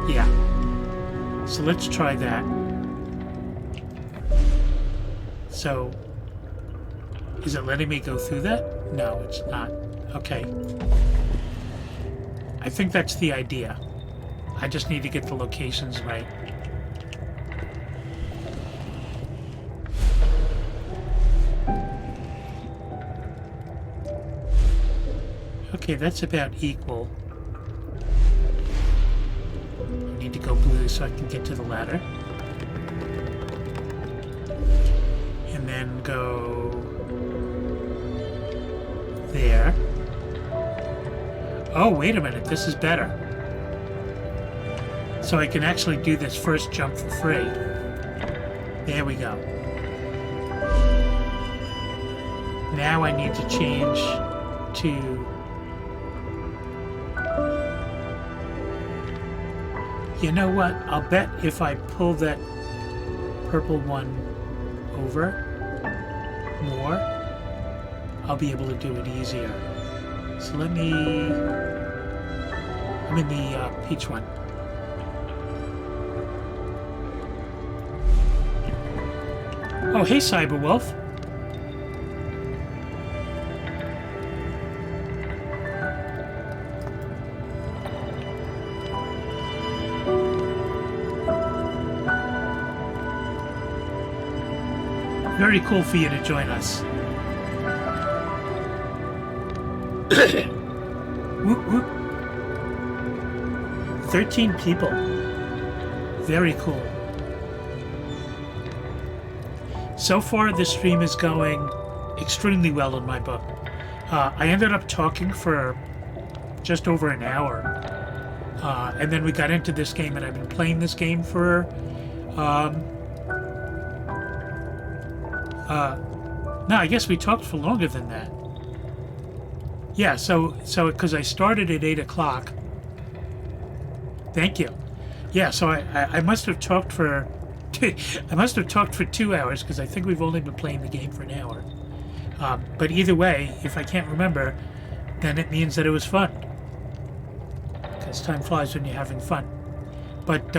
Yeah. So let's try that. So, is it letting me go through that? No, it's not. Okay. I think that's the idea. I just need to get the locations right. Okay, that's about equal. I need to go blue so I can get to the ladder. And then go there. Oh, wait a minute, this is better. So I can actually do this first jump for free. There we go. Now I need to change to... You know what? I'll bet if I pull that purple one over more, I'll be able to do it easier. So let me... I'm in the peach one. Oh, hey, Cyberwolf. Very cool for you to join us. Whoop, whoop. 13 people. Very cool. So far, this stream is going extremely well in my book. I ended up talking for just over an hour. And then we got into this game, and I've been playing this game for... no, I guess we talked for longer than that. Yeah, so because I started at 8 o'clock. Thank you. Yeah, so I must have talked for... I must have talked for 2 hours, because I think we've only been playing the game for an hour. But either way, if I can't remember, then it means that it was fun. Because time flies when you're having fun. But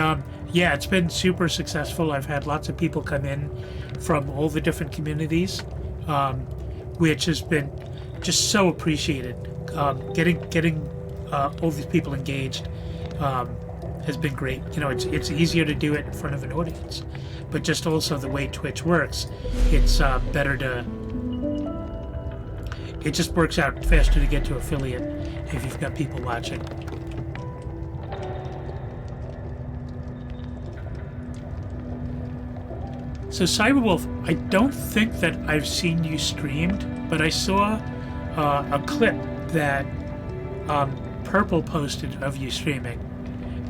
yeah, it's been super successful. I've had lots of people come in from all the different communities, which has been just so appreciated. Getting all these people engaged has been great. You know, it's easier to do it in front of an audience, but just also the way Twitch works, it's better to... It just works out faster to get to affiliate if you've got people watching. So Cyberwolf, I don't think that I've seen you streamed, but I saw a clip that Purple posted of you streaming,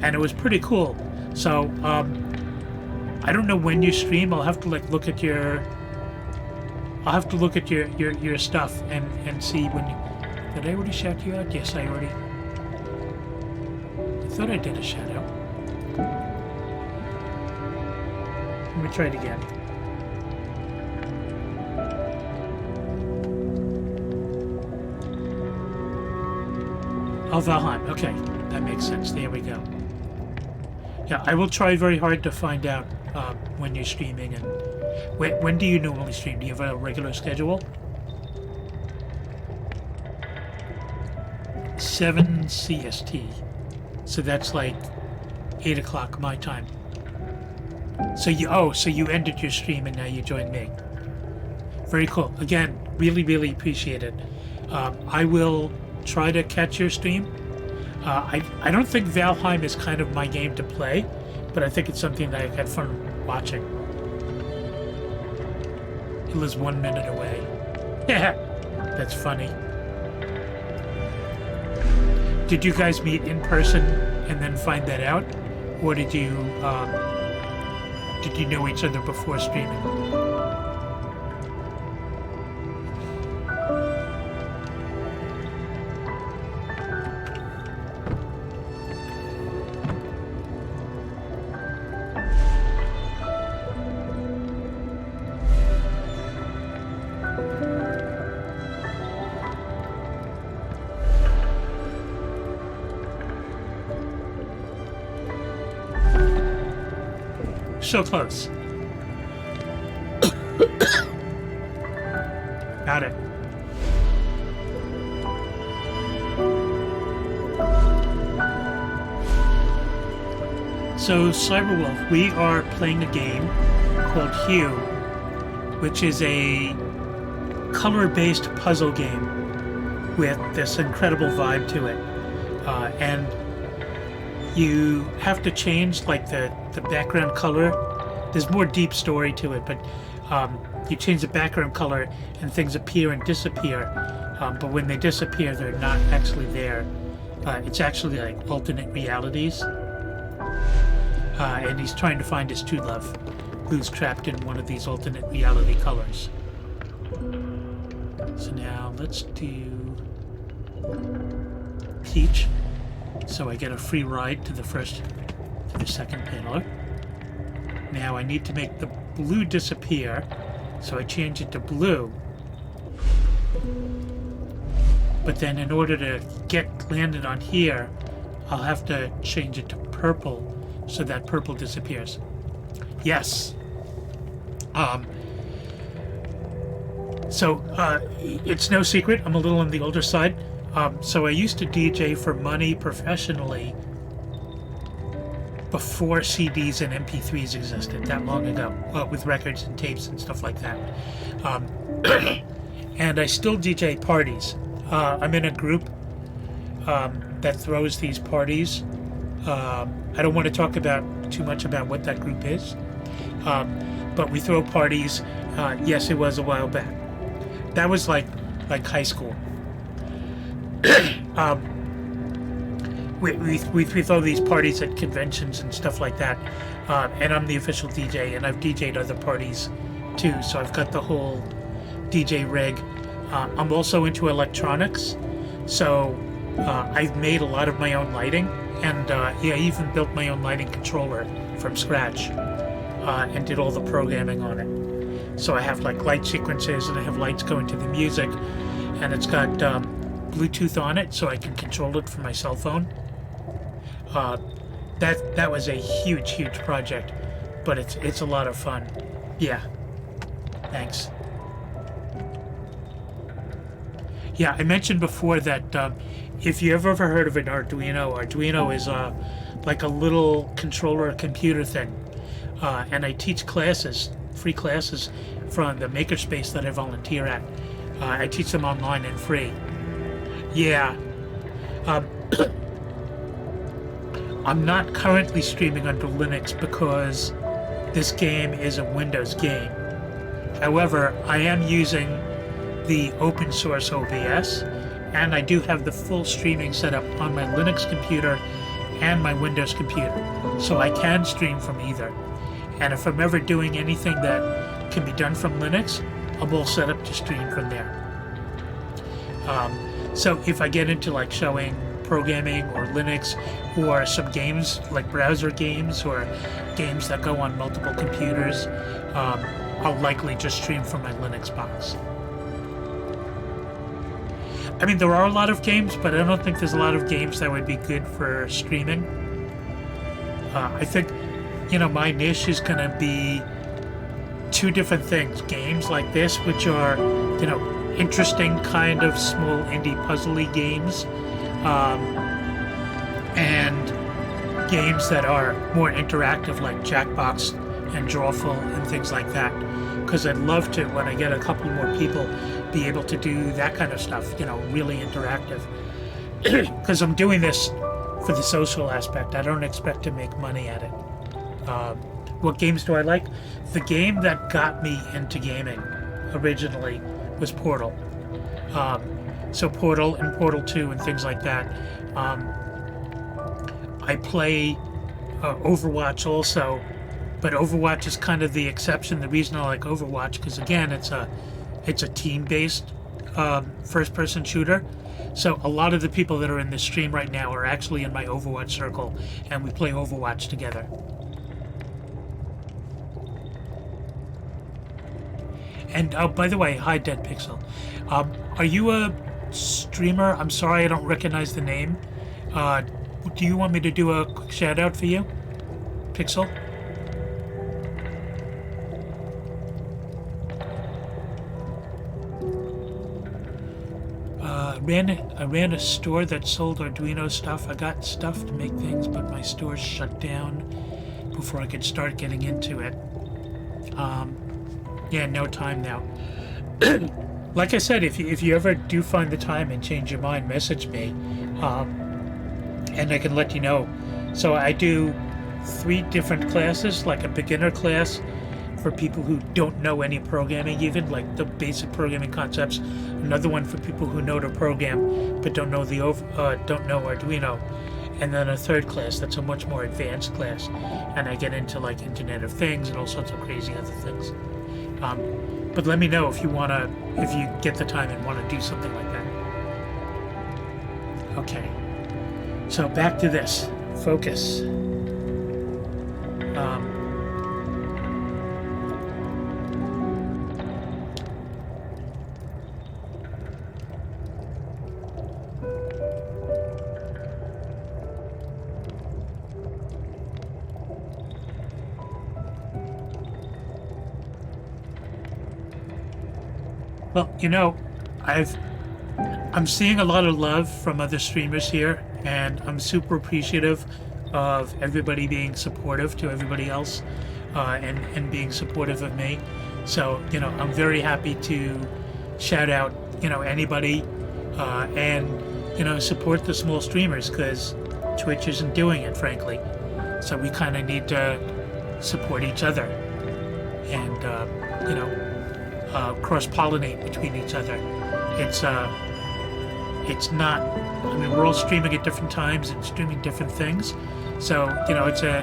and it was pretty cool. So I don't know when you stream. I'll have to like look at your... I'll have to look at your stuff and see when you... Did I already shout you out? Yes, I already... I thought I did a shout out. Let me try it again. Oh, Valheim. Okay, that makes sense. There we go. Yeah, I will try very hard to find out when you're streaming and when do you normally stream? Do you have a regular schedule? 7 CST. So that's like 8 o'clock my time. So you ended your stream and now you joined me. Very cool. Again, really, really appreciate it. I will try to catch your stream. I don't think Valheim is kind of my game to play, but I think it's something that I've had fun watching. It was 1 minute away. Yeah, that's funny. Did you guys meet in person and then find that out, or did you know each other before streaming? So close. Got it. So, Cyberwolf, we are playing a game called Hue, which is a color-based puzzle game with this incredible vibe to it. And you have to change like the background color. There's more deep story to it, but you change the background color and things appear and disappear. But when they disappear, they're not actually there. It's actually like alternate realities. And he's trying to find his true love, who's trapped in one of these alternate reality colors. So now let's do Peach. So I get a free ride to the second paneler. Now I need to make the blue disappear, so I change it to blue. But then in order to get landed on here, I'll have to change it to purple, so that purple disappears. Yes. So it's no secret, I'm a little on the older side. So I used to DJ for money professionally before CDs and MP3s existed, that long ago, with records and tapes and stuff like that. And I still DJ parties. I'm in a group that throws these parties. I don't want to talk about too much about what that group is, but we throw parties. Yes, it was a while back. That was like high school. We throw these parties at conventions and stuff like that, and I'm the official DJ, and I've DJ'd other parties too, so I've got the whole DJ rig. I'm also into electronics, so I've made a lot of my own lighting, and I even built my own lighting controller from scratch, and did all the programming on it. So I have like light sequences, and I have lights going to the music, and it's got Bluetooth on it, so I can control it from my cell phone. That was a huge project, but it's a lot of fun. Yeah. Thanks. Yeah, I mentioned before that if you ever heard of an Arduino is like a little controller computer thing, and I teach classes, free classes from the makerspace that I volunteer at. I teach them online and free. Yeah. I'm not currently streaming under Linux because this game is a Windows game. However, I am using the open source OBS, and I do have the full streaming set up on my Linux computer and my Windows computer, so I can stream from either. And if I'm ever doing anything that can be done from Linux, I'm all set up to stream from there. So if I get into like showing programming or Linux or some games like browser games or games that go on multiple computers, I'll likely just stream from my Linux box. I mean, there are a lot of games, but I don't think there's a lot of games that would be good for streaming. I think, my niche is going to be two different things. Games like this, which are, interesting kind of small indie puzzly games, and games that are more interactive like Jackbox and Drawful and things like that. Because I'd love to, when I get a couple more people, be able to do that kind of stuff, really interactive. Because I'm doing this for the social aspect. I don't expect to make money at it. What games do I like? The game that got me into gaming originally was Portal. So Portal and Portal 2 and things like that. I play Overwatch also, but Overwatch is kind of the exception. The reason I like Overwatch, because again, it's a team-based first-person shooter. So a lot of the people that are in this stream right now are actually in my Overwatch circle, and we play Overwatch together. And by the way, hi Dead Pixel. Are you a streamer? I'm sorry I don't recognize the name. Do you want me to do a quick shout out for you, Pixel? I ran a store that sold Arduino stuff. I got stuff to make things, but my store shut down before I could start getting into it. Yeah, no time now. Like I said, if you ever do find the time and change your mind, message me, and I can let you know. So I do 3 different classes, like a beginner class for people who don't know any programming, even like the basic programming concepts. Another one for people who know to program but don't know Arduino, and then a 3rd class that's a much more advanced class, and I get into like Internet of Things and all sorts of crazy other things. But let me know if you get the time and want to do something like that. Okay. So back to this. Focus. Well, I'm seeing a lot of love from other streamers here, and I'm super appreciative of everybody being supportive to everybody else, and being supportive of me. So, I'm very happy to shout out, anybody, and, support the small streamers, because Twitch isn't doing it, frankly. So we kind of need to support each other and, cross-pollinate between each other. It's not, we're all streaming at different times and streaming different things. So, it's a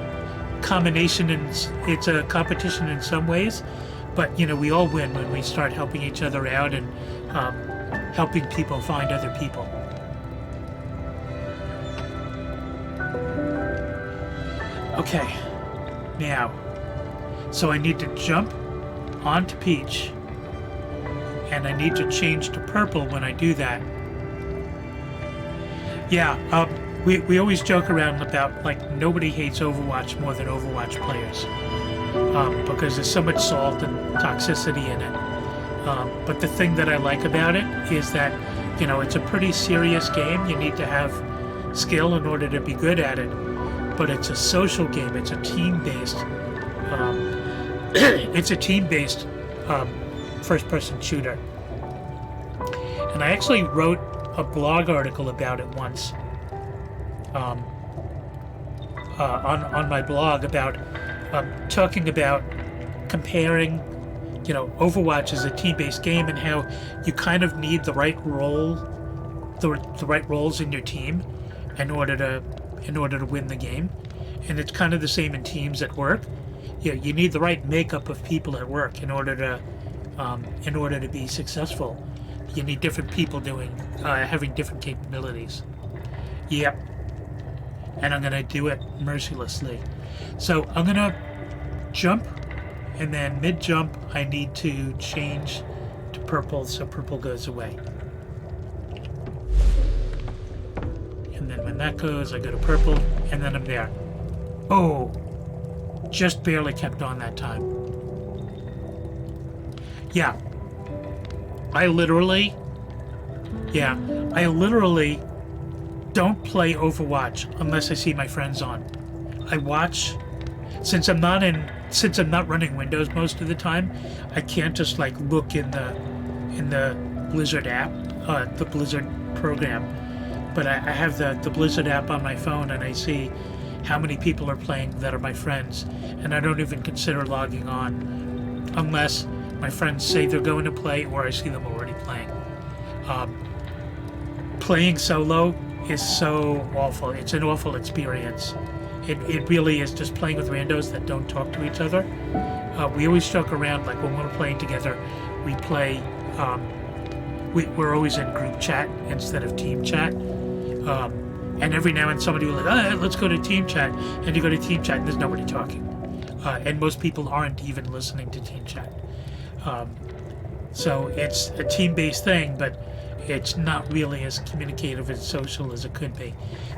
combination and it's a competition in some ways, but, we all win when we start helping each other out and helping people find other people. Okay, now, so I need to jump onto Peach, and I need to change to purple when I do that. Yeah, we always joke around about, like, nobody hates Overwatch more than Overwatch players, because there's so much salt and toxicity in it. But the thing that I like about it is that, it's a pretty serious game. You need to have skill in order to be good at it. But it's a social game. It's a team-based. First-person shooter. And I actually wrote a blog article about it once. On my blog about talking about comparing, Overwatch as a team-based game and how you kind of need the right role, the right roles in your team in order to win the game. And it's kind of the same in teams at work. You need the right makeup of people at work in order to be successful. You need different people having different capabilities. Yep. And I'm gonna do it mercilessly. So I'm gonna jump, and then mid-jump I need to change to purple so purple goes away. And then when that goes, I go to purple, and then I'm there. Oh, just barely kept on that time. Yeah. I literally don't play Overwatch unless I see my friends on. I watch, since I'm not running Windows most of the time, I can't just look in the Blizzard app, the Blizzard program. But I have the Blizzard app on my phone, and I see how many people are playing that are my friends, and I don't even consider logging on unless my friends say they're going to play or I see them already playing. Playing solo is so awful. It's an awful experience. It really is, just playing with randos that don't talk to each other. We always joke around, like when we're playing together, we play, we're always in group chat instead of team chat. And every now and then somebody will let's go to team chat, and you go to team chat and there's nobody talking. And most people aren't even listening to team chat. So it's a team-based thing, but it's not really as communicative and social as it could be.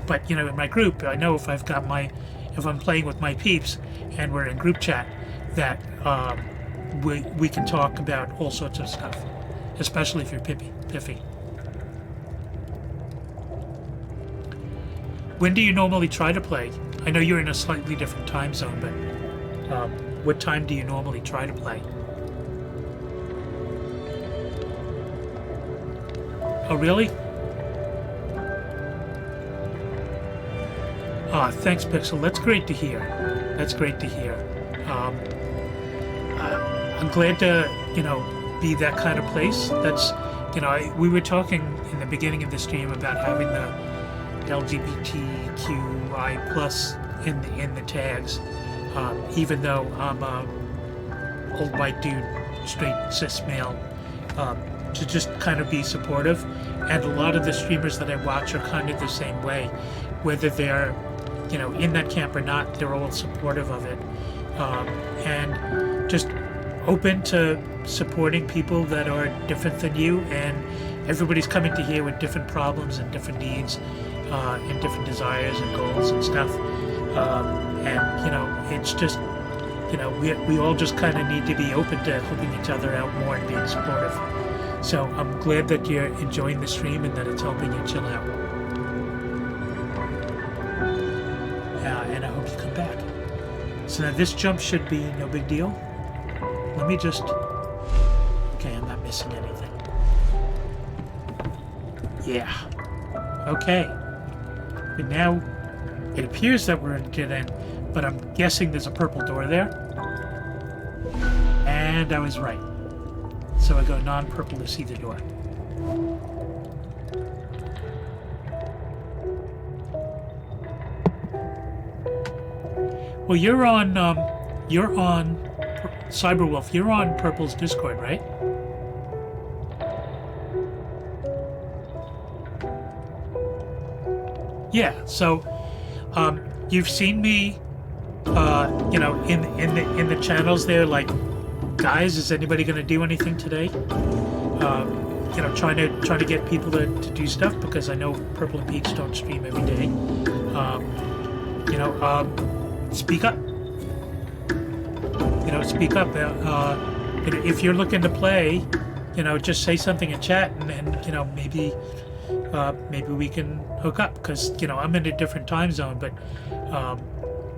But in my group, I know if I'm playing with my peeps and we're in group chat, that we can talk about all sorts of stuff, especially if you're piffy. When do you normally try to play? I know you're in a slightly different time zone, but what time do you normally try to play? Oh, really? Thanks, Pixel. That's great to hear. I'm glad to, be that kind of place. That's, we were talking in the beginning of the stream about having the LGBTQI plus in the tags, even though I'm a old white dude, straight cis male, to just kind of be supportive. And a lot of the streamers that I watch are kind of the same way, whether they're in that camp or not. They're all supportive of it, and just open to supporting people that are different than you. And everybody's coming to here with different problems and different needs, and different desires and goals and stuff. And it's just, we all just kind of need to be open to helping each other out more and being supportive. So I'm glad that you're enjoying the stream and that it's helping you chill out. So now this jump should be no big deal. Let me just... Okay, I'm not missing anything. Yeah. Okay. But now it appears that we're in dead end, but I'm guessing there's a purple door there. And I was right. So I go non-purple to see the door. Well, you're on Cyberwolf. You're on Purple's Discord, right? Yeah. So, you've seen me, you know, in the channels there, like, guys, is anybody going to do anything today? You know, trying to get people to do stuff, because I know Purple and Peach don't stream every day. You know, speak up. You know, speak up. If you're looking to play, you know, just say something in chat, and you know, maybe we can hook up, because you know, I'm in a different time zone, but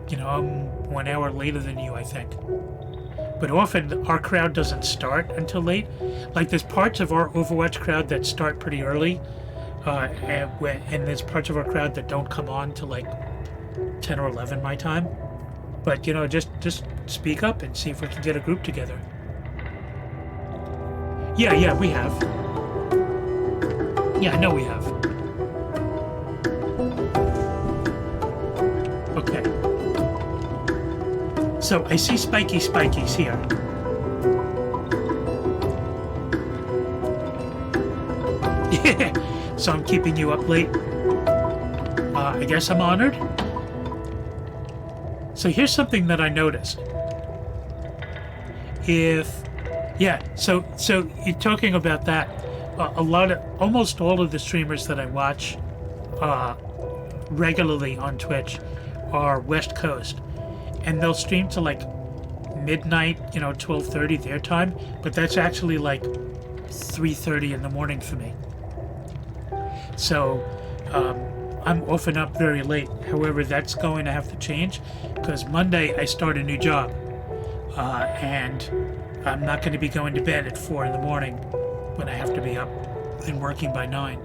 you know, I'm 1 hour later than you, I think. But often our crowd doesn't start until late. Like, there's parts of our Overwatch crowd that start pretty early, and there's parts of our crowd that don't come on till like 10 or 11 my time. But you know, just speak up and see if we can get a group together. Yeah, we have. Yeah, I know we have. Okay. So I see Spiky's here. Yeah. So I'm keeping you up late. I guess I'm honored. So here's something that I noticed. So you're talking about that. Almost all of the streamers that I watch regularly on Twitch are West Coast, and they'll stream to like midnight, you know, 12:30 their time, but that's actually like 3:30 in the morning for me. So I'm often up very late. However, that's going to have to change, because Monday I start a new job, and I'm not going to be going to bed at 4 in the morning when I have to be up and working by 9.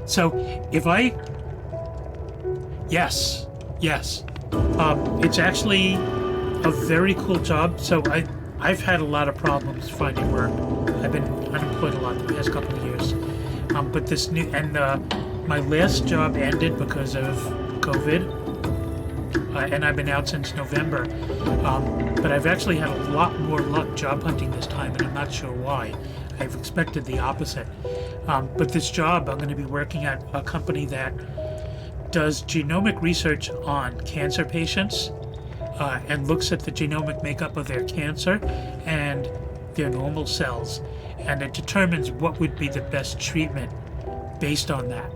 So if yes, it's actually a very cool job. So I've had a lot of problems finding work. I've been unemployed a lot the past couple of years. But this new, and my last job ended because of COVID, and I've been out since November. But I've actually had a lot more luck job hunting this time, and I'm not sure why. I've expected the opposite. But this job, I'm going to be working at a company that does genomic research on cancer patients, and looks at the genomic makeup of their cancer and their normal cells, and it determines what would be the best treatment based on that.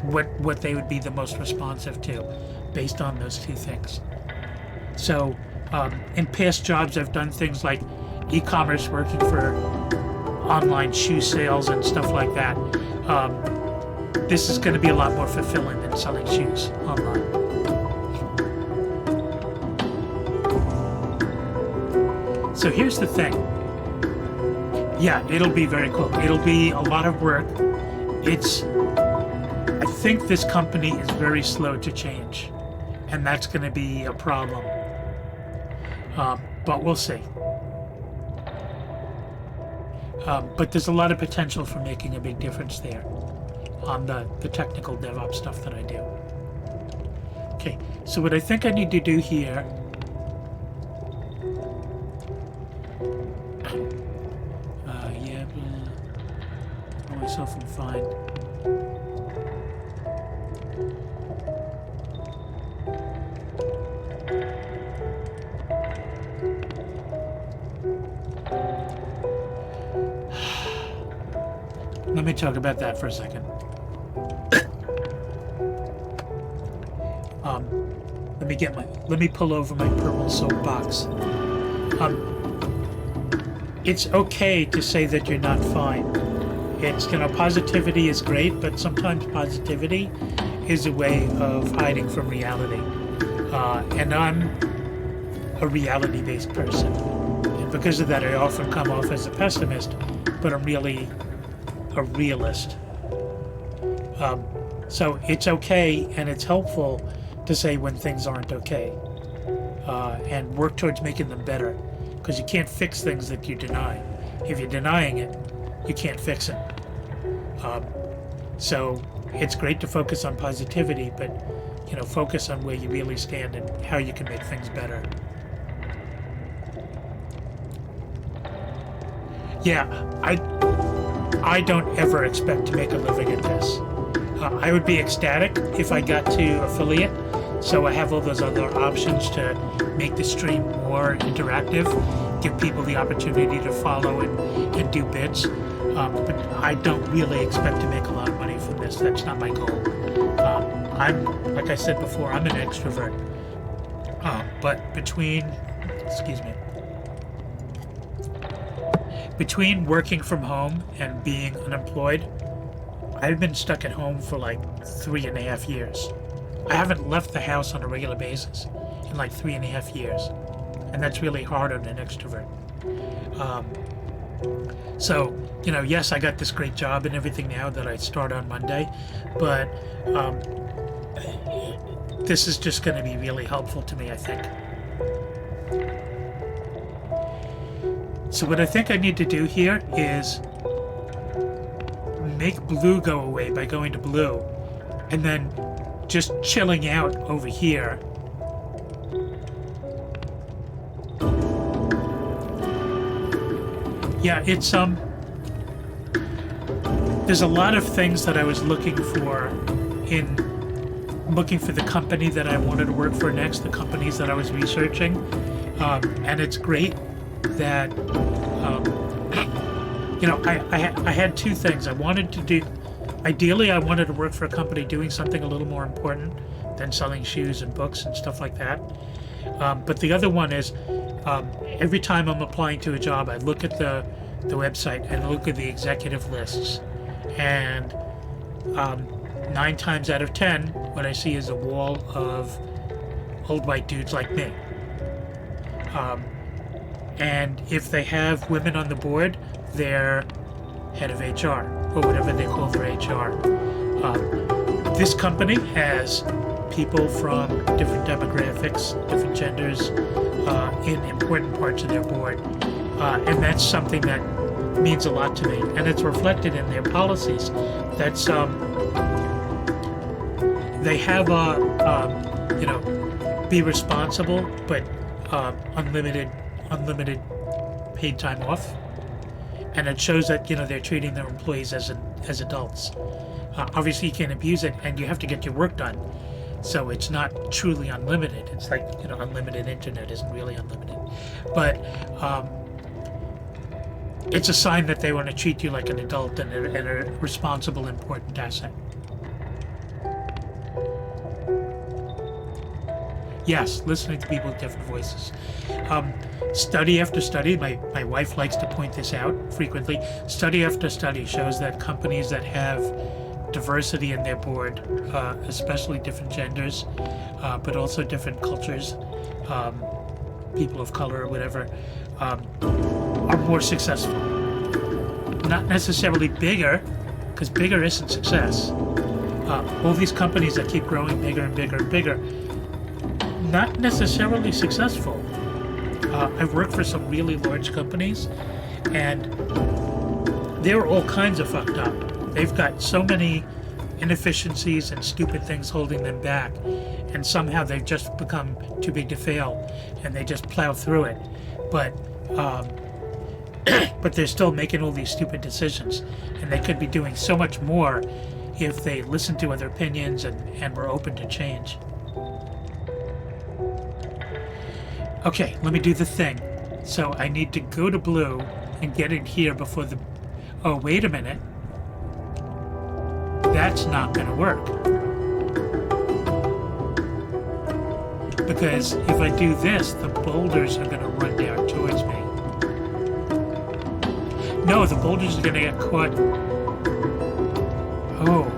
What they would be the most responsive to based on those two things. So in past jobs, I've done things like e-commerce, working for online shoe sales and stuff like that. This is going to be a lot more fulfilling than selling shoes online. So here's the thing. Yeah, it'll be very cool. It'll be a lot of work. I think this company is very slow to change, and that's going to be a problem. But we'll see. But there's a lot of potential for making a big difference there on the technical DevOps stuff that I do. Okay, so what I think I need to do here, put myself in fine. Let me talk about that for a second. Let me pull over my purple soapbox. It's okay to say that you're not fine. It's, you know, positivity is great, but sometimes positivity is a way of hiding from reality. And I'm a reality-based person. And because of that, I often come off as a pessimist, but I'm really a realist. So it's okay and it's helpful to say when things aren't okay, and work towards making them better, because you can't fix things that you deny. If you're denying it, you can't fix it. So it's great to focus on positivity, but focus on where you really stand and how you can make things better. Yeah, I don't ever expect to make a living at this. I would be ecstatic if I got to affiliate, so I have all those other options to make the stream more interactive, give people the opportunity to follow and do bits. But I don't really expect to make a lot of money from this. That's not my goal. Like I said before, I'm an extrovert. But between working from home and being unemployed, I've been stuck at home for like 3.5 years. I haven't left the house on a regular basis in like 3.5 years. And that's really hard on an extrovert. So, yes, I got this great job and everything now that I start on Monday, but this is just going to be really helpful to me, I think. So what I think I need to do here is make blue go away by going to blue, and then just chilling out over here. Yeah, it's there's a lot of things that I was looking for the company that I wanted to work for next, the companies that I was researching, and it's great that I had two things. Ideally I wanted to work for a company doing something a little more important than selling shoes and books and stuff like that. But the other one is, every time I'm applying to a job, I look at the website and look at the executive lists, and 9 times out of 10, what I see is a wall of old white dudes like me. And if they have women on the board, they're head of HR, or whatever they call their HR. This company has people from different demographics, different genders, in important parts of their board. And that's something that means a lot to me. And it's reflected in their policies. That's, they have be responsible, but unlimited paid time off. And it shows that, they're treating their employees as adults. Obviously you can't abuse it, and you have to get your work done. So it's not truly unlimited. It's like, unlimited internet isn't really unlimited. But it's a sign that they want to treat you like an adult and a responsible, important asset. Yes, listening to people with different voices. Study after study, my wife likes to point this out frequently, study after study shows that companies that have diversity in their board, especially different genders, but also different cultures, people of color or whatever, are more successful. Not necessarily bigger, because bigger isn't success. All these companies that keep growing bigger and bigger and bigger, not necessarily successful. I've worked for some really large companies, and they're all kinds of fucked up. They've got so many inefficiencies and stupid things holding them back, and somehow they've just become too big to fail, and they just plow through it. But but they're still making all these stupid decisions, and they could be doing so much more if they listened to other opinions and were open to change. Okay, let me do the thing. So I need to go to blue and get in here before the... Oh, wait a minute. That's not going to work. Because if I do this, the boulders are going to run down towards me. No, the boulders are going to get caught. Oh.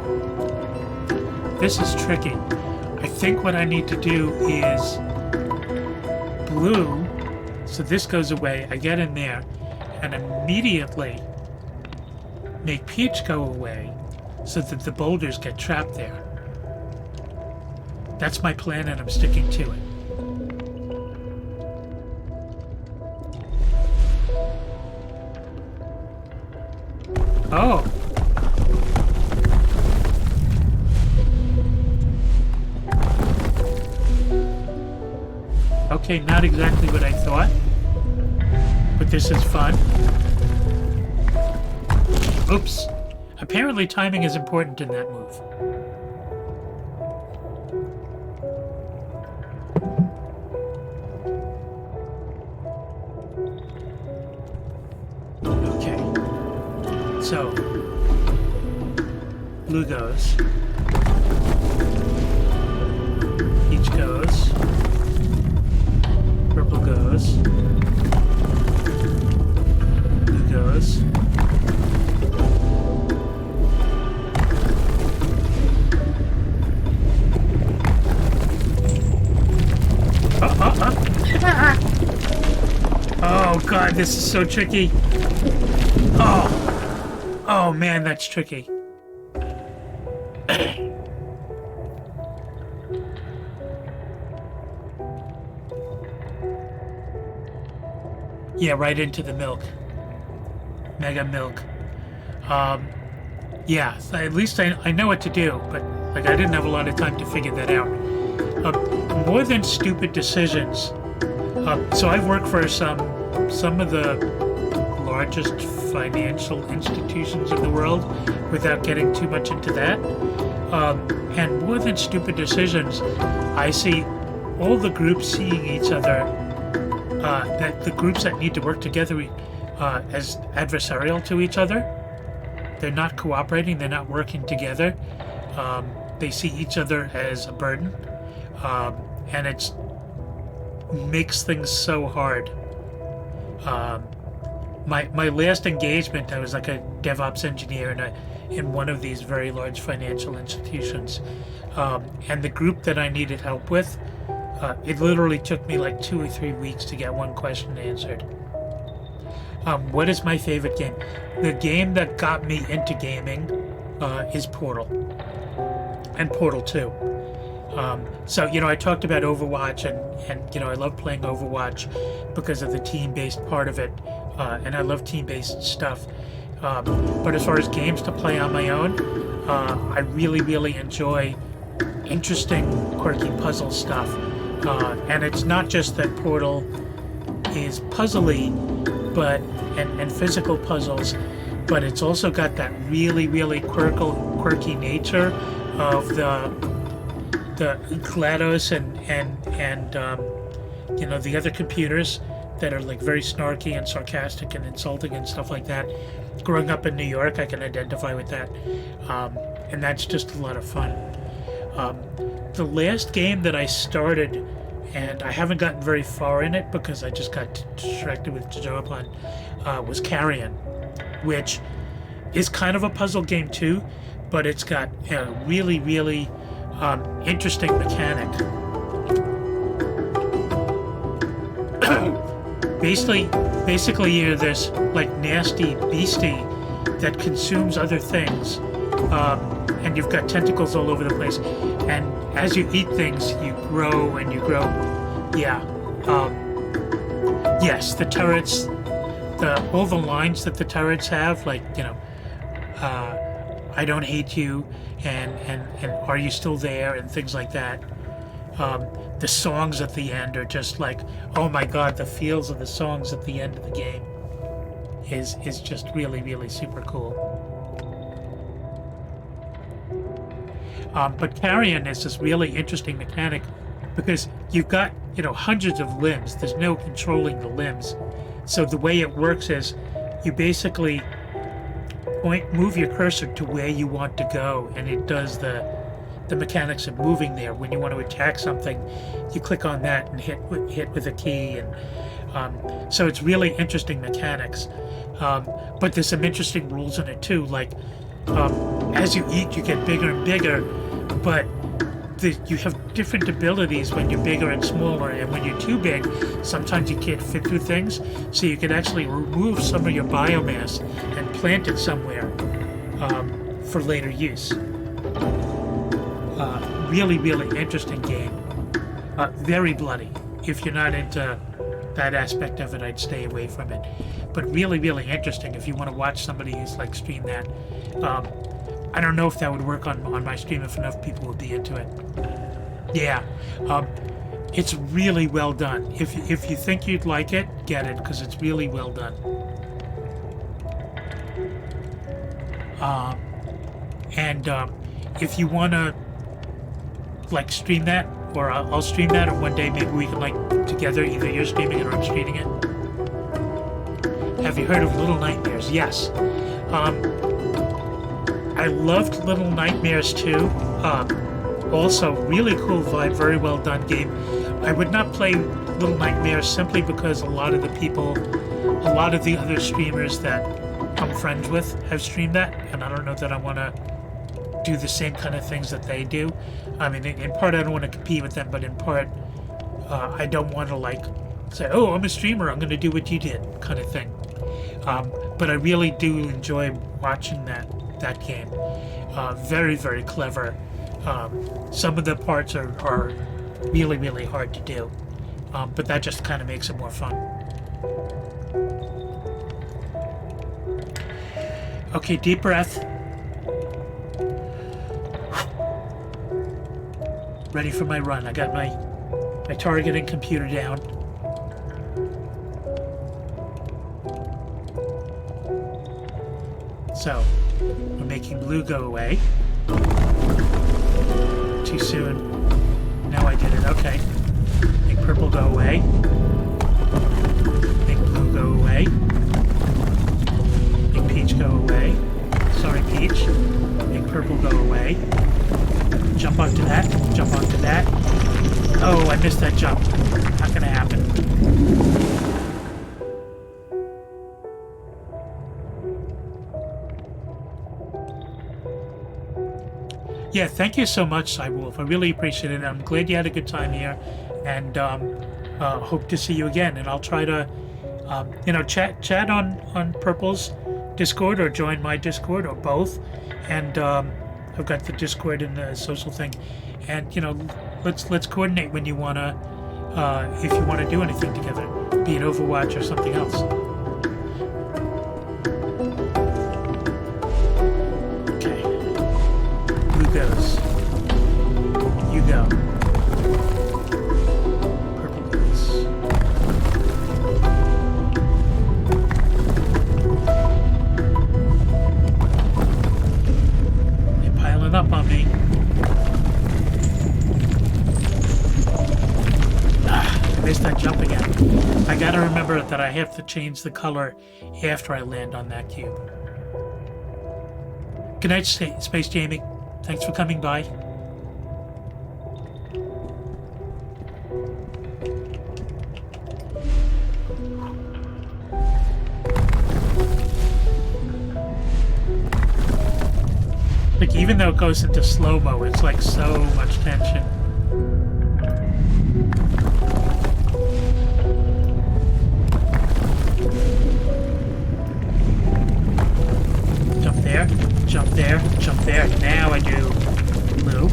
This is tricky. I think what I need to do is blue, so this goes away. I get in there and immediately make peach go away so that the boulders get trapped there. That's my plan and I'm sticking to it. Oh. Okay, not exactly what I thought, but this is fun. Oops. Apparently timing is important in that move. Okay. So, blue goes. Peach goes. Purple goes. Blue goes. Oh god, this is so tricky. Oh man, that's tricky. Yeah, right into the milk. Mega milk. Yeah, so at least I know what to do, but like I didn't have a lot of time to figure that out. More than stupid decisions. So I've worked for some of the largest financial institutions in the world without getting too much into that. And more than stupid decisions, I see all the groups seeing each other, that the groups that need to work together as adversarial to each other. They're not cooperating, they're not working together. They see each other as a burden. And it makes things so hard. My last engagement, I was like a DevOps engineer in one of these very large financial institutions. And the group that I needed help with, it literally took me like 2 or 3 weeks to get one question answered. What is my favorite game? The game that got me into gaming is Portal. And Portal 2. So, I talked about Overwatch and I love playing Overwatch because of the team-based part of it. And I love team-based stuff. But as far as games to play on my own, I really, really enjoy interesting, quirky puzzle stuff. And it's not just that Portal is puzzly, and physical puzzles, but it's also got that really, really quirky nature of the GLaDOS and the other computers that are like very snarky and sarcastic and insulting and stuff like that. Growing up in New York, I can identify with that, and that's just a lot of fun. The last game that I started, and I haven't gotten very far in it because I just got distracted with the job on, was Carrion, which is kind of a puzzle game too, but it's got a really, really interesting mechanic. Basically, you're this like nasty beastie that consumes other things, and you've got tentacles all over the place. And as you eat things, you grow and you grow. Yeah. Yes, the turrets, all the lines that the turrets have, like I don't hate you, and are you still there, and things like that. The songs at the end are just like, oh my god, the feels of the songs at the end of the game is just really, really super cool. But Carrion is this really interesting mechanic because you've got, hundreds of limbs. There's no controlling the limbs. So the way it works is you basically move your cursor to where you want to go, and it does the mechanics of moving there. When you want to attack something, you click on that and hit with a key, and so it's really interesting mechanics. But there's some interesting rules in it too. Like as you eat, you get bigger and bigger, but you have different abilities when you're bigger and smaller, and when you're too big, sometimes you can't fit through things, so you can actually remove some of your biomass and plant it somewhere for later use. Really, really interesting game. Very bloody. If you're not into that aspect of it, I'd stay away from it. But really, really interesting if you want to watch somebody who's like stream that. I don't know if that would work on my stream if enough people would be into it. Yeah, it's really well done. If you think you'd like it, get it, because it's really well done. And if you want to like stream that, or I'll stream that, or one day maybe we can like together, either you're streaming it or I'm streaming it. Have you heard of Little Nightmares? Yes. I loved Little Nightmares too. Also, really cool vibe, very well done game. I would not play Little Nightmares simply because a lot of the other streamers that I'm friends with have streamed that, and I don't know that I want to do the same kind of things that they do. I mean, in part, I don't want to compete with them, but in part, I don't want to like say, "Oh, I'm a streamer, I'm going to do what you did," kind of thing. But I really do enjoy watching that game. Very, very clever. Some of the parts are really, really hard to do, but that just kind of makes it more fun. Okay, deep breath. Ready for my run. I got my targeting computer down. So, we're making blue go away. Too soon. Now I did it. Okay. Make purple go away. Make blue go away. Make peach go away. Sorry, peach. Make purple go away. Jump onto that. Jump onto that. Oh, I missed that jump. Not gonna happen. Yeah, thank you so much, Cywolf. I really appreciate it. I'm glad you had a good time here, and hope to see you again. And I'll try to, chat on Purple's Discord, or join my Discord, or both. And I've got the Discord and the social thing. And let's coordinate when you wanna, if you wanna do anything together, be it Overwatch or something else. Goes. You go. Purple goes. They're piling up on me. I missed that jump again. I gotta remember that I have to change the color after I land on that cube. Good night, Space Jamie. Thanks for coming by. Like, even though it goes into slow-mo, it's like so much tension. Jump there. Jump there, jump there. Now I do blue.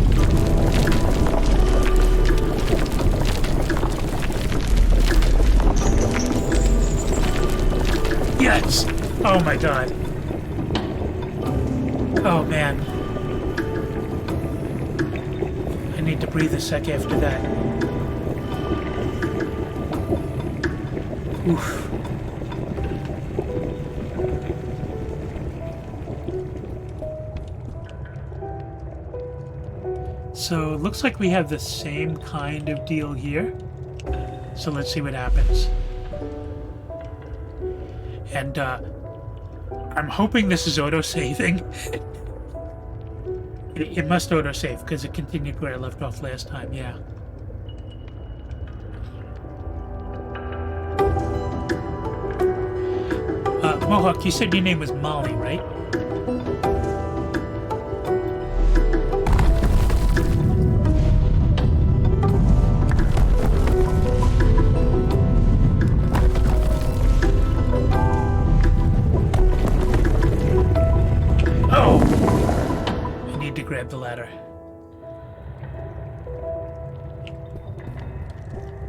Yes! Oh my god. Oh man. I need to breathe a sec after that. Oof. So it looks like we have the same kind of deal here. So let's see what happens. And I'm hoping this is auto-saving. It must auto-save because it continued where I left off last time, yeah. Mohawk, you said your name was Molly, right?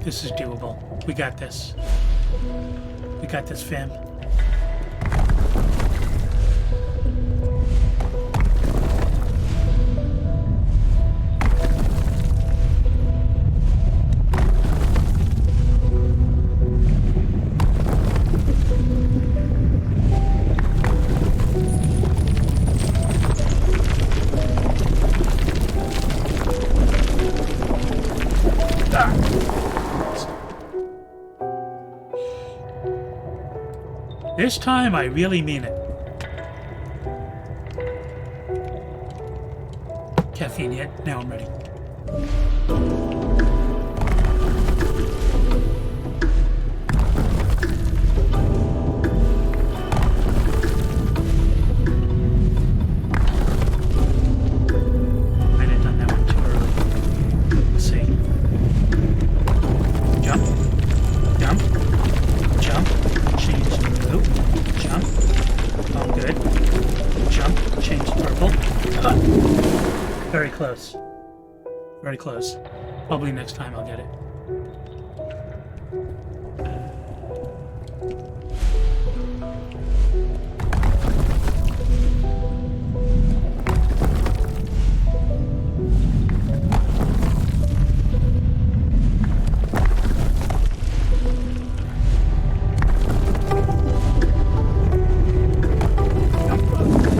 This is doable. We got this. We got this, fam. This time, I really mean it. Caffeine hit. Now I'm ready. Might have done that one too early. Let's see. Jump. Jump. Jump. Change. Nope. Jump. Oh, good. Jump. Change to purple. Very close. Very close. Probably next time I'll get it.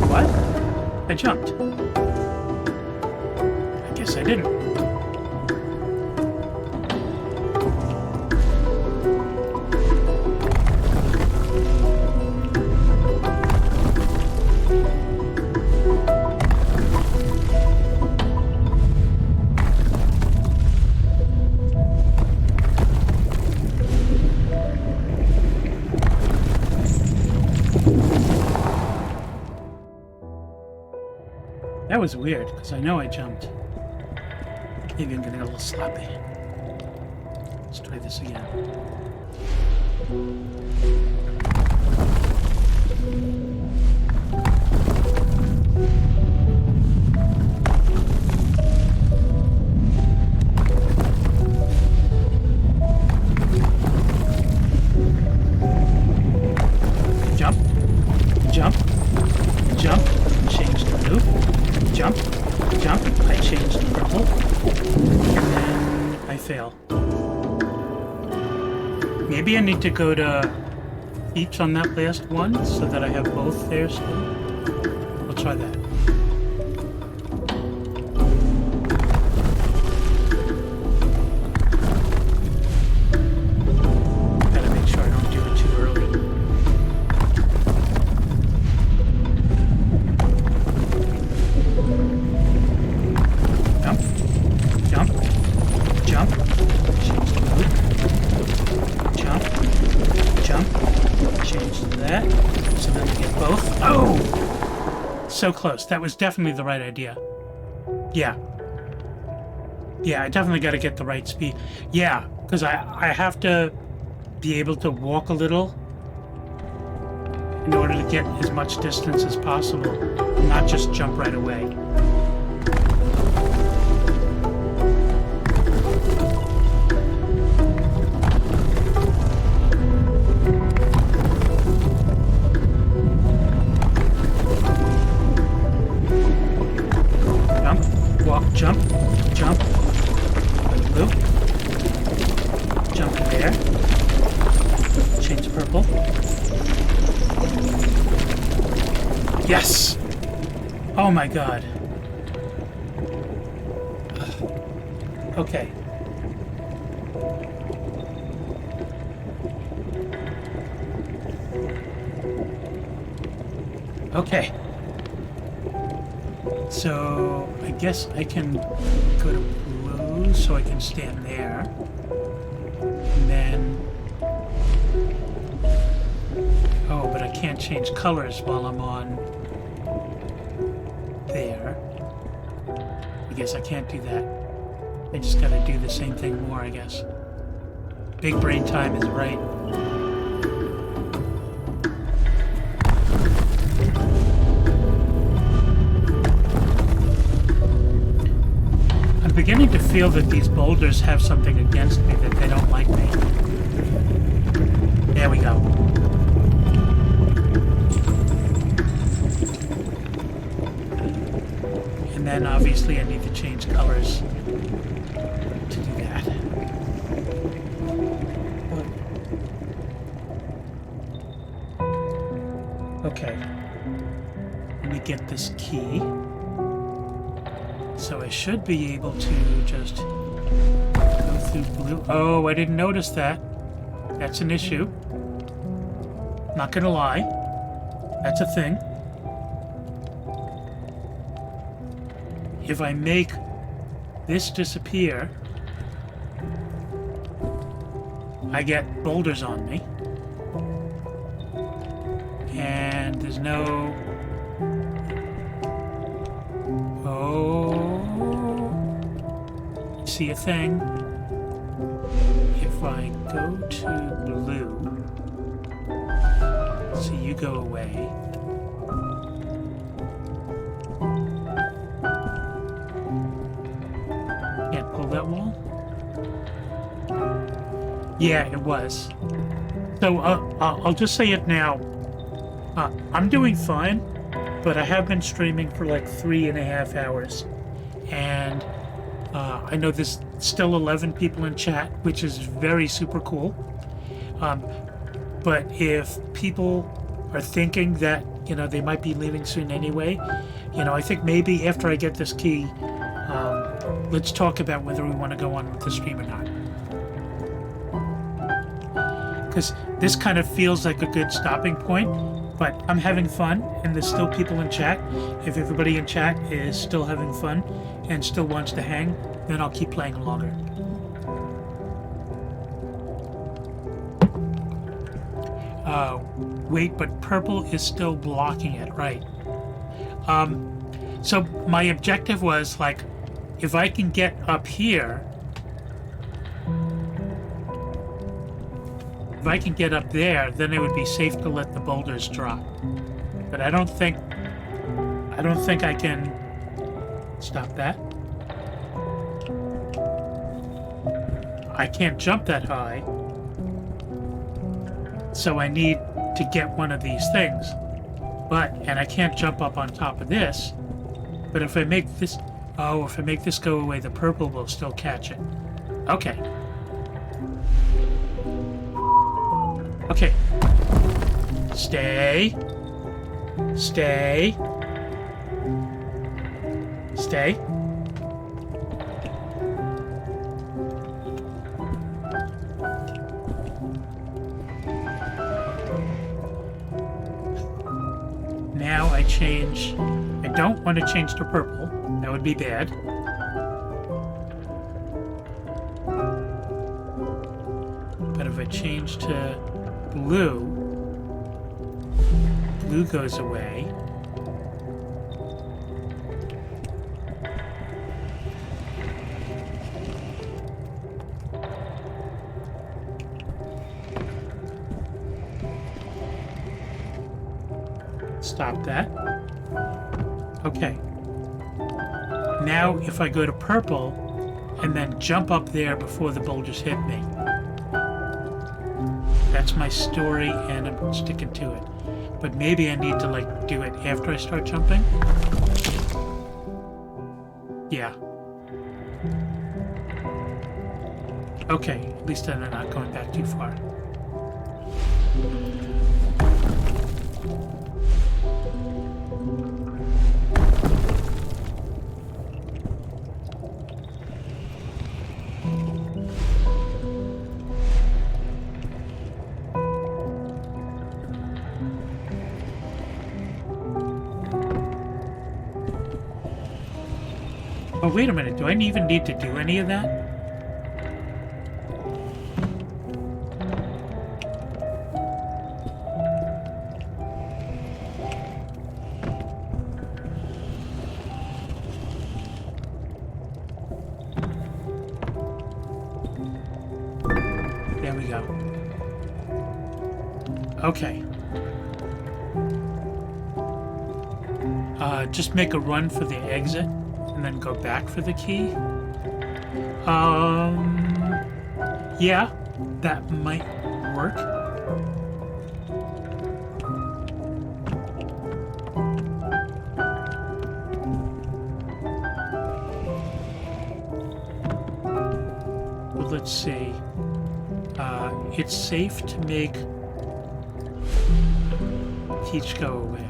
What? I jumped. I guess I didn't. That was weird, because I know I jumped. Maybe I'm getting a little sloppy. Let's try this again. Jump. Jump. Jump. Change the loop. Jump, jump, I change to purple, and then I fail. Maybe I need to go to each on that last one so that I have both there still. I'll try that. Gotta make sure I don't do it too early. Jump, jump, jump, change the loop, jump, jump, change to that, so then we get both. Oh! So close. That was definitely the right idea. Yeah. Yeah, I definitely got to get the right speed. Yeah, because I have to be able to walk a little in order to get as much distance as possible, and not just jump right away. Jump, jump, loop, jump to there, change to purple. Yes! Oh my god. Okay. Okay. So, I guess I can go to blue so I can stand there. And then... Oh, but I can't change colors while I'm on there. I guess I can't do that. I just gotta do the same thing more, I guess. Big brain time is right. Beginning to feel that these boulders have something against me, that they don't like me. There we go. And then obviously I need to change colors to do that. Okay. Let me get this key. So I should be able to just go through blue. Oh, I didn't notice that. That's an issue. Not gonna lie. That's a thing. If I make this disappear, I get boulders on me. And there's no... Oh... See a thing? If I go to blue... So you go away. Can't pull that wall? Yeah, it was. So, I'll just say it now. I'm doing fine, but I have been streaming for like 3.5 hours. And I know there's still 11 people in chat, which is very super cool. But if people are thinking that, you know, they might be leaving soon anyway, you know, I think maybe after I get this key, let's talk about whether we want to go on with the stream or not. Because this kind of feels like a good stopping point, but I'm having fun, and there's still people in chat. If everybody in chat is still having fun and still wants to hang, then I'll keep playing longer. Wait, but purple is still blocking it, right? So my objective was, like, if I can get up here, if I can get up there, then it would be safe to let the boulders drop. But I don't think I can stop that. I can't jump that high. So I need to get one of these things. And I can't jump up on top of this. But if I make this, if I make this go away, the purple will still catch it. Okay. Okay. Stay. Stay. Stay. Now I change. I don't want to change to purple. That would be bad. But if I change to blue, blue goes away. Stop that. Okay. Now if I go to purple and then jump up there before the boulders hit me. That's my story, and I'm sticking to it. But maybe I need to, like, do it after I start jumping. Yeah. Okay, at least I'm not going back too far. Oh, wait a minute. Do I even need to do any of that? There we go. Okay. Just make a run for the exit. And then go back for the key. Yeah, that might work. Well, let's see. It's safe to make Peach go away.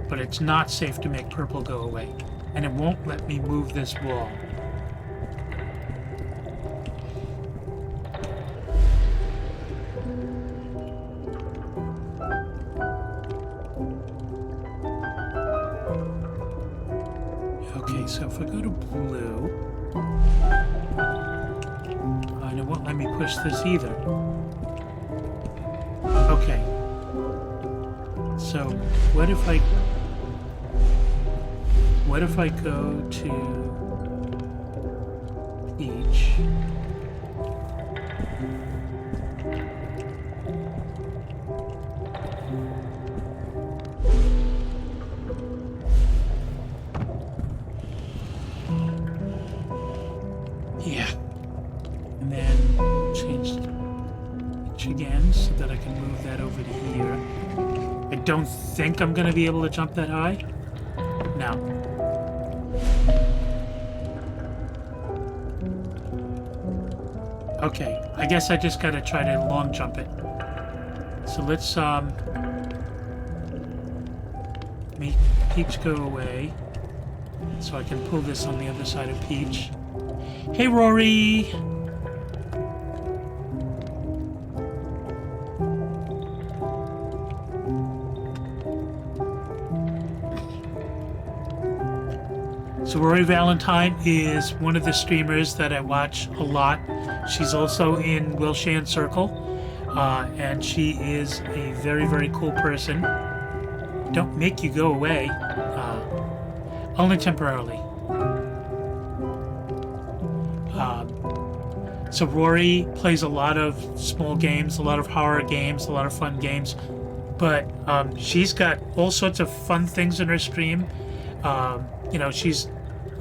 But it's not safe to make purple go away. And it won't let me move this wall. Okay, so if I go to blue, and it won't let me push this either. Okay. So what if I go to each? Yeah. And then change each again so that I can move that over to here. I don't think I'm going to be able to jump that high. No. Okay, I guess I just got to try to long jump it. So let's make Peach go away so I can pull this on the other side of Peach. Hey, Rory! So Rory Valentine is one of the streamers that I watch a lot. She's also in Will Shan Circle, and she is a very, very cool person. Don't make you go away, only temporarily. So Rory plays a lot of small games, a lot of horror games, a lot of fun games, but she's got all sorts of fun things in her stream. You know, she's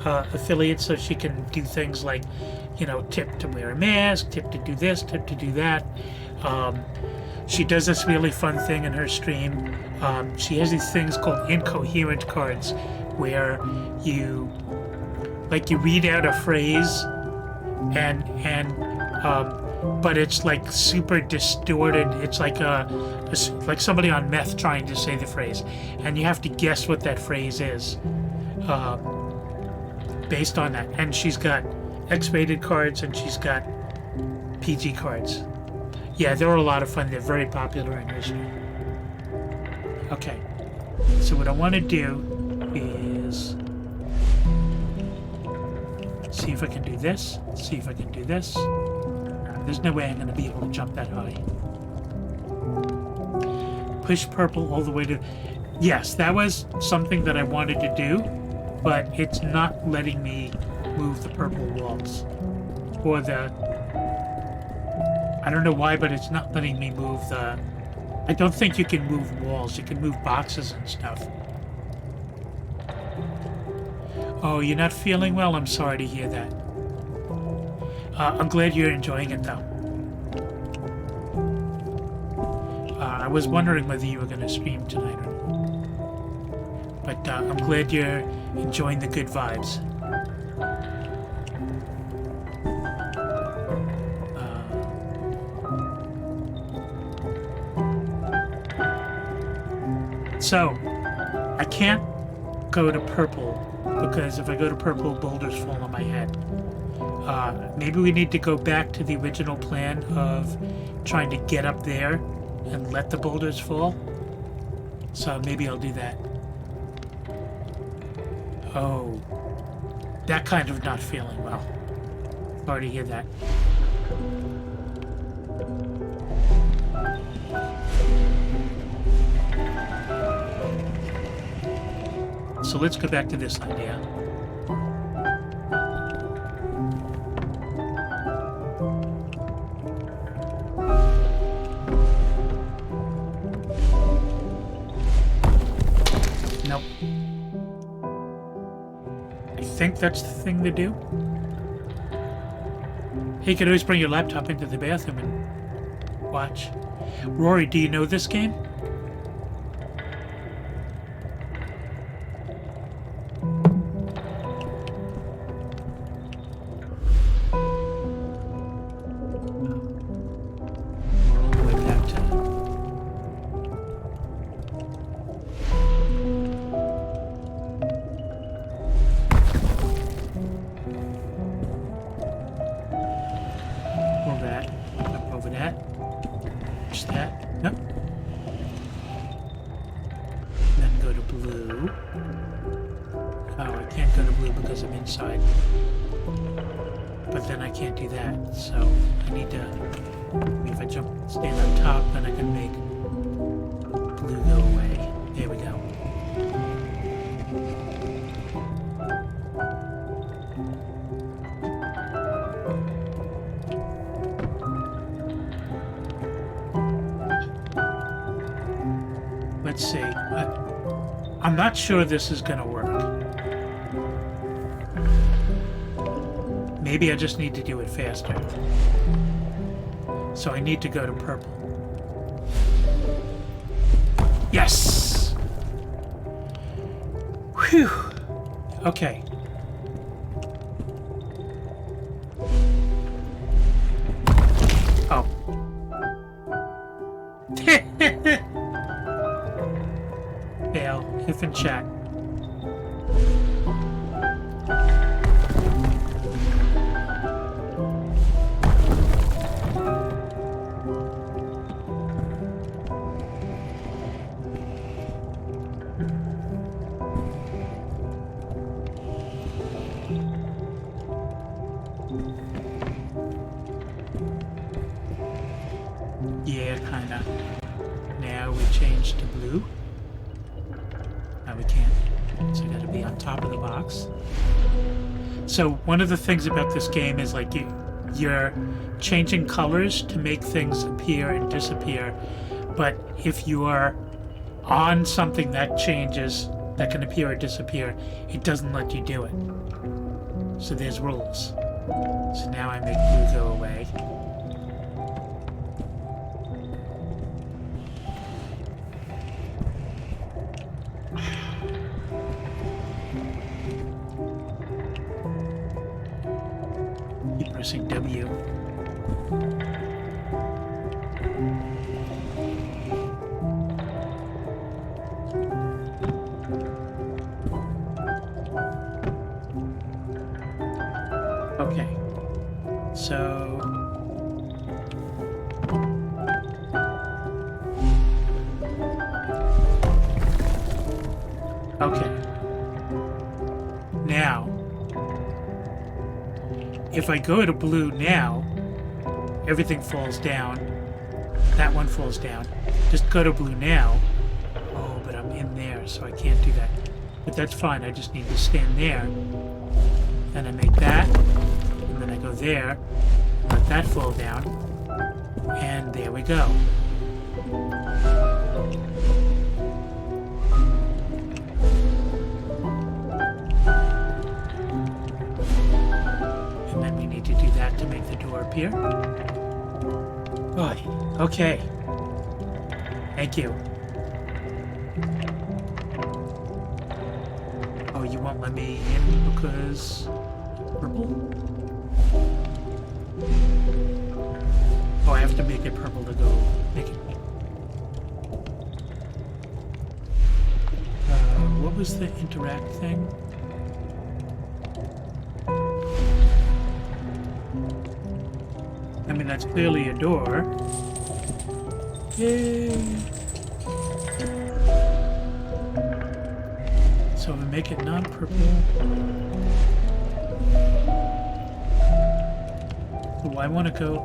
affiliate, so she can do things like, you know, tip to wear a mask, tip to do this, tip to do that. She does this really fun thing in her stream. She has these things called incoherent cards, where you read out a phrase, and but it's like super distorted. It's like like somebody on meth trying to say the phrase, and you have to guess what that phrase is. Based on that. And she's got X-rated cards and she's got PG cards. Yeah, they're a lot of fun. They're very popular in her stream. Okay, so what I want to do is see if I can do this, see if I can do this. There's no way I'm going to be able to jump that high. Push purple all the way to... Yes, that was something that I wanted to do, but it's not letting me move the purple walls. Or the... I don't know why, but it's not letting me move the... I don't think you can move walls. You can move boxes and stuff. Oh, you're not feeling well? I'm sorry to hear that. I'm glad you're enjoying it, though. I was wondering whether you were going to stream tonight or not. But I'm glad you're enjoying the good vibes. So, I can't go to purple, because if I go to purple, boulders fall on my head. Maybe we need to go back to the original plan of trying to get up there and let the boulders fall. So maybe I'll do that. Oh, that kind of not feeling well. Sorry to hear that. So let's go back to this idea. I think that's the thing to do. You could always bring your laptop into the bathroom and watch. Rory, do you know this game? We're all the way back to... Pull that, up over that, push that, nope. Then go to blue. Oh, I can't go to blue because I'm inside. But then I can't do that, so I need to, if I stand on top, then I can make blue go away. There we go. Let's see. I'm not sure this is gonna work. Maybe I just need to do it faster. So I need to go to purple. Yes! Whew! Okay. Oh. Fail. If in chat. Yeah, kinda. Now we change to blue. Now we can't. So I gotta be on top of the box. So one of the things about this game is like you're changing colors to make things appear and disappear. But if you are on something that changes, that can appear or disappear, it doesn't let you do it. So there's rules. So now I make blue go away. Keep pressing W. Okay. So okay. Now, if I go to blue now, everything falls down. That one falls down. Just go to blue now. Oh, but I'm in there, so I can't do that. But that's fine. I just need to stand there. Then I make that, and then I go there, let that fall down, and there we go. And then we need to do that to make the door appear. Oh, okay. Thank you. Oh, you won't let me in because... purple? Oh, I have to make it purple to go. Make it. What was the interact thing? I mean, that's clearly a door. Yay! So we make it non-purple. Oh, I want to go...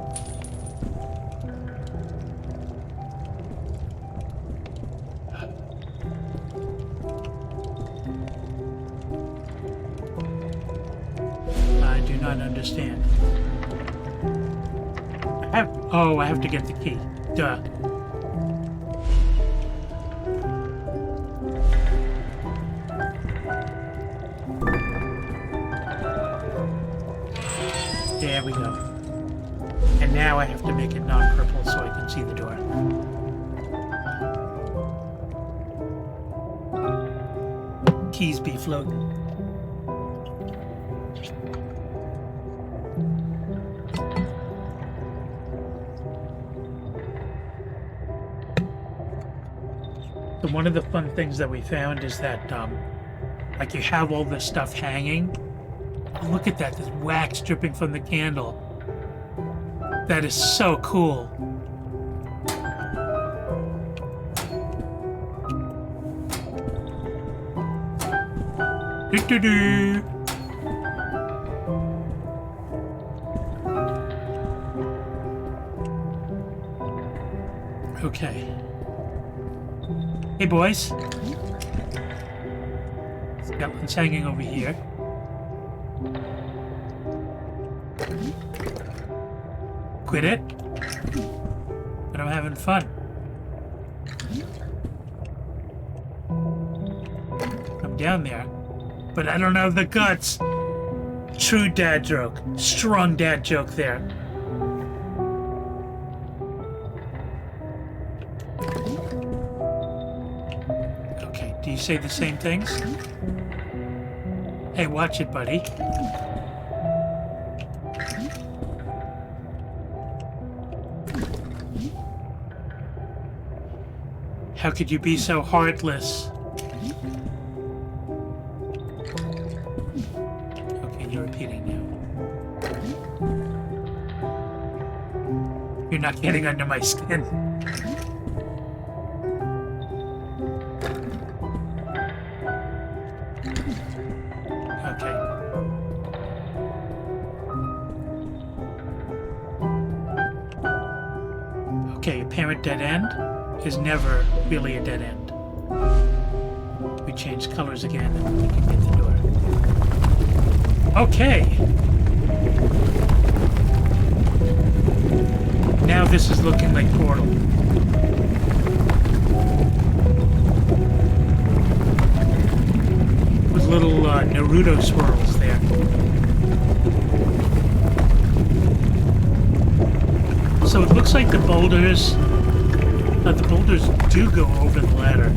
I do not understand. Oh, I have to get the key. Duh. There we go. And now I have to make it non-purple so I can see the door. Keys be floating. So one of the fun things that we found is that, like, you have all this stuff hanging. Oh, look at that, there's wax dripping from the candle. That is so cool. Do-do-do. Okay. Hey, boys. Skeleton's hanging over here. Quit it. But I'm having fun. I'm down there. But I don't have the guts. True dad joke. Strong dad joke there. Okay, do you say the same things? Hey, watch it, buddy. How could you be so heartless? Okay, you're repeating now. You're not getting under my skin. Okay. Okay, apparent dead end is never really a dead end. We change colors again and we can get the door. Okay. Now this is looking like Portal. With little Naruto swirls there. So it looks like the boulders do go over the ladder.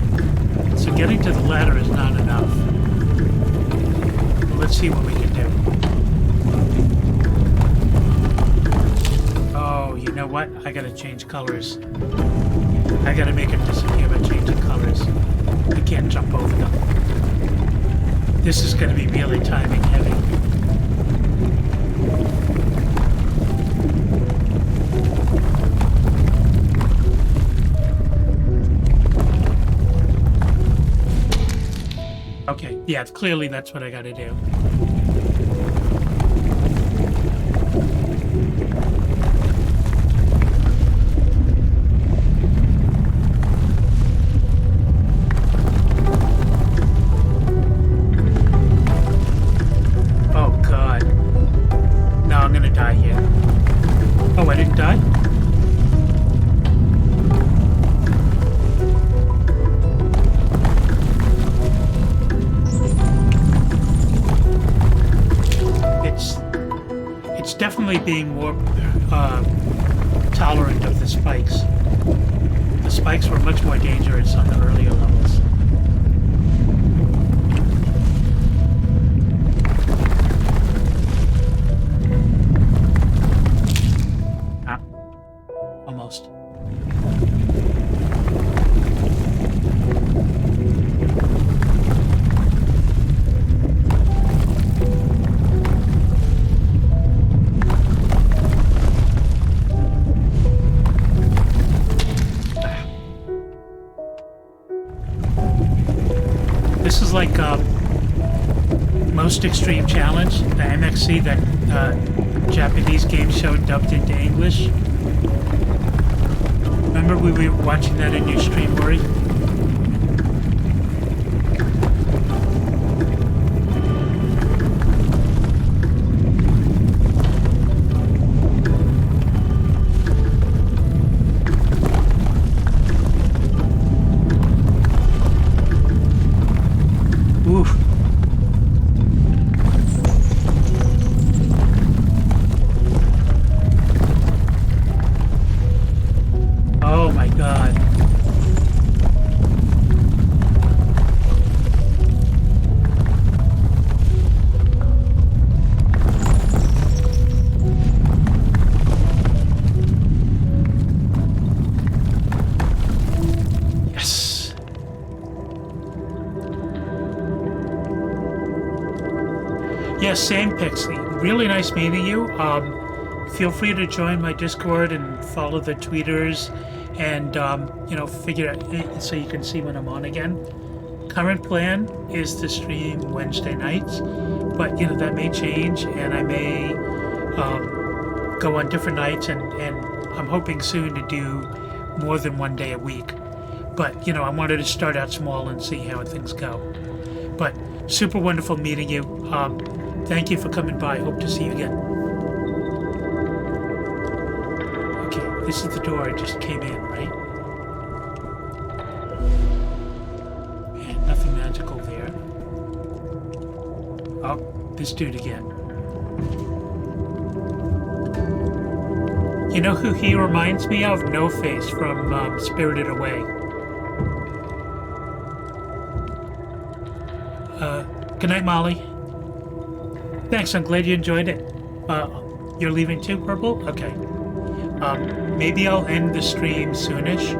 So getting to the ladder is not enough. But let's see what we can do. Oh, you know what? I gotta change colors. I gotta make it disappear by changing colors. I can't jump over them. This is gonna be really timing heavy. Okay, yeah, clearly that's what I gotta do. Oh god. No, I'm gonna die here. Oh, I didn't die? It's definitely being more tolerant of the spikes. The spikes were much more dangerous on the earlier levels. Ah, almost. This is like Most Extreme Challenge, the MXC that Japanese game show dubbed into English. Remember we were watching that in your stream, Rory? Oh my god. Yes. Yes, same Pixie. Really nice meeting you. Feel free to join my Discord and follow the tweeters and, figure out so you can see when I'm on again. Current plan is to stream Wednesday nights, but, that may change and I may go on different nights and I'm hoping soon to do more than one day a week. But, I wanted to start out small and see how things go. But super wonderful meeting you. Thank you for coming by. Hope to see you again. Okay, this is the door I just came in, right? And nothing magical there. Oh, this dude again. You know who he reminds me of? No Face from Spirited Away. Good night, Molly. Thanks, I'm glad you enjoyed it. You're leaving too, Purple? Okay. Maybe I'll end the stream soonish,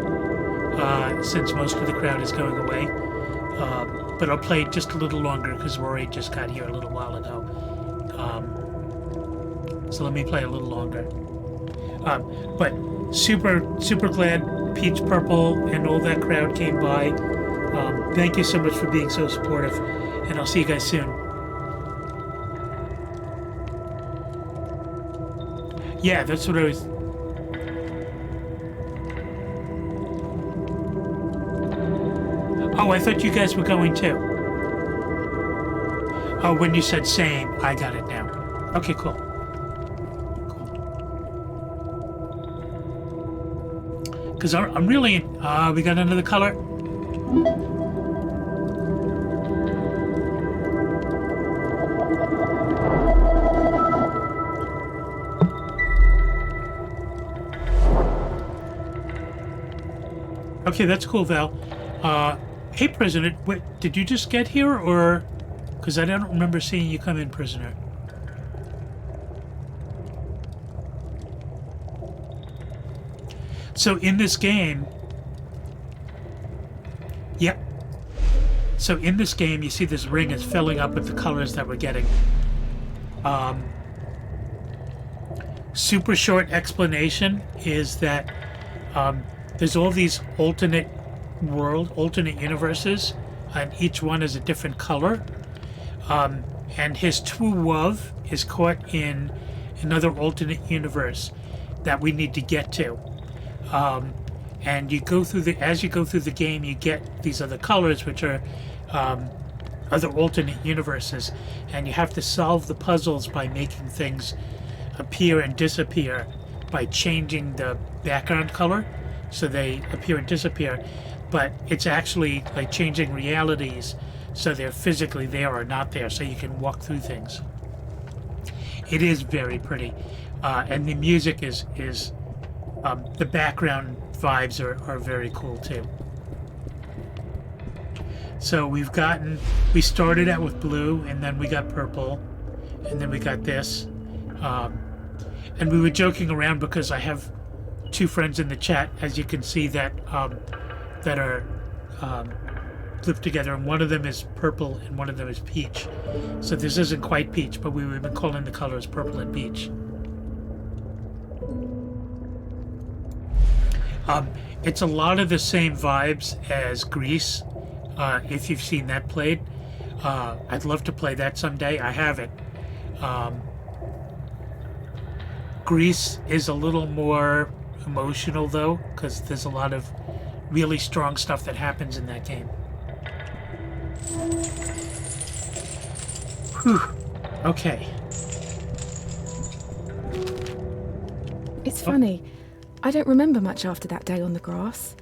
since most of the crowd is going away. But I'll play just a little longer because Rory just got here a little while ago. So let me play a little longer. But super glad Peach Purple and all that crowd came by. Thank you so much for being so supportive, and I'll see you guys soon. Yeah, that's what I was... Oh, I thought you guys were going too. Oh, when you said same, I got it now. Okay, cool. Because I'm really... we got another color. Okay, that's cool, Val. Hey, Prisoner, wait, did you just get here, or... Because I don't remember seeing you come in, Prisoner. So in this game... Yep. So in this game, you see this ring is filling up with the colors that we're getting. Super short explanation is that there's all these alternate universes, and each one is a different color. And his true love is caught in another alternate universe that we need to get to. And you go through as you go through the game, you get these other colors, which are other alternate universes, and you have to solve the puzzles by making things appear and disappear by changing the background color, so they appear and disappear. But it's actually like changing realities, so they're physically there or not there, so you can walk through things. It is very pretty, and the music is the background vibes are very cool too. So we started out with blue, and then we got purple, and then we got this, and we were joking around because I have two friends in the chat, as you can see, that are live together, and one of them is purple and one of them is peach. So this isn't quite peach, but we've been calling the colors purple and peach. It's a lot of the same vibes as Grease, if you've seen that played. I'd love to play that someday. I haven't. Grease is a little more emotional, though, because there's a lot of really strong stuff that happens in that game. Whew. Okay. It's funny. I don't remember much after that day on the grass.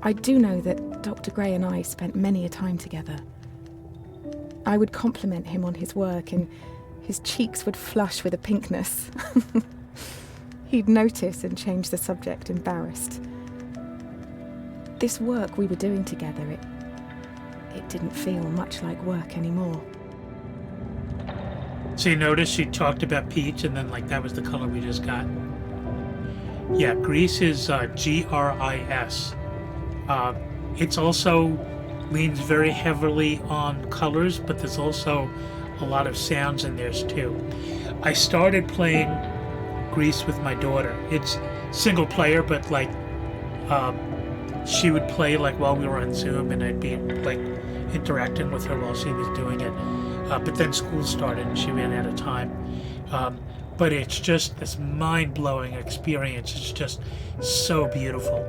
I do know that Dr. Gray and I spent many a time together. I would compliment him on his work, and his cheeks would flush with a pinkness. He'd notice and change the subject, embarrassed. This work we were doing together, it didn't feel much like work anymore. So you notice she talked about peach, and then like that was the color we just got. Yeah, Gris is Gris. It's also leans very heavily on colors, but there's also a lot of sounds in there too. I started playing Gris with my daughter. It's single player, but like she would play like while we were on Zoom, and I'd be like interacting with her while she was doing it. But then school started and she ran out of time. But it's just this mind-blowing experience. It's just so beautiful.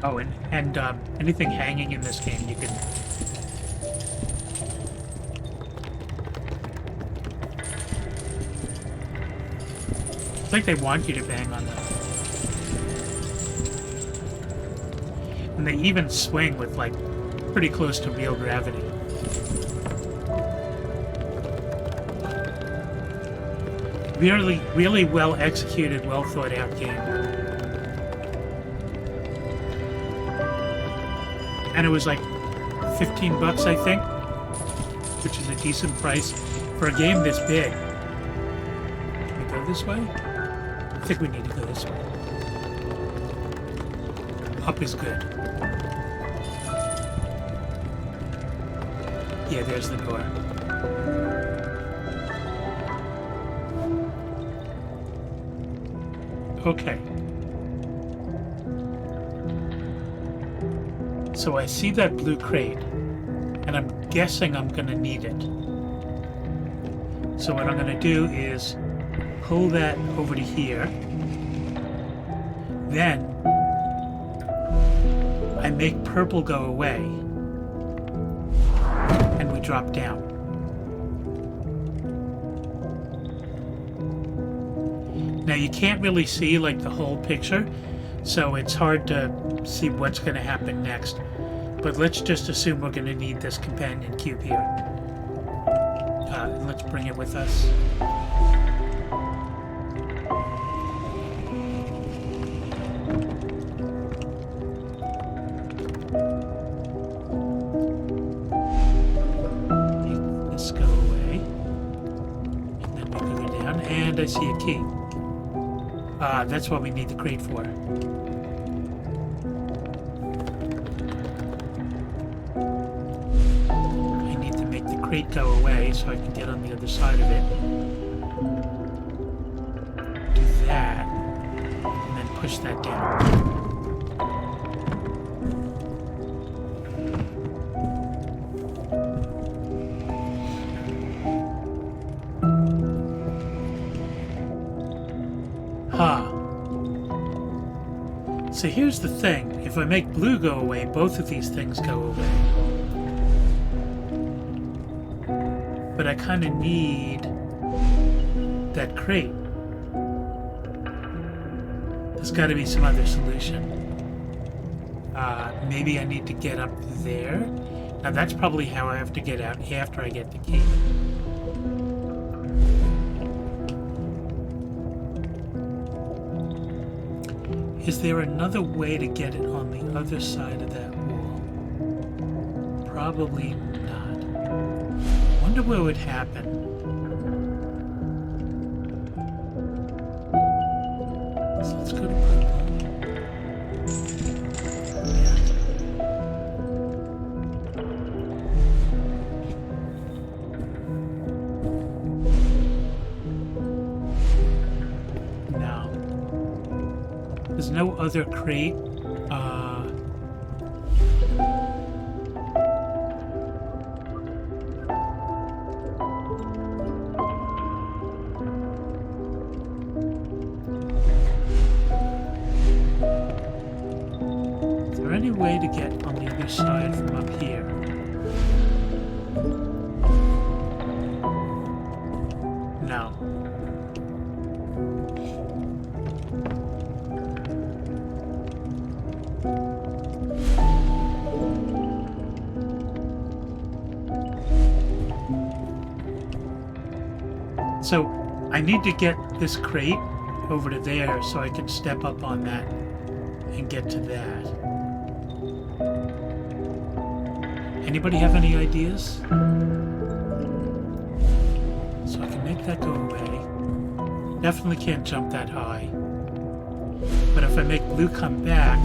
Oh, and anything hanging in this game, you can... It's like they want you to bang on them. And they even swing with, like, pretty close to real gravity. Really, really well executed, well thought out game. And it was like $15, I think, which is a decent price for a game this big. Can we go this way? I think we need to go this way. Up is good. Yeah, there's the door. Okay. So I see that blue crate, and I'm guessing I'm gonna need it. So what I'm gonna do is pull that over to here. Then I make purple go away, and we drop down. Now you can't really see like the whole picture, so it's hard to see what's going to happen next. But let's just assume we're going to need this companion cube here. And let's bring it with us. Make this go away. And then we can go down, and I see a key. That's what we need the crate for. I need to make the crate go away so I can get on the other side of it. Do that, and then push that down. So here's the thing, if I make blue go away, both of these things go away. But I kind of need that crate. There's got to be some other solution. Maybe I need to get up there. Now that's probably how I have to get out after I get the key. Is there another way to get it on the other side of that wall? Probably not. Wonder what would happen. So let's go to purple. There's no other crate. Is there any way to get on the other side from up here? No. So I need to get this crate over to there so I can step up on that and get to that. Anybody have any ideas? So I can make that go away. Definitely can't jump that high. But if I make Blue come back,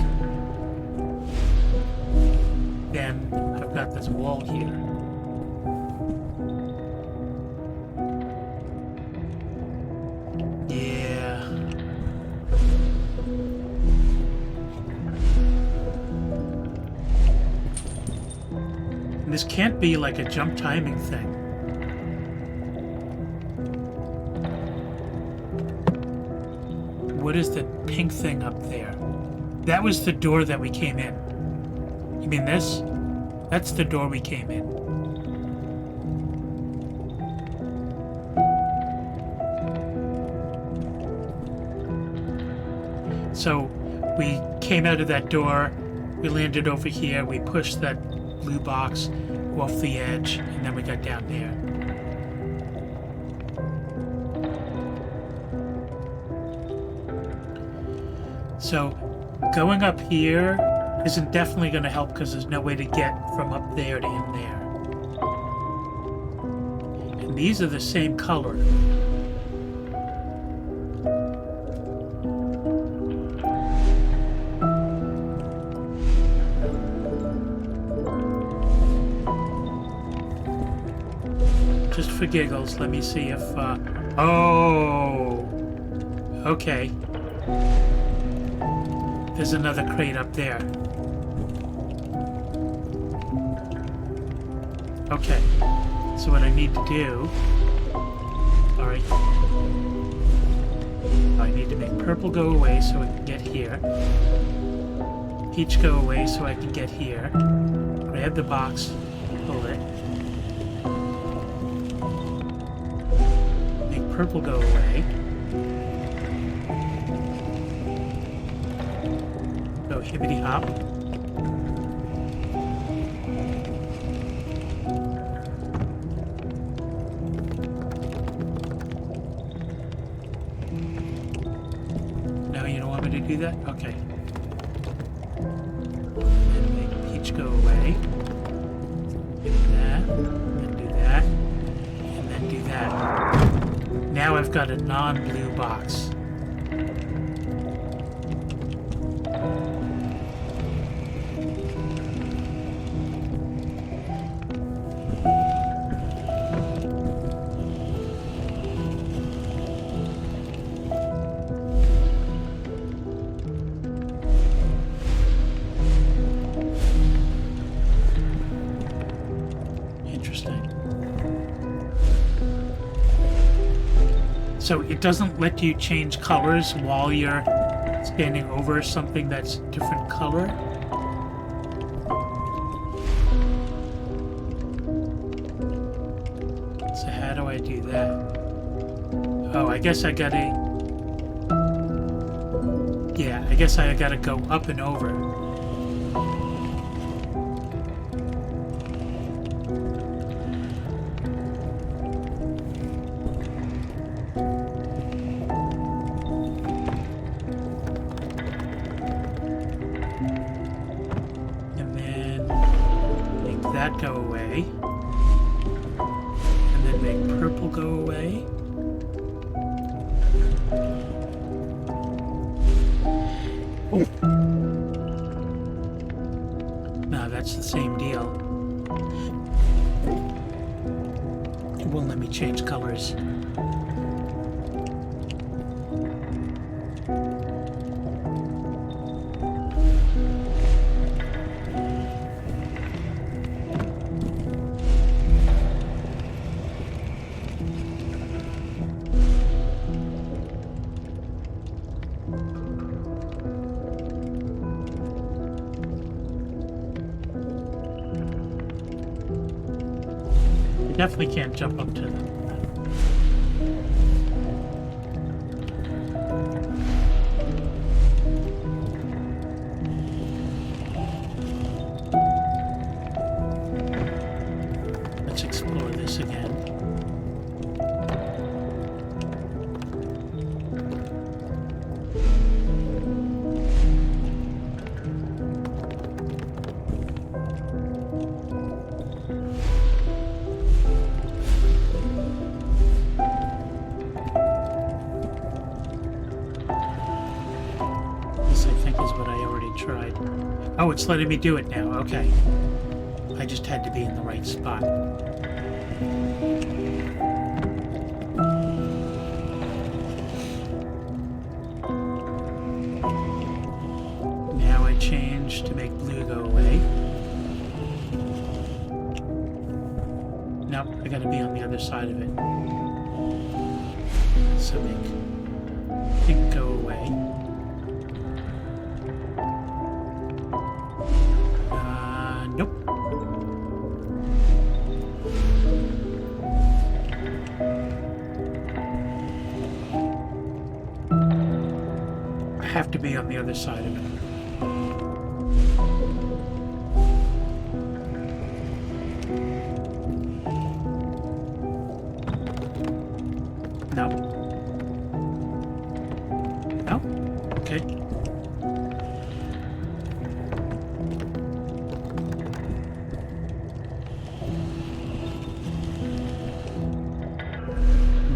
then I've got this wall here. Yeah. And this can't be like a jump timing thing. What is the pink thing up there? That was the door that we came in. You mean this? That's the door we came in. So we came out of that door, we landed over here, we pushed that blue box off the edge, and then we got down there. So going up here isn't definitely going to help because there's no way to get from up there to in there. And these are the same color. Just for giggles, let me see if, oh! Okay. There's another crate up there. Okay, so what I need to do... Alright. I need to make purple go away so I can get here. Peach go away so I can get here. Grab the box, pull it. Make purple go away. Go hippity hop. No, you don't want me to do that? Okay. And make Peach go away. Do that, and do that, and then do that. Now I've got a non-blue box. So it doesn't let you change colors while you're standing over something that's different color. So how do I do that? Oh, I guess I gotta... Yeah, I guess I gotta go up and over. That go away, and then make purple go away. Oh. No, that's the same deal. It won't let me change colors. Definitely can't jump up to them. Let's explore this again. Oh, it's letting me do it now. Okay. I just had to be in the right spot. Now I change to make blue go away. Nope, I gotta be on the other side of it. So make pink go away. Nope. I have to be on the other side of it. No. No? Okay.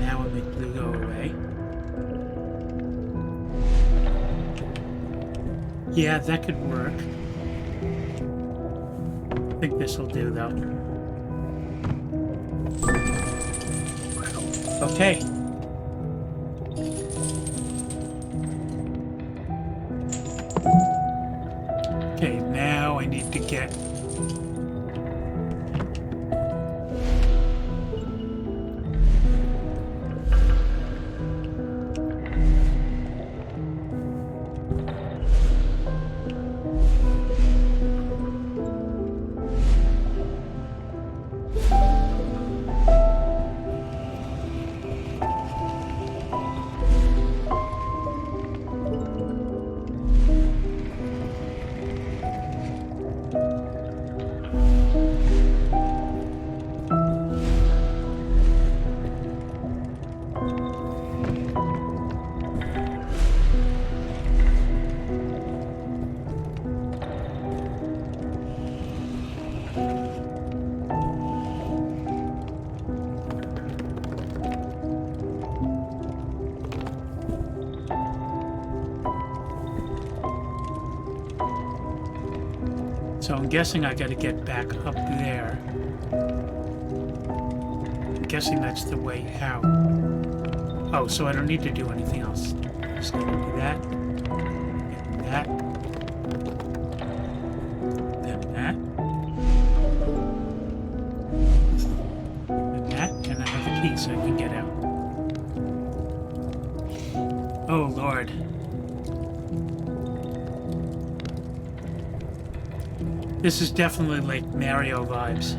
Now I make blue go away. Yeah, that could work. I think this will do though. Okay. Okay, now I need to get... So I'm guessing I gotta get back up there. I'm guessing that's the way out. Oh, so I don't need to do anything else. Just gotta do that. And that. Then that. And that. And I have the key so I can get out. Oh, Lord. This is definitely like Mario vibes.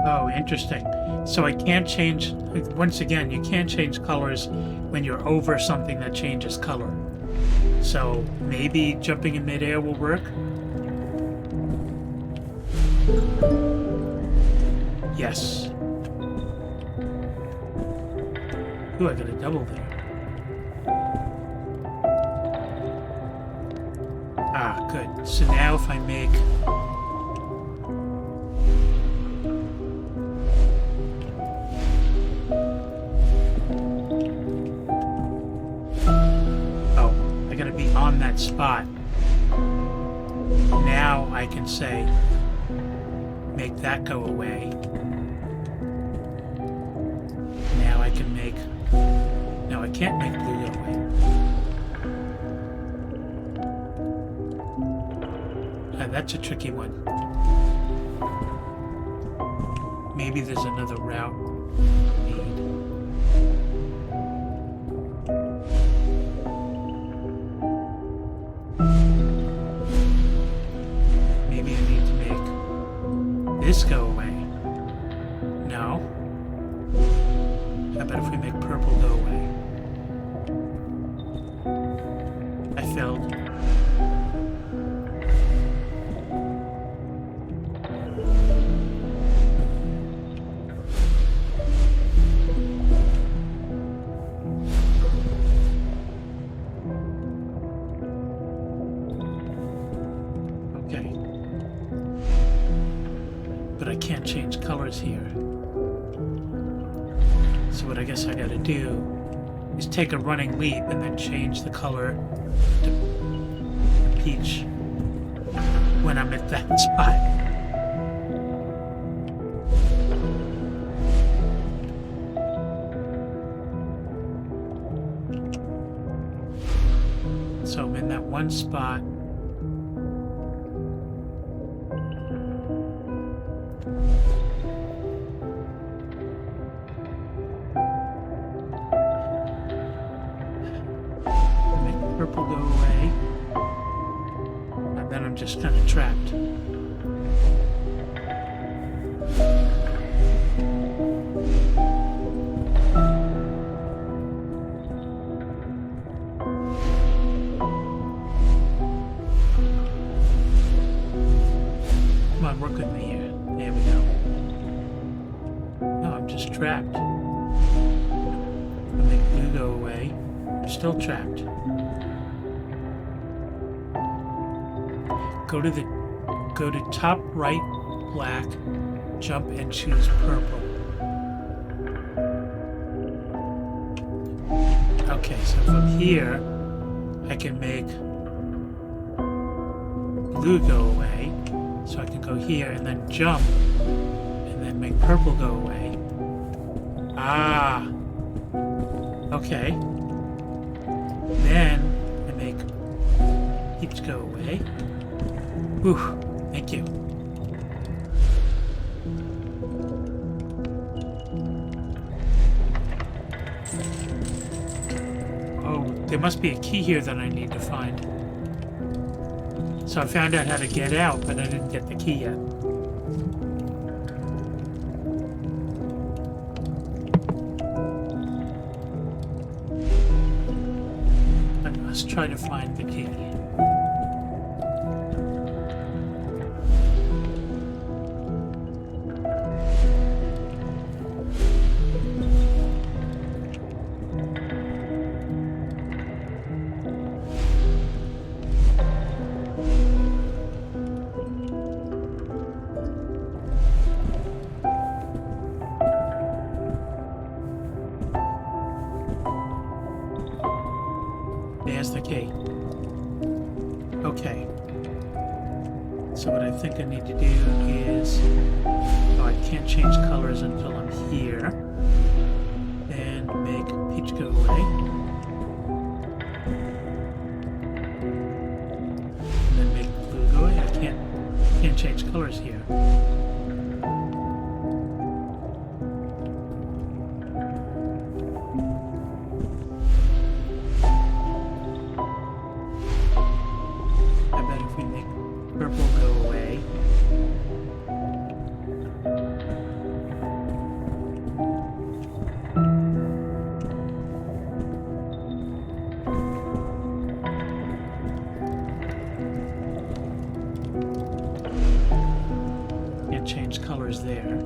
Oh, interesting. So I can't change, once again, you can't change colors when you're over something that changes color. So maybe jumping in midair will work? Yes. Ooh, I got a double there. Ah, good. So now if I make... on that spot. Now I can say, make that go away. Now I can make, no, I can't make blue go away. That's a tricky one. Maybe there's another route we need. This go away. No. How about if we make purple go away? I failed. can't change colors here. So what I guess I gotta do is take a running leap and then change the color to peach when I'm at that spot. So I'm in that one spot. Make purple go away. And then I'm just kind of trapped. Come on, work with me here. There we go. No, I'm just trapped. I make blue go away. I'm still trapped. Go to top right black, jump and choose purple. Okay, so from here I can make blue go away. So I can go here and then jump and then make purple go away. Ah. Okay. Then I make peach go away. Whew. Thank you. Oh, there must be a key here that I need to find. So I found out how to get out, but I didn't get the key yet. I must try to find the key. There's the key. Okay. So what I think I need to do is... Oh, I can't change colors until I'm here. Then make peach go away. And then make blue go away. I can't change colors here. Purple go away. Can't change colors there.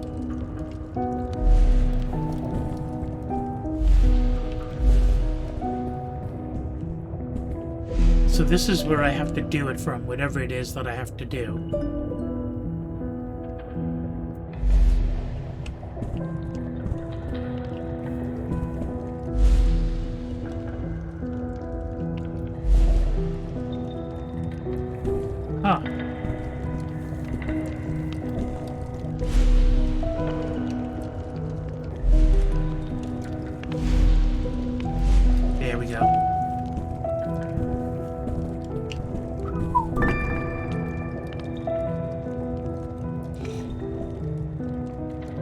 So this is where I have to do it from, whatever it is that I have to do. Huh. There we go.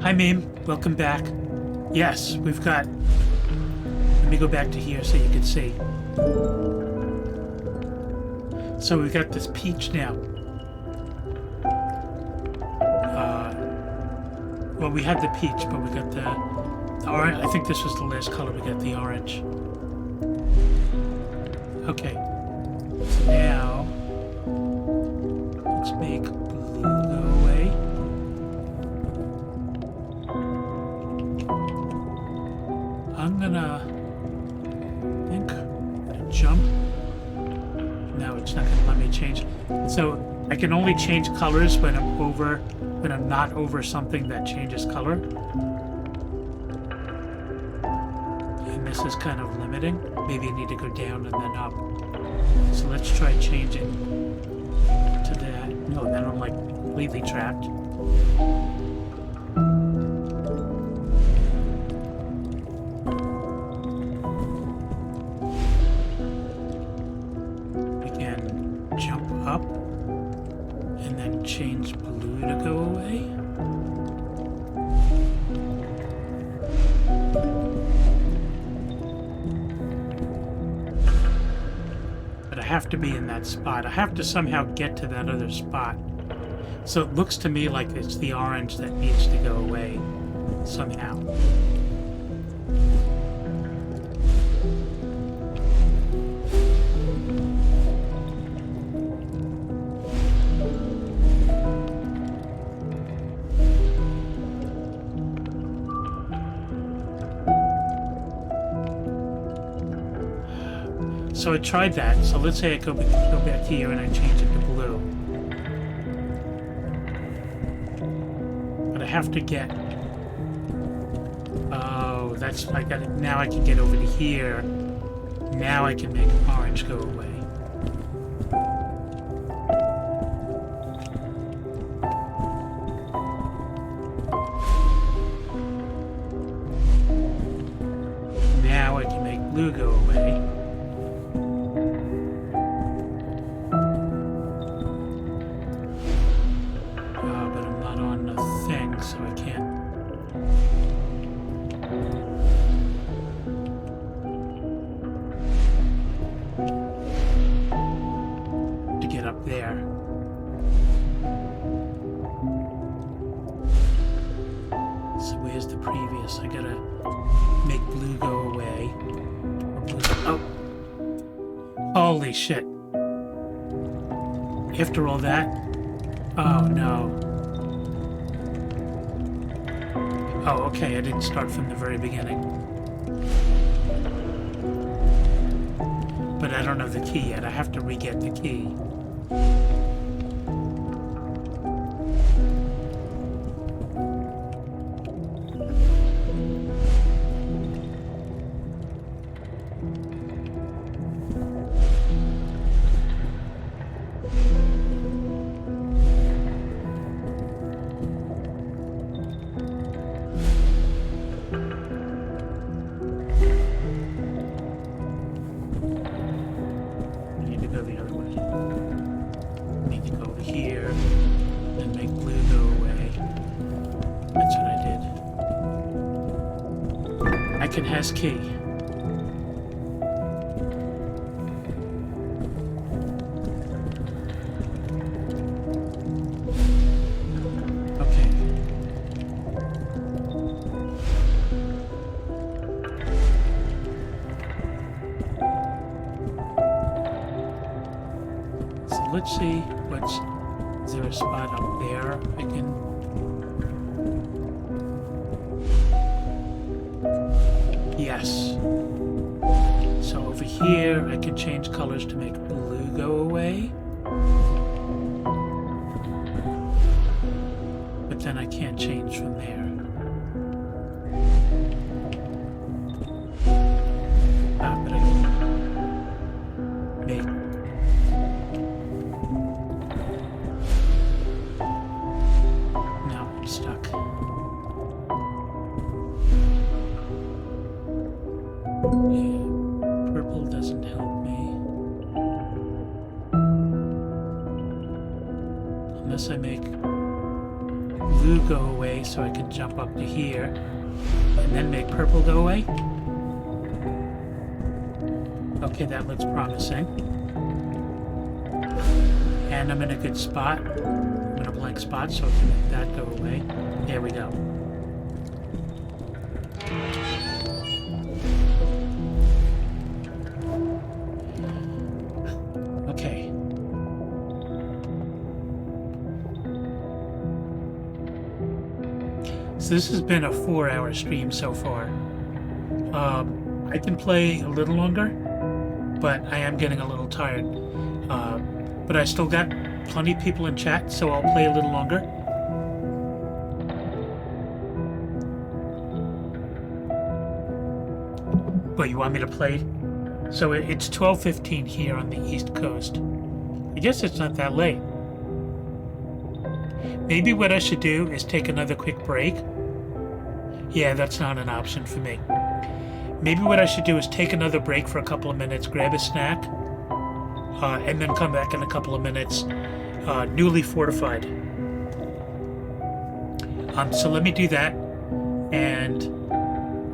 Hi, Meme. Welcome back. Yes, we've got... Let me go back to here so you can see. So we've got this peach now. Well, we had the peach, but we got the orange. I think this was the last color. We got the orange. Okay. So now... let's make blue go away. I'm gonna jump. No, it's not gonna let me change. So I can only change colors when I'm not over something that changes color. And this is kind of limiting. Maybe I need to go down and then up. So let's try changing to that. No, then I'm like completely trapped. Jump up and then change blue to go away. But I have to be in that spot. I have to somehow get to that other spot. So it looks to me like it's the orange that needs to go away somehow. So I tried that. So let's say I go back here and I change it to blue. But I have to get... Oh, that's... I got it. Now I can get over to here. Now I can make orange go away. Now I can make blue go away. So I can't. To get up there. So where's the previous? I gotta make blue go away. Oh! Holy shit. After all that? Oh no. Oh, okay, I didn't start from the very beginning. But I don't have the key yet. I have to re-get the key. Here and make blue go away. That's what I did. I can has key. Okay. So let's see what's... Is there a spot up there I can... Yes. So over here I can change colors to make blue go away. But then I can't change from there. But I can make... Stuck. Yeah, purple doesn't help me. Unless I make blue go away so I can jump up to here and then make purple go away. Okay, that looks promising. And I'm in a good spot. I'm in a blank spot, so I can make that go away. There we go. Okay. So this has been a 4-hour stream so far. I can play a little longer, but I am getting a little tired. but I still got plenty of people in chat, so I'll play a little longer. But you want me to play? So it's 12:15 here on the East Coast. I guess it's not that late. Maybe what I should do is take another quick break. Yeah, that's not an option for me. Maybe what I should do is take another break for a couple of minutes, grab a snack, and then come back in a couple of minutes, newly fortified. So let me do that, and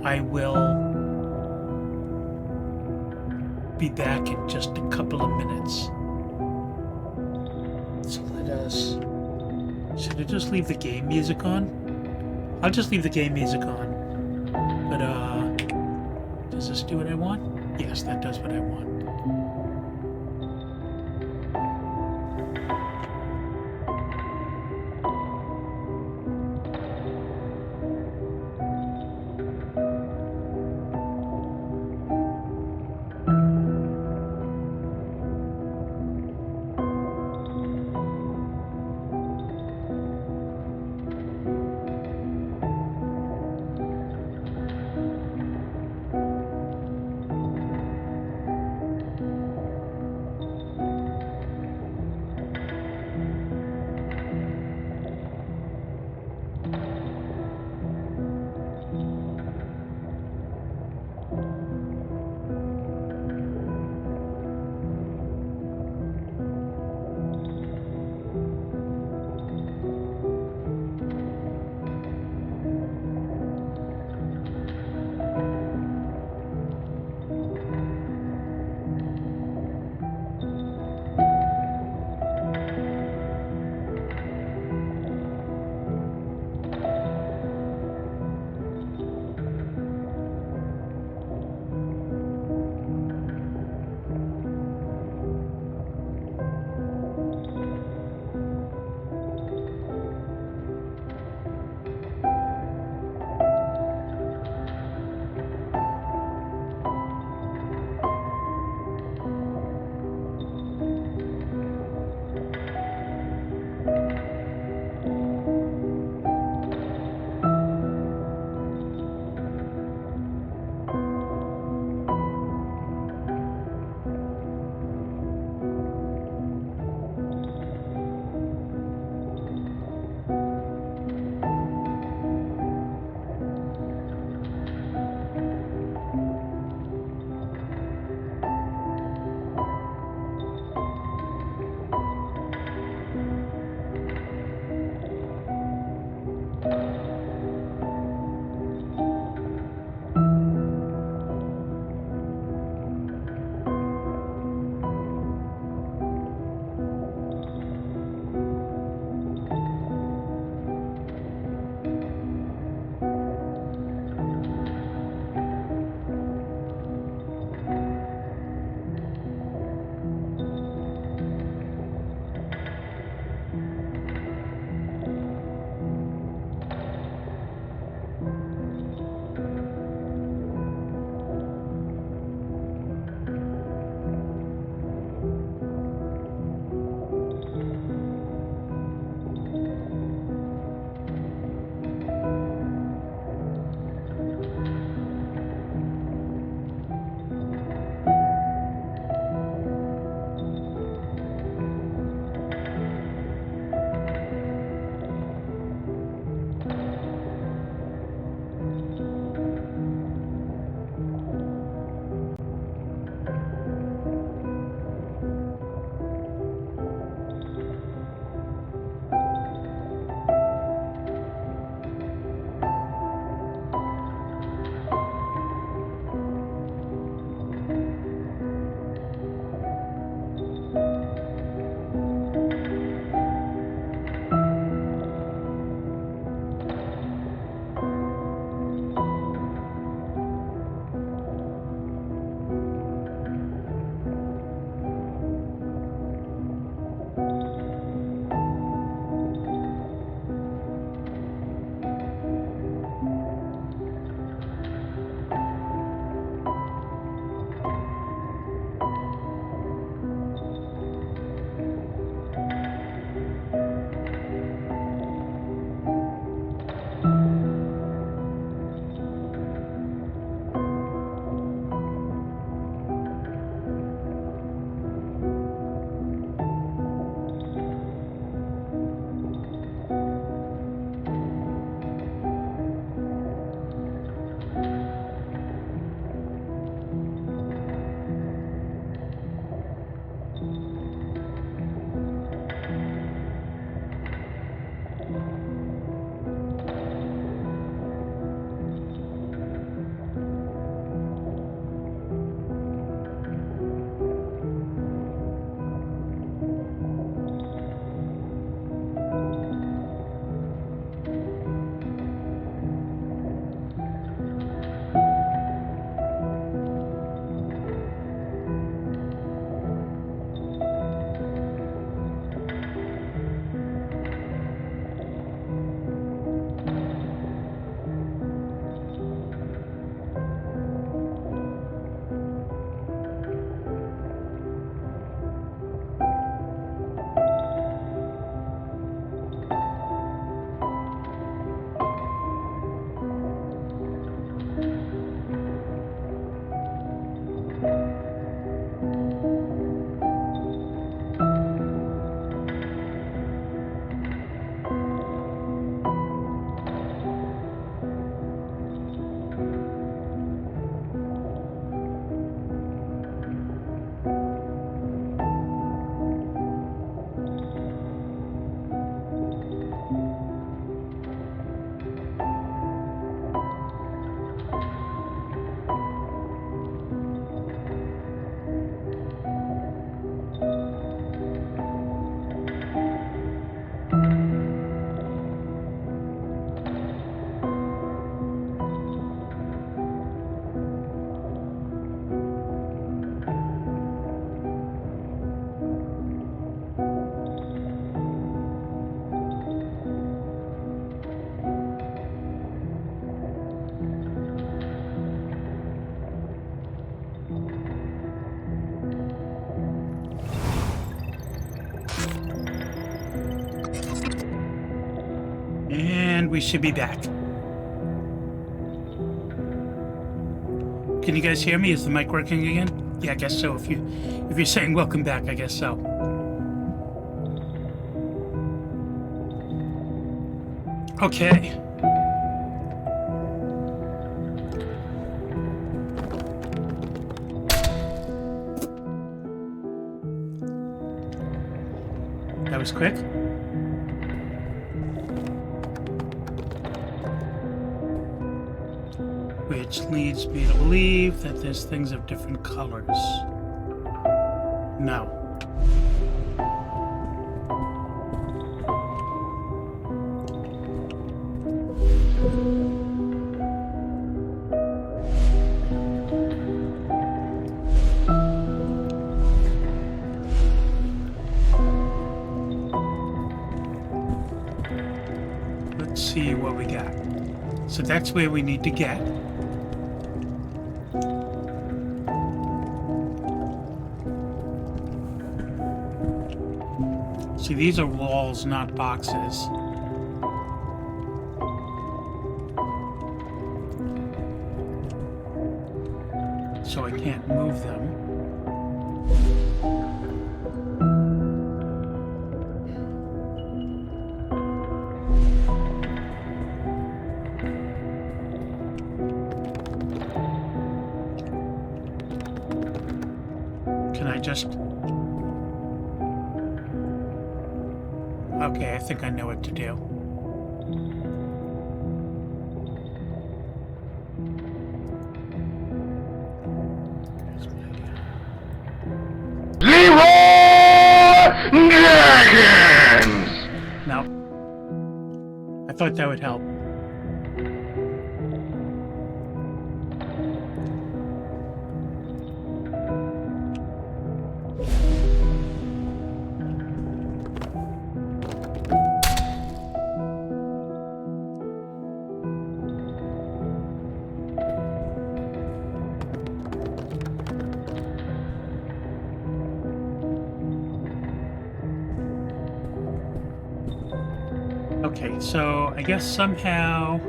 I will be back in just a couple of minutes. So let us... Should I just leave the game music on? I'll just leave the game music on. But, does this do what I want? Yes, that does what I want. And we should be back. Can you guys hear me? Is the mic working again? Yeah, I guess so. If you're saying welcome back, I guess so. Okay. That was quick. Which leads me to believe that there's things of different colors. No. Let's see what we got. So that's where we need to get. See, these are walls, not boxes. So I can't move them. Can I just... Okay, I think I know what to do. Dragons! No. I thought that would help. Okay, so I guess somehow...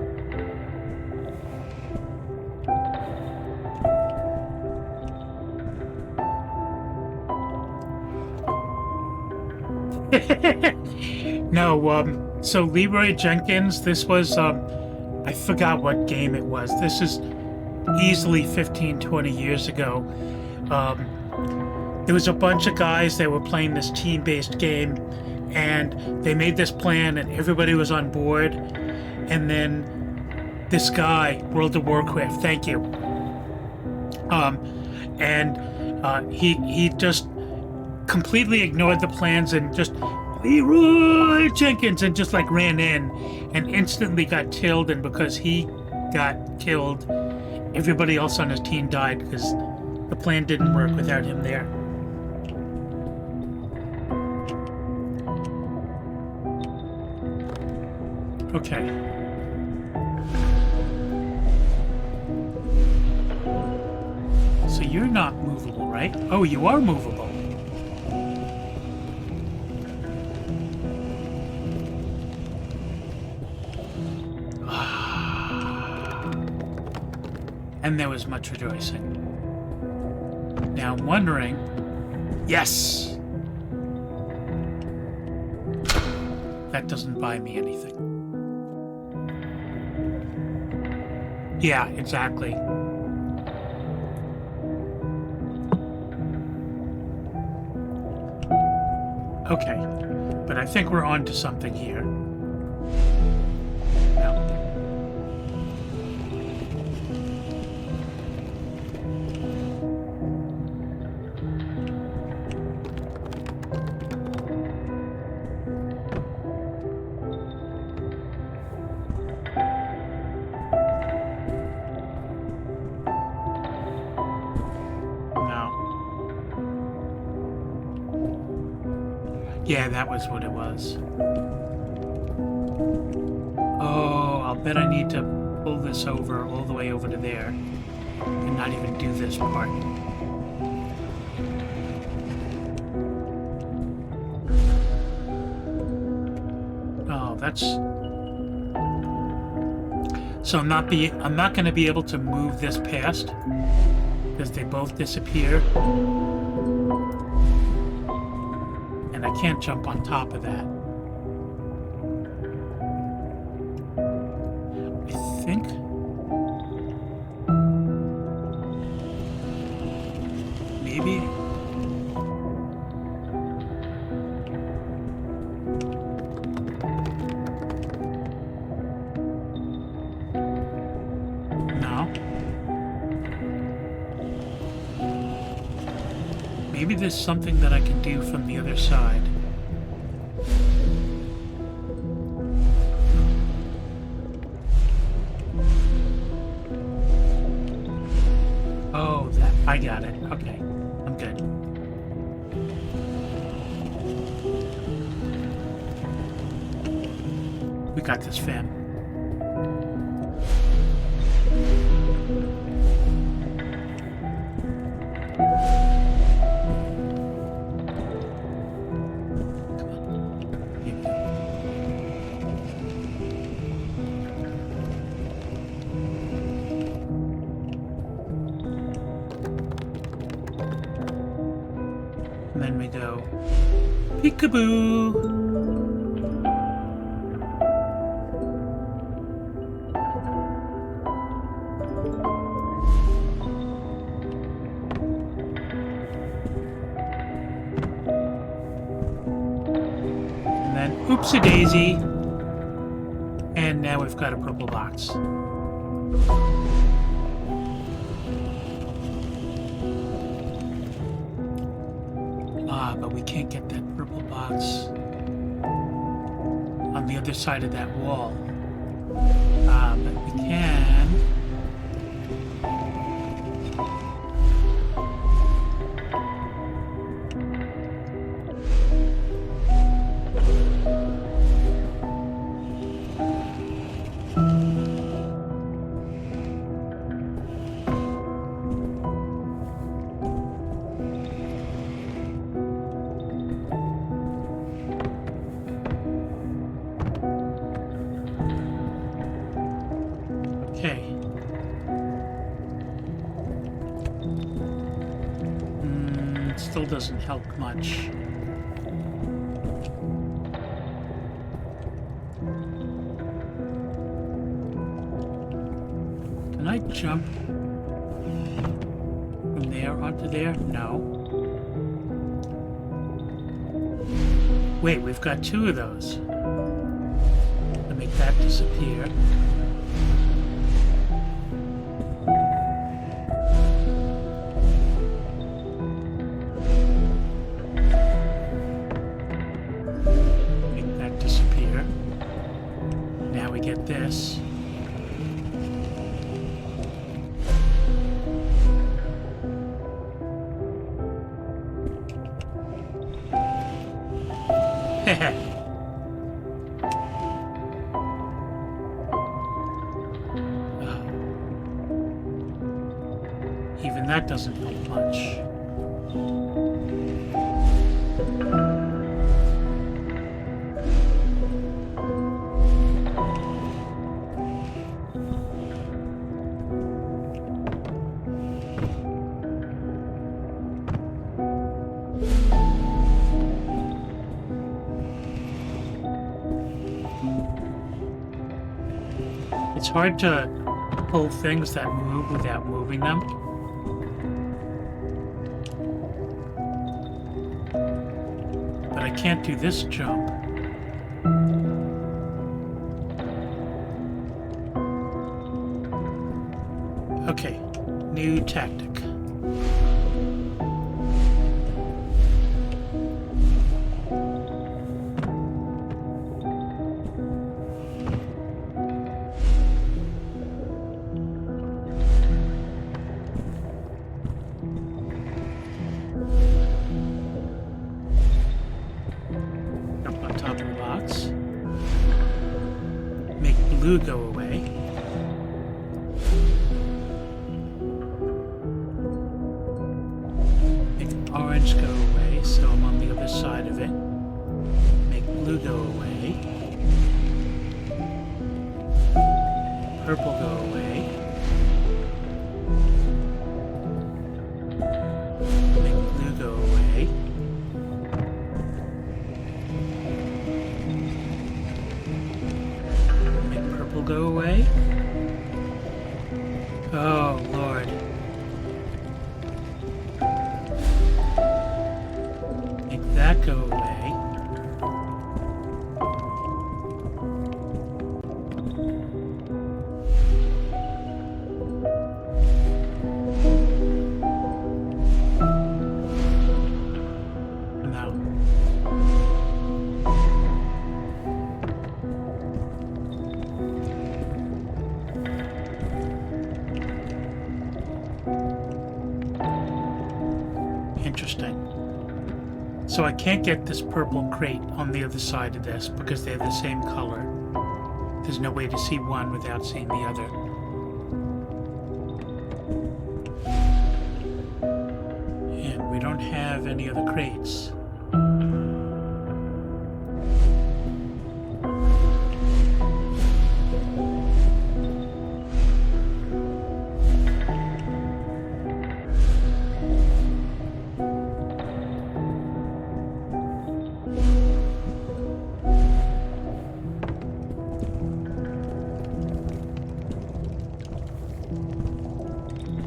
No, so Leroy Jenkins, this was, I forgot what game it was. This is easily 15, 20 years ago. There was a bunch of guys that were playing this team-based game, and they made this plan, and everybody was on board. And then this guy, World of Warcraft, thank you. He just completely ignored the plans and just Leroy Jenkins and just like ran in and instantly got killed. And because he got killed, everybody else on his team died because the plan didn't work without him there. Okay. So you're not movable, right? Oh, you are movable. And there was much rejoicing. Now I'm wondering... Yes! That doesn't buy me anything. Yeah, exactly. Okay, but I think we're on to something here. No. Yeah, that was what it was. Oh, I'll bet I need to pull this over all the way over to there and not even do this part. Oh, that's So I'm not going to be able to move this past because they both disappear. And I can't jump on top of that. I think. Maybe. No. Maybe there's something that I can do from the other side. Oh, that I got it. Okay, I'm good. We got this, fam. And then we go peekaboo. And then oopsie daisy. And now we've got a purple box. But we can't get that purple box on the other side of that wall. But we can. Okay. Still doesn't help much. Can I jump from there onto there? No. Wait, we've got two of those. To make that disappear. This. Even that doesn't help much. It's hard to pull things that move without moving them. But I can't do this jump. Okay, new tactic. Blue go away. Make orange go away, so I'm on the other side of it. Make blue go away. purple go away. Make blue go away. Make purple go away. Oh, Lord. Make that go away. No. Interesting. So I can't get this purple crate on the other side of this because they're the same color. There's no way to see one without seeing the other. And we don't have any other crates.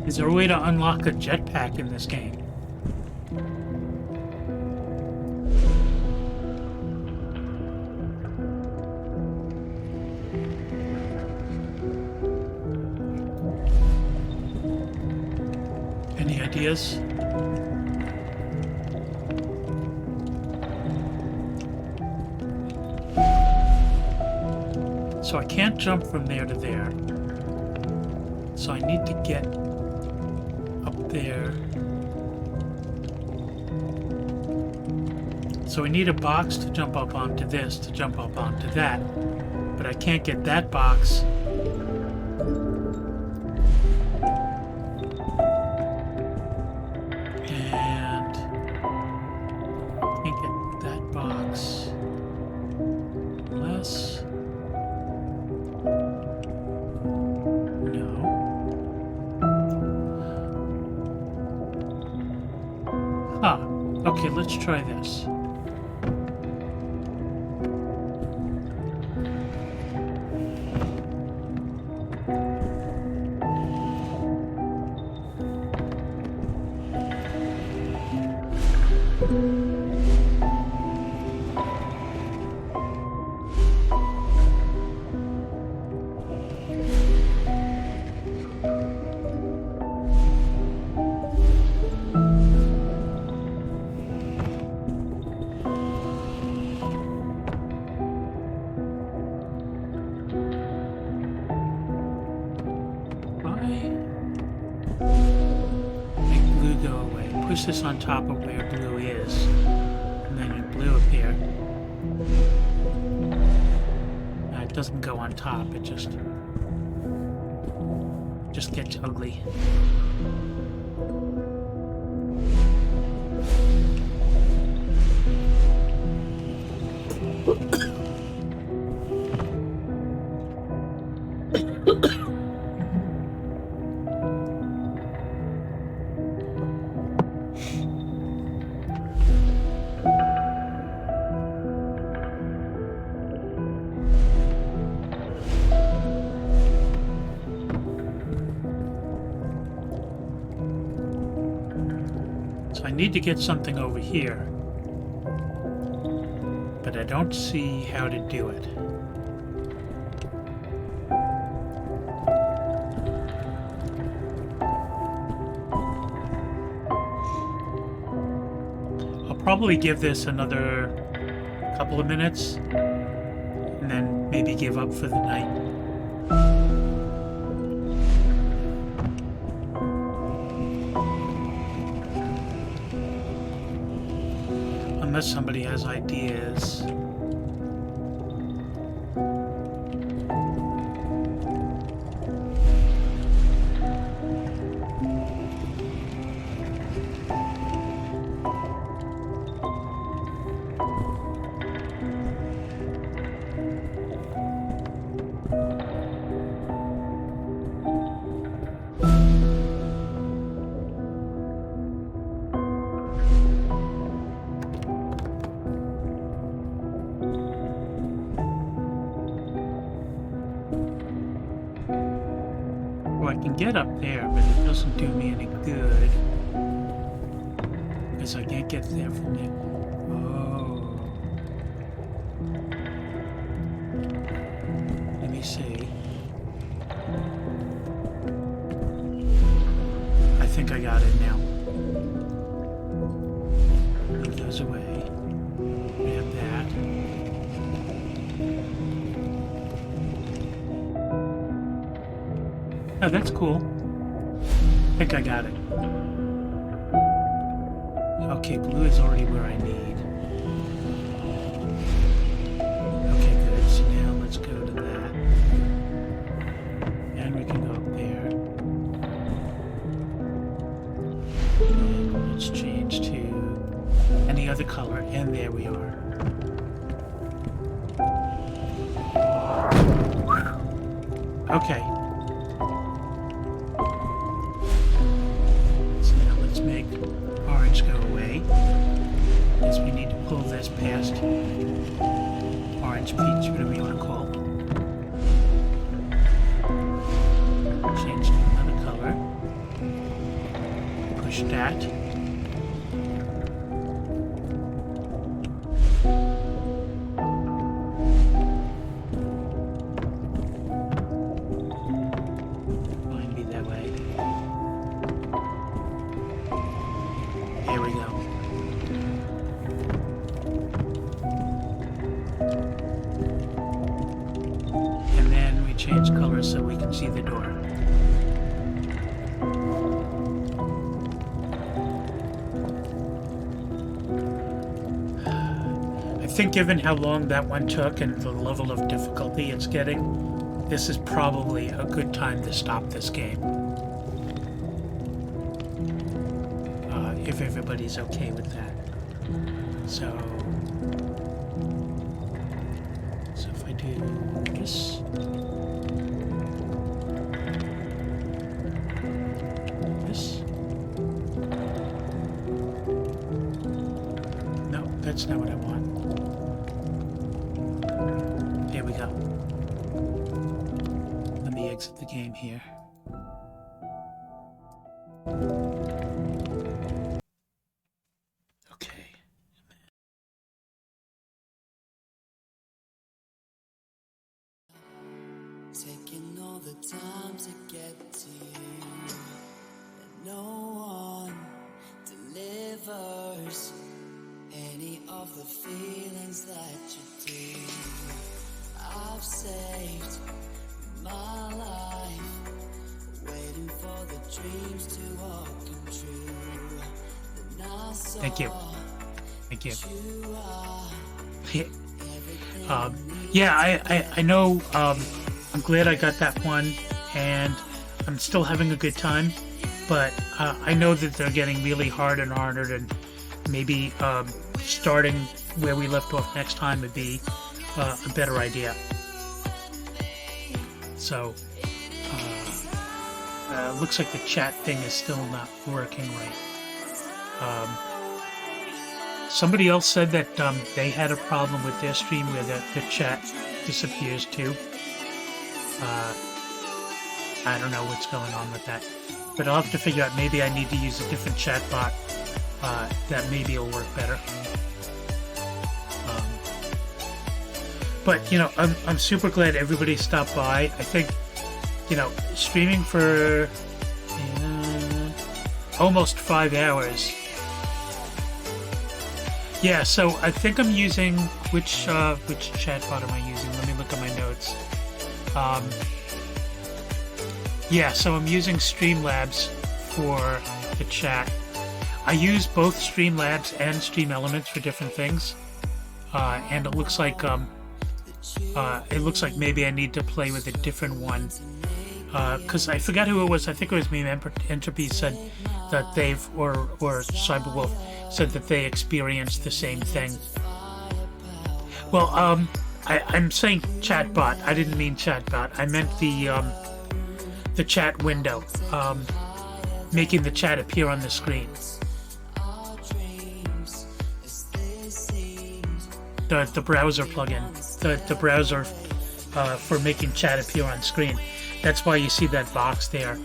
Is there a way to unlock a jetpack in this game? Any ideas? So I can't jump from there to there. So I need to get up there. So we need a box to jump up onto this, to jump up onto that. But I can't get that box. And can't get that box. Unless... Okay, let's try this. Push this on top of where blue is, and then your blue appear. It doesn't go on top, it just gets ugly. So I need to get something over here, but I don't see how to do it. I'll probably give this another couple of minutes and then maybe give up for the night. Unless somebody has ideas. can get up there, but it doesn't do me any good. Because I can't get there from there. Oh. Let me see. I think I got it now. Move those away. Grab that. Oh, that's cool. I think I got it. Okay, blue is already where I need. Okay, good. So now let's go to that. And we can go up there. And let's change to any other color. And there we are. Okay. So now let's make orange go away. Guess we need to pull this past orange, peach, whatever you want to call it. Change to another color. Push that. Line be that way. Here we go. And then we change colors so we can see the door. I think given how long that one took and the level of difficulty it's getting, this is probably a good time to stop this game. If everybody's okay with that. So if I do this, no, that's not what I want. Here we go. Let me exit the game here. Okay. Taking all the time to get to you, and no one delivers any of the feelings that you do. I've saved my life, waiting for the dreams to all come true. Then I saw Thank you. Thank you. you are Yeah, I know. I'm glad I got that one, and I'm still having a good time. But I know that they're getting really hard and harder, and maybe starting where we left off next time would be a better idea. So, looks like the chat thing is still not working right. Somebody else said that they had a problem with their stream where the chat disappears too. I don't know what's going on with that. But I'll have to figure out, maybe I need to use a different chat bot that maybe will work better. But, you know, I'm super glad everybody stopped by. I think, you know, streaming for almost 5 hours. Yeah, so I think I'm using, which chat bot am I using? Let me look at my notes. Yeah, so I'm using Streamlabs for the chat. I use both Streamlabs and StreamElements for different things, and it looks like maybe I need to play with a different one, because I forgot who it was. I think it was me. Entropy said that they've, or Cyberwolf said that they experienced the same thing. Well, I'm saying chatbot. I didn't mean chatbot. I meant the chat window, making the chat appear on the screen. The browser plugin, the browser for making chat appear on screen. That's why you see that box there.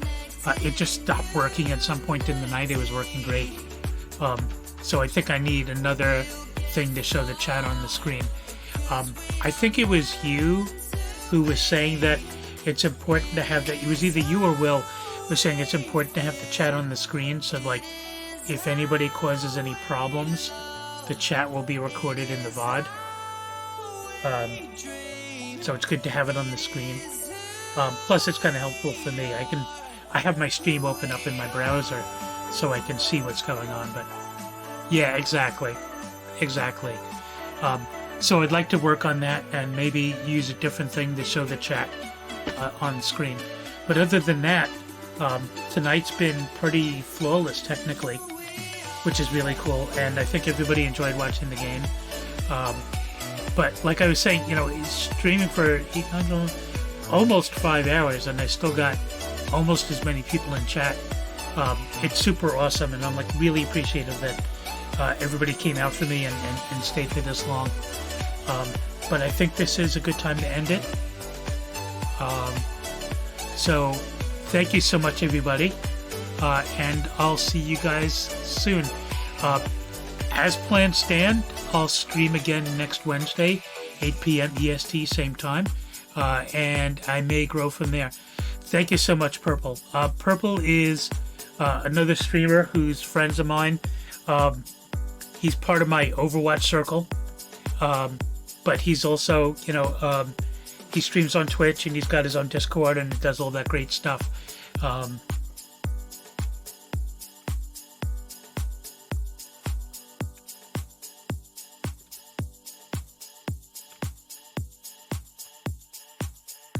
It just stopped working at some point in the night. It was working great. So I think I need another thing to show the chat on the screen. I think it was you who was saying that it's important to have that. It was either you or Will was saying it's important to have the chat on the screen. So like, if anybody causes any problems, the chat will be recorded in the VOD. So it's good to have it on the screen. Plus, it's kind of helpful for me. I have my stream open up in my browser, so I can see what's going on. But yeah, exactly. So I'd like to work on that and maybe use a different thing to show the chat on screen. But other than that, tonight's been pretty flawless technically, which is really cool. And I think everybody enjoyed watching the game. But like I was saying, you know, streaming for almost 5 hours, and I still got almost as many people in chat. It's super awesome, and I'm like really appreciative that everybody came out for me and stayed for this long. But I think this is a good time to end it. So thank you so much, everybody, and I'll see you guys soon. As plans stand, I'll stream again next Wednesday, 8 p.m. EST, same time, and I may grow from there. Thank you so much, Purple. Purple is another streamer who's friends of mine. He's part of my Overwatch circle, but he's also, you know, he streams on Twitch and he's got his own Discord and does all that great stuff.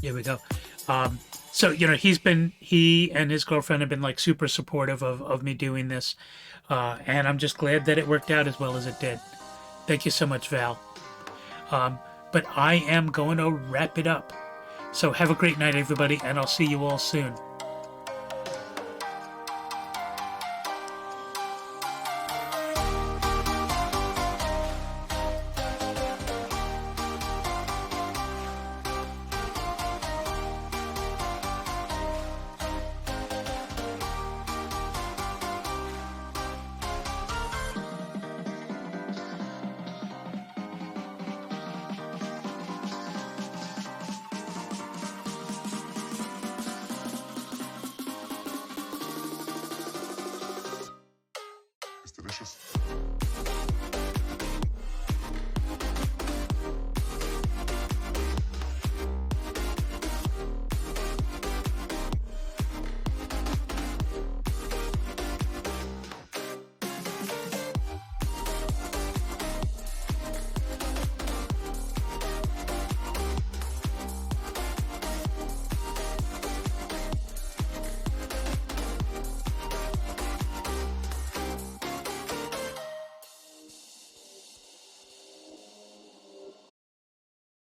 Here we go. So, you know, he and his girlfriend have been like super supportive of me doing this. And I'm just glad that it worked out as well as it did. Thank you so much, Val. But I am going to wrap it up. So have a great night, everybody, and I'll see you all soon.